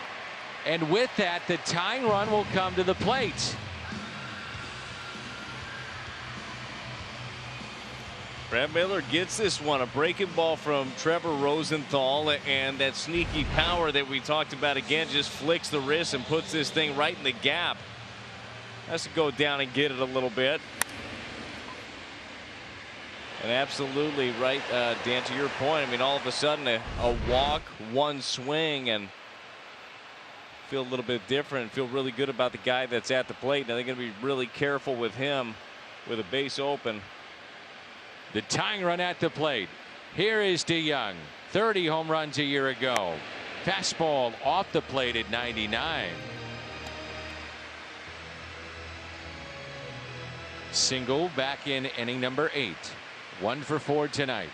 And with that, the tying run will come to the plate. Brad Miller gets this one, a breaking ball from Trevor Rosenthal, and that sneaky power that we talked about again just flicks the wrist and puts this thing right in the gap. Has to go down and get it a little bit. And absolutely right, Dan, to your point. I mean, all of a sudden a walk, one swing, and feel a little bit different. Feel really good about the guy that's at the plate. Now they're going to be really careful with him with a base open. The tying run at the plate. Here is DeYoung. 30 home runs a year ago. Fastball off the plate at 99. Single back in inning number 8. 1 for 4 tonight.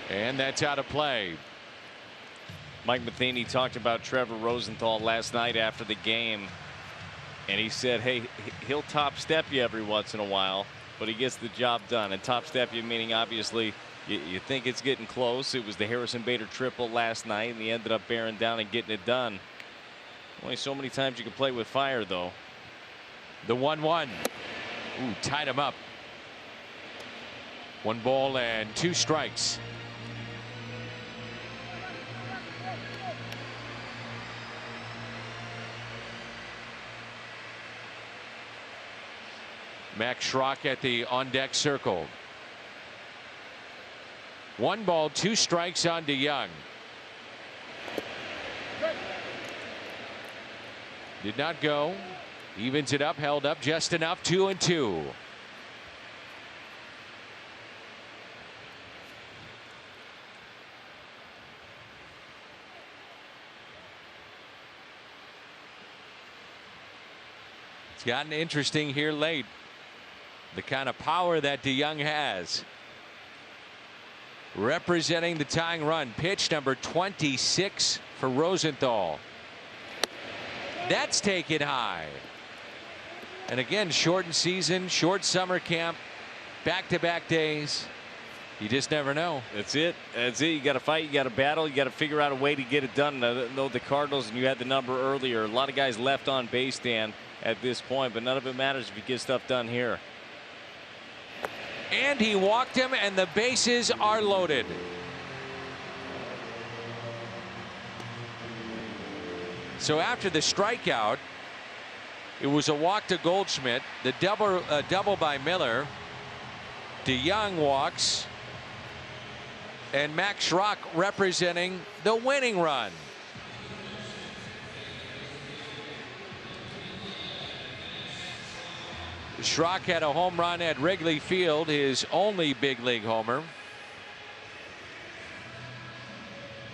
And that's out of play. Mike Matheny talked about Trevor Rosenthal last night after the game, and he said, hey, he'll top step you every once in a while, but he gets the job done. And top step you meaning obviously you think it's getting close. It was the Harrison Bader triple last night, and he ended up bearing down and getting it done. Only so many times you can play with fire, though. The 1-1. Ooh, tied him up. 1 ball and 2 strikes. Max Schrock at the on-deck circle. 1 ball, 2 strikes on DeYoung. Did not go. Evens it up, held up just enough. 2-2. It's gotten interesting here late. The kind of power that DeYoung has. Representing the tying run. Pitch number 26 for Rosenthal. That's taken high. And again, shortened season, short summer camp, back-to-back days. You just never know. That's it. That's it. You got to fight. You got to battle. You got to figure out a way to get it done. I know the Cardinals, and you had the number earlier. A lot of guys left on base, Dan, at this point, but none of it matters if you get stuff done here. And he walked him, and the bases are loaded. So after the strikeout, it was a walk to Goldschmidt, the double by Miller. DeYoung walks, and Max Schrock representing the winning run. Schrock had a home run at Wrigley Field, his only big league homer.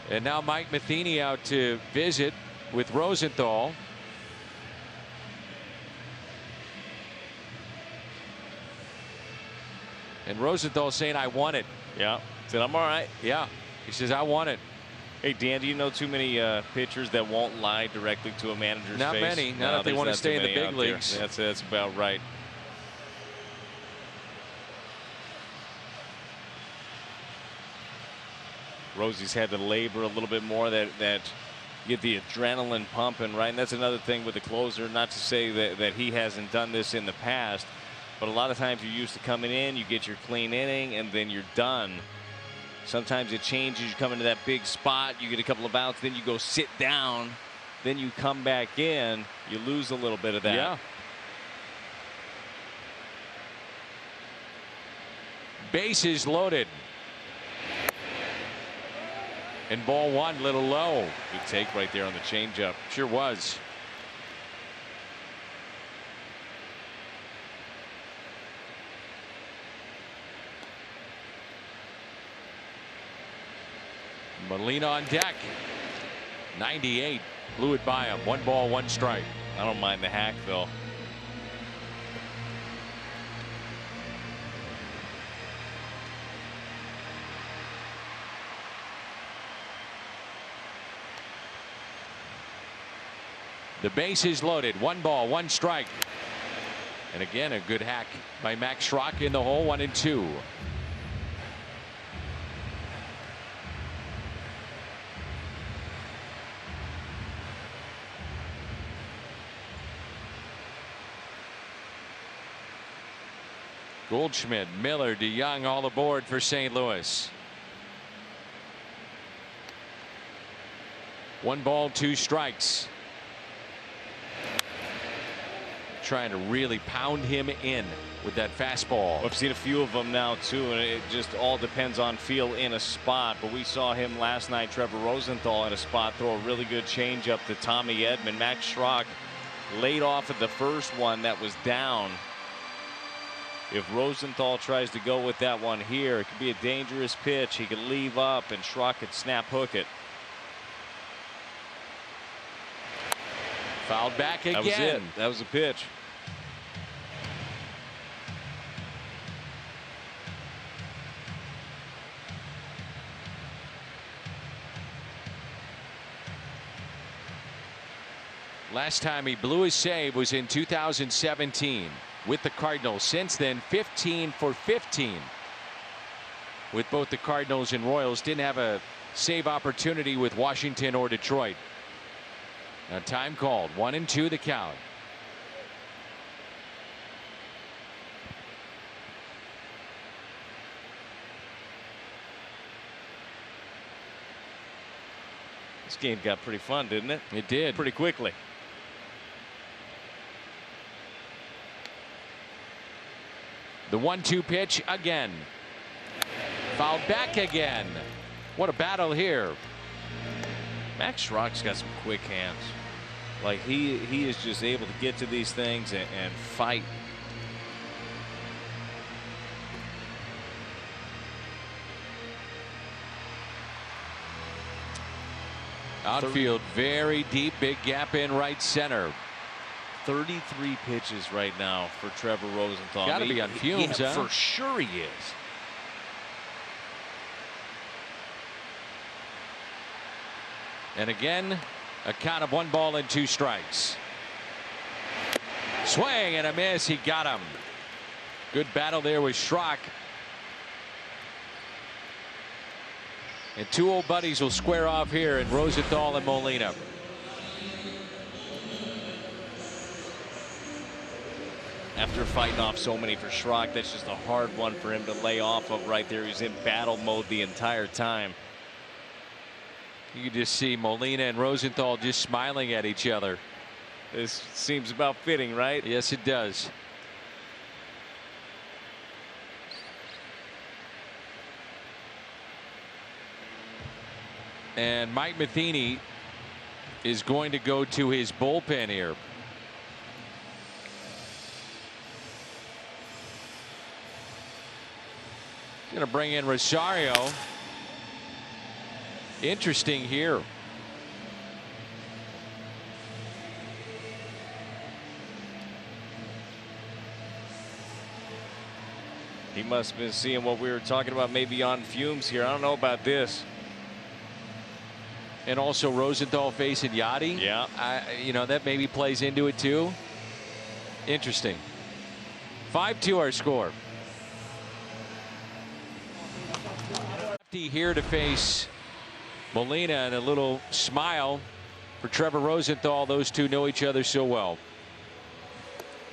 And now Mike Matheny out to visit with Rosenthal. And Rosenthal saying, I want it. Yeah. Said, I'm all right. Yeah. He says, I want it. Hey, Dan, do you know too many pitchers that won't lie directly to a manager's face? Not many. Not if they want to stay in the big leagues. That's about right. Rosie's had to labor a little bit more, that get the adrenaline pumping, right? And that's another thing with the closer. Not to say that he hasn't done this in the past, but a lot of times you're used to coming in, you get your clean inning, and then you're done. Sometimes it changes. You come into that big spot, you get a couple of outs, then you go sit down, then you come back in. You lose a little bit of that. Yeah. Bases loaded. And ball 1, little low. Good take right there on the changeup. Sure was. Molina on deck. 98. Blew it by him. 1 ball, 1 strike. I don't mind the hack, though. The base is loaded. 1 ball, 1 strike. And again, a good hack by Max Schrock in the hole. 1-2. Goldschmidt, Miller, DeYoung all aboard for St. Louis. 1 ball, 2 strikes. Trying to really pound him in with that fastball. I've seen a few of them now too, and it just all depends on feel in a spot. But we saw him last night, Trevor Rosenthal, in a spot throw a really good changeup to Tommy Edman. Max Schrock laid off at the first one that was down. If Rosenthal tries to go with that one here, it could be a dangerous pitch. He could leave up and Schrock could snap hook it. Fouled back again. That was it. That was a pitch. Last time he blew his save was in 2017 with the Cardinals. Since then, 15 for 15 with both the Cardinals and Royals. Didn't have a save opportunity with Washington or Detroit. Now time called. 1-2 the count. This game got pretty fun, didn't it? It did. Pretty quickly. The 1-2 pitch again. Fouled back again. What a battle here. Max Schrock's got some quick hands. Like he is just able to get to these things and fight. Outfield very deep, big gap in right center. 33 pitches right now for Trevor Rosenthal. Got to be on fumes, yeah, huh? For sure he is. And again, a count of 1 ball and 2 strikes. Swing and a miss. He got him. Good battle there with Schrock. And 2 old buddies will square off here in Rosenthal and Molina. After fighting off so many for Schrock, that's just a hard one for him to lay off of right there. He's in battle mode the entire time. You can just see Molina and Rosenthal just smiling at each other. This seems about fitting, right? Yes, it does. And Mike Matheny is going to go to his bullpen here. Going to bring in Rosario. Interesting here. He must have been seeing what we were talking about, maybe on fumes here. I don't know about this. And also Rosenthal facing Yachty. Yeah. You know, that maybe plays into it too. Interesting. 5-2 our score. Lefty here to face Molina, and a little smile for Trevor Rosenthal. Those two know each other so well.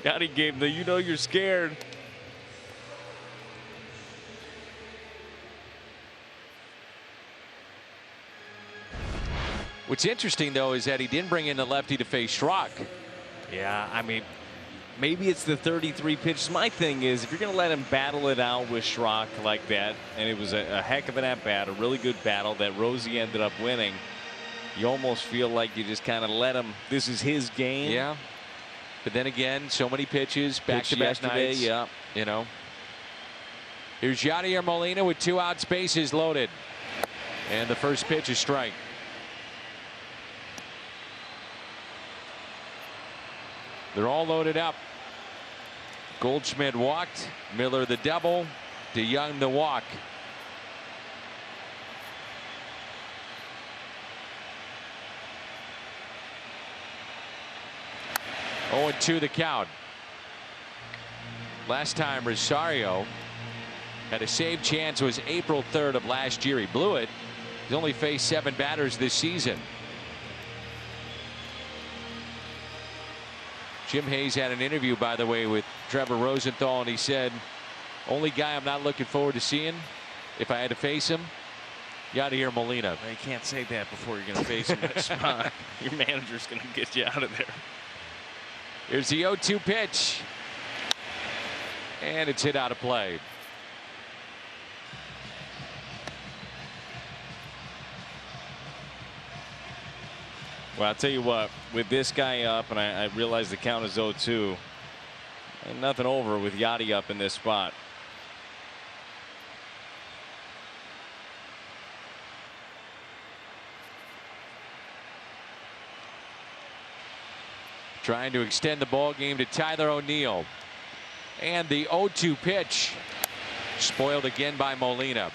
Yachty gave the "you know you're scared." What's interesting though is that he didn't bring in the lefty to face Schrock. Yeah, I mean, maybe it's the 33 pitches. My thing is, if you're going to let him battle it out with Schrock like that, and it was a heck of an at-bat, a really good battle that Rosie ended up winning, you almost feel like you just kind of let him. This is his game. Yeah. But then again, so many pitches, back-to-back nights. Yeah. You know. Here's Yadier Molina with 2 outs, bases loaded. And the first pitch is strike. They're all loaded up. Goldschmidt walked. Miller the double. DeYoung the walk. 0-2 the count. Last time Rosario had a save chance was April 3rd of last year. He blew it. He's only faced 7 batters this season. Jim Hayes had an interview, by the way, with Trevor Rosenthal, and he said, only guy I'm not looking forward to seeing, if I had to face him, Yadier Molina. You can't say that before you're going to face him in a spot. Your manager's going to get you out of there. Here's the 0-2 pitch. And it's hit out of play. Well, I'll tell you what, with this guy up, and I realize the count is 0-2, ain't nothing over with Yachty up in this spot. Trying to extend the ball game to Tyler O'Neill. And the 0-2 pitch spoiled again by Molina.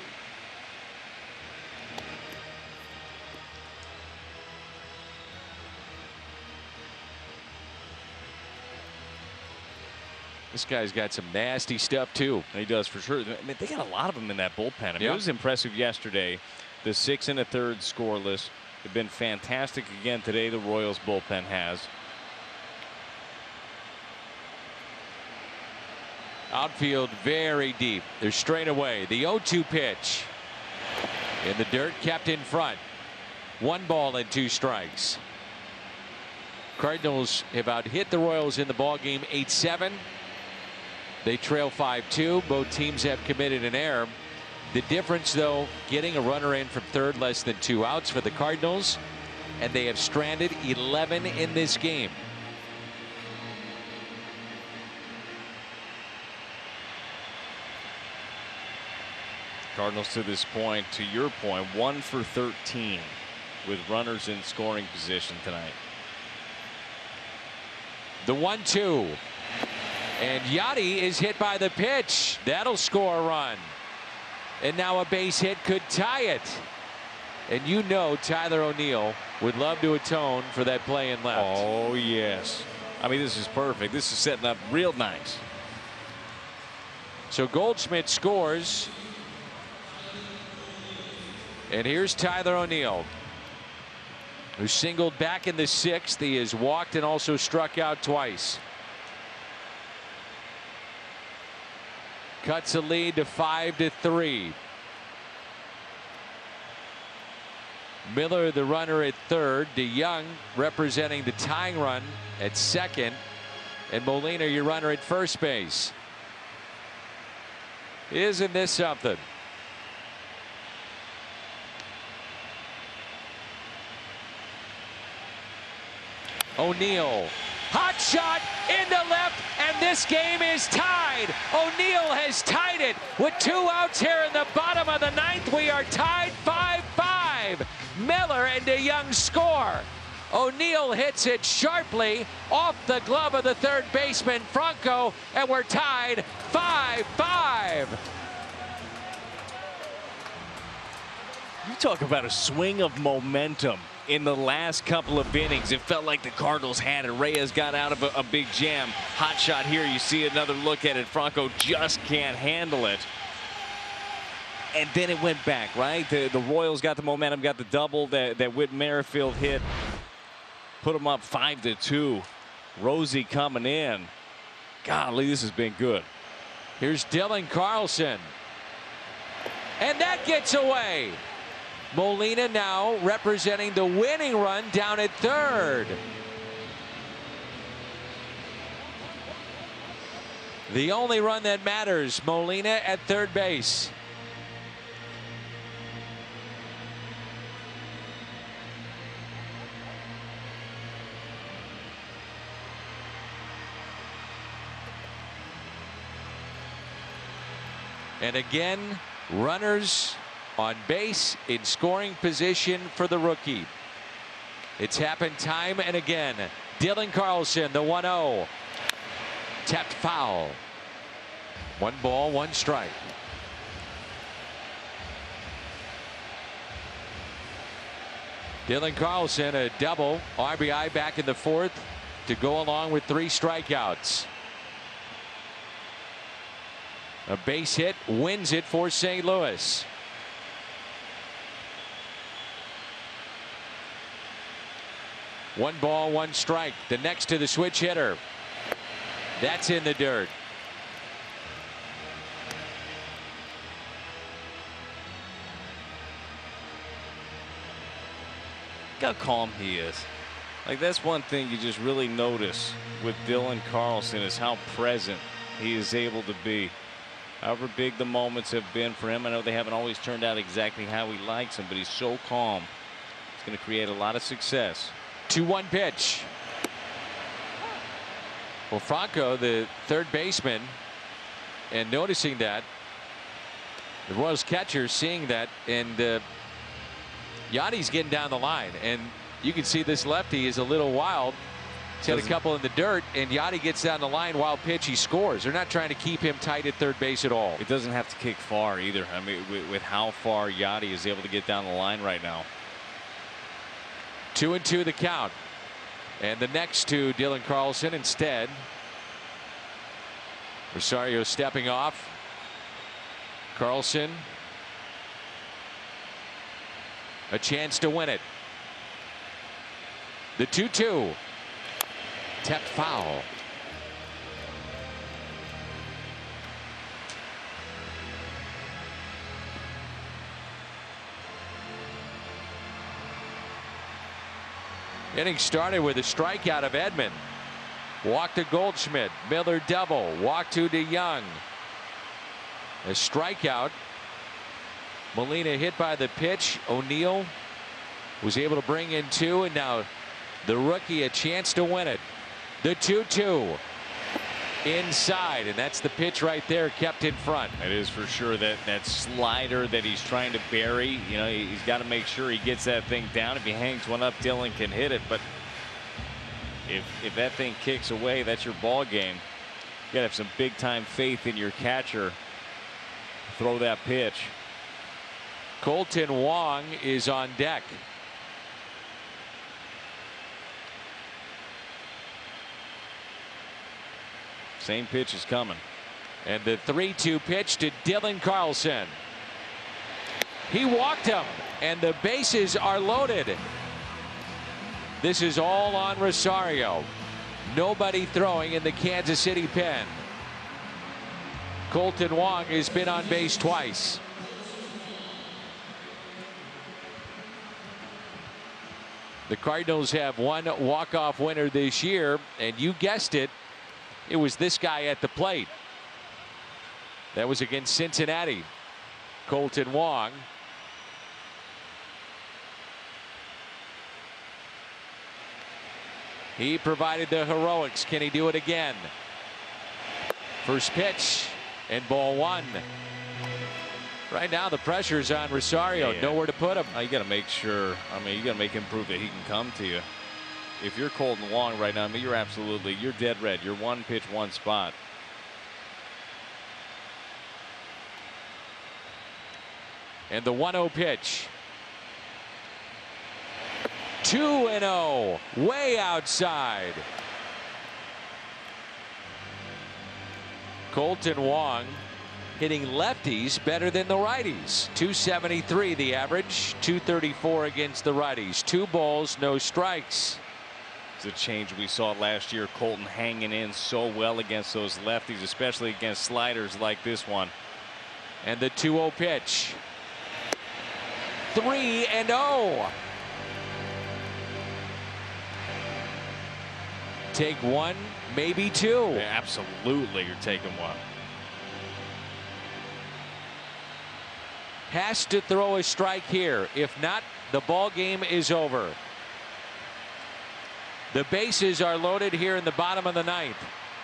This guy's got some nasty stuff too. He does, for sure. I mean, they got a lot of them in that bullpen. I mean, It was impressive yesterday. The 6 1/3 scoreless. They've been fantastic again today. The Royals bullpen has. Outfield very deep. They're straight away. The 0-2 pitch in the dirt, kept in front. 1 ball and 2 strikes. Cardinals have out-hit the Royals in the ball game 8-7. They trail 5-2. Both teams have committed an error. The difference, though, getting a runner in from third, less than 2 outs for the Cardinals, and they have stranded 11 in this game. Cardinals to this point, to your point, 1 for 13 with runners in scoring position tonight. The 1-2. And Yachty is hit by the pitch. That'll score a run. And now a base hit could tie it. And you know Tyler O'Neill would love to atone for that play in left. Oh, yes. I mean, this is perfect. This is setting up real nice. So Goldschmidt scores. And here's Tyler O'Neill, who singled back in the 6th. He has walked and also struck out twice. Cuts a lead to 5-3. Miller, the runner, at third. DeYoung representing the tying run at second. And Molina, your runner, at first base. Isn't this something? O'Neill, hot shot into left, and this game is tied. O'Neill has tied it with 2 outs here in the bottom of the 9th. We are tied 5-5. Miller and DeYoung score. O'Neill hits it sharply off the glove of the third baseman Franco, and we're tied 5-5. You talk about a swing of momentum. In the last couple of innings, it felt like the Cardinals had it. Reyes got out of a big jam. Hot shot here. You see another look at it. Franco just can't handle it. And then it went back, right? The Royals got the momentum, got the double that Whit Merrifield hit. Put them up 5-2. Rosie coming in. Golly, this has been good. Here's Dylan Carlson. And that gets away. Molina now representing the winning run down at third. The only run that matters, Molina at third base. And again, runners on base in scoring position for the rookie. It's happened time and again. Dylan Carlson, the 1-0. Tapped foul. 1 ball, 1 strike. Dylan Carlson, a double RBI back in the 4th to go along with 3 strikeouts. A base hit wins it for St. Louis. One ball, 1 strike. The next to the switch hitter. That's in the dirt. Look how calm he is. Like, that's one thing you just really notice with Dylan Carlson, is how present he is able to be. However big the moments have been for him, I know they haven't always turned out exactly how he likes them, but he's so calm. It's going to create a lot of success. 2-1 pitch. Well, Franco, the third baseman, and noticing that, the Royals catcher seeing that, and Yadi's getting down the line, and you can see this lefty is a little wild. He's had a couple in the dirt, and Yadi gets down the line, wild pitch, he scores. They're not trying to keep him tight at third base at all. It doesn't have to kick far either. I mean, with how far Yadi is able to get down the line right now. 2-2 the count. And the next to Dylan Carlson instead. Rosario stepping off. Carlson. A chance to win it. The 2-2. Tap foul. Inning started with a strikeout of Edman. Walk to Goldschmidt. Miller double. Walk to DeYoung. A strikeout. Molina hit by the pitch. O'Neill was able to bring in 2, and now the rookie a chance to win it. The 2-2 inside, and that's the pitch right there, kept in front. It is for sure that slider that he's trying to bury. You know, he's got to make sure he gets that thing down. If he hangs one up, Dylan can hit it, but if that thing kicks away, that's your ball game. You got to have some big time faith in your catcher. Throw that pitch. Colton Wong is on deck. Same pitch is coming. And the 3-2 pitch to Dylan Carlson. He walked him, and the bases are loaded. This is all on Rosario. Nobody throwing in the Kansas City pen. Colton Wong has been on base twice. The Cardinals have one walk-off winner this year, and you guessed it, it was this guy at the plate. That was against Cincinnati. Colton Wong. He provided the heroics. Can he do it again? First pitch and ball 1. Right now the pressure's on Rosario. Yeah. Nowhere to put him. You got to make sure. I mean, you got to make him prove that he can come to you. If you're Colton Wong right now, I mean, you're dead red. You're 1 pitch, 1 spot. And the 1-0 pitch. 2-0, way outside. Colton Wong hitting lefties better than the righties. 273 the average, 234 against the righties. 2 balls, no strikes. It's a change we saw last year. Colton hanging in so well against those lefties, especially against sliders like this one. And the 2-0 pitch. 3-0. Take 1, maybe 2. Yeah, absolutely, you're taking 1. Has to throw a strike here. If not, the ball game is over. The bases are loaded here in the bottom of the 9th.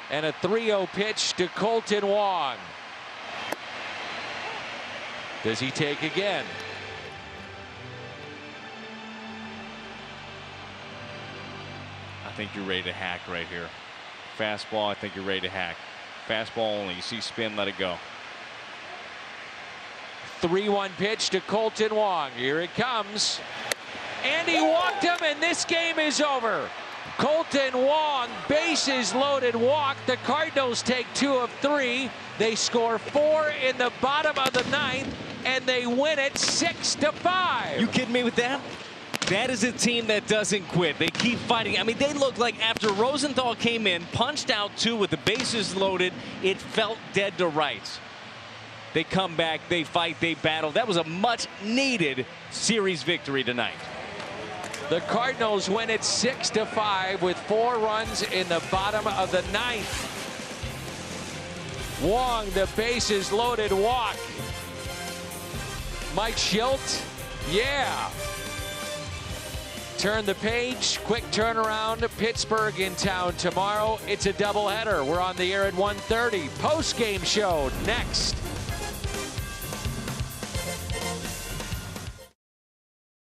And a 3-0 pitch to Colton Wong. Does he take again? I think you're ready to hack right here. Fastball, I think you're ready to hack. Fastball only. You see spin, let it go. 3-1 pitch to Colton Wong. Here it comes. And he walked him, and this game is over. Colton Wong, bases loaded walk. The Cardinals take 2 of 3. They score 4 in the bottom of the 9th, and they win it 6-5. You kidding me with that? That is a team that doesn't quit. They keep fighting. I mean, they look like after Rosenthal came in, punched out 2 with the bases loaded, it felt dead to rights. They come back, they fight, they battle. That was a much-needed series victory tonight. The Cardinals win it 6-5 with 4 runs in the bottom of the 9th. Wong, the bases loaded walk. Mike Schilt, yeah. Turn the page, quick turnaround. Pittsburgh in town tomorrow. It's a doubleheader. We're on the air at 1:30. Post-game show next.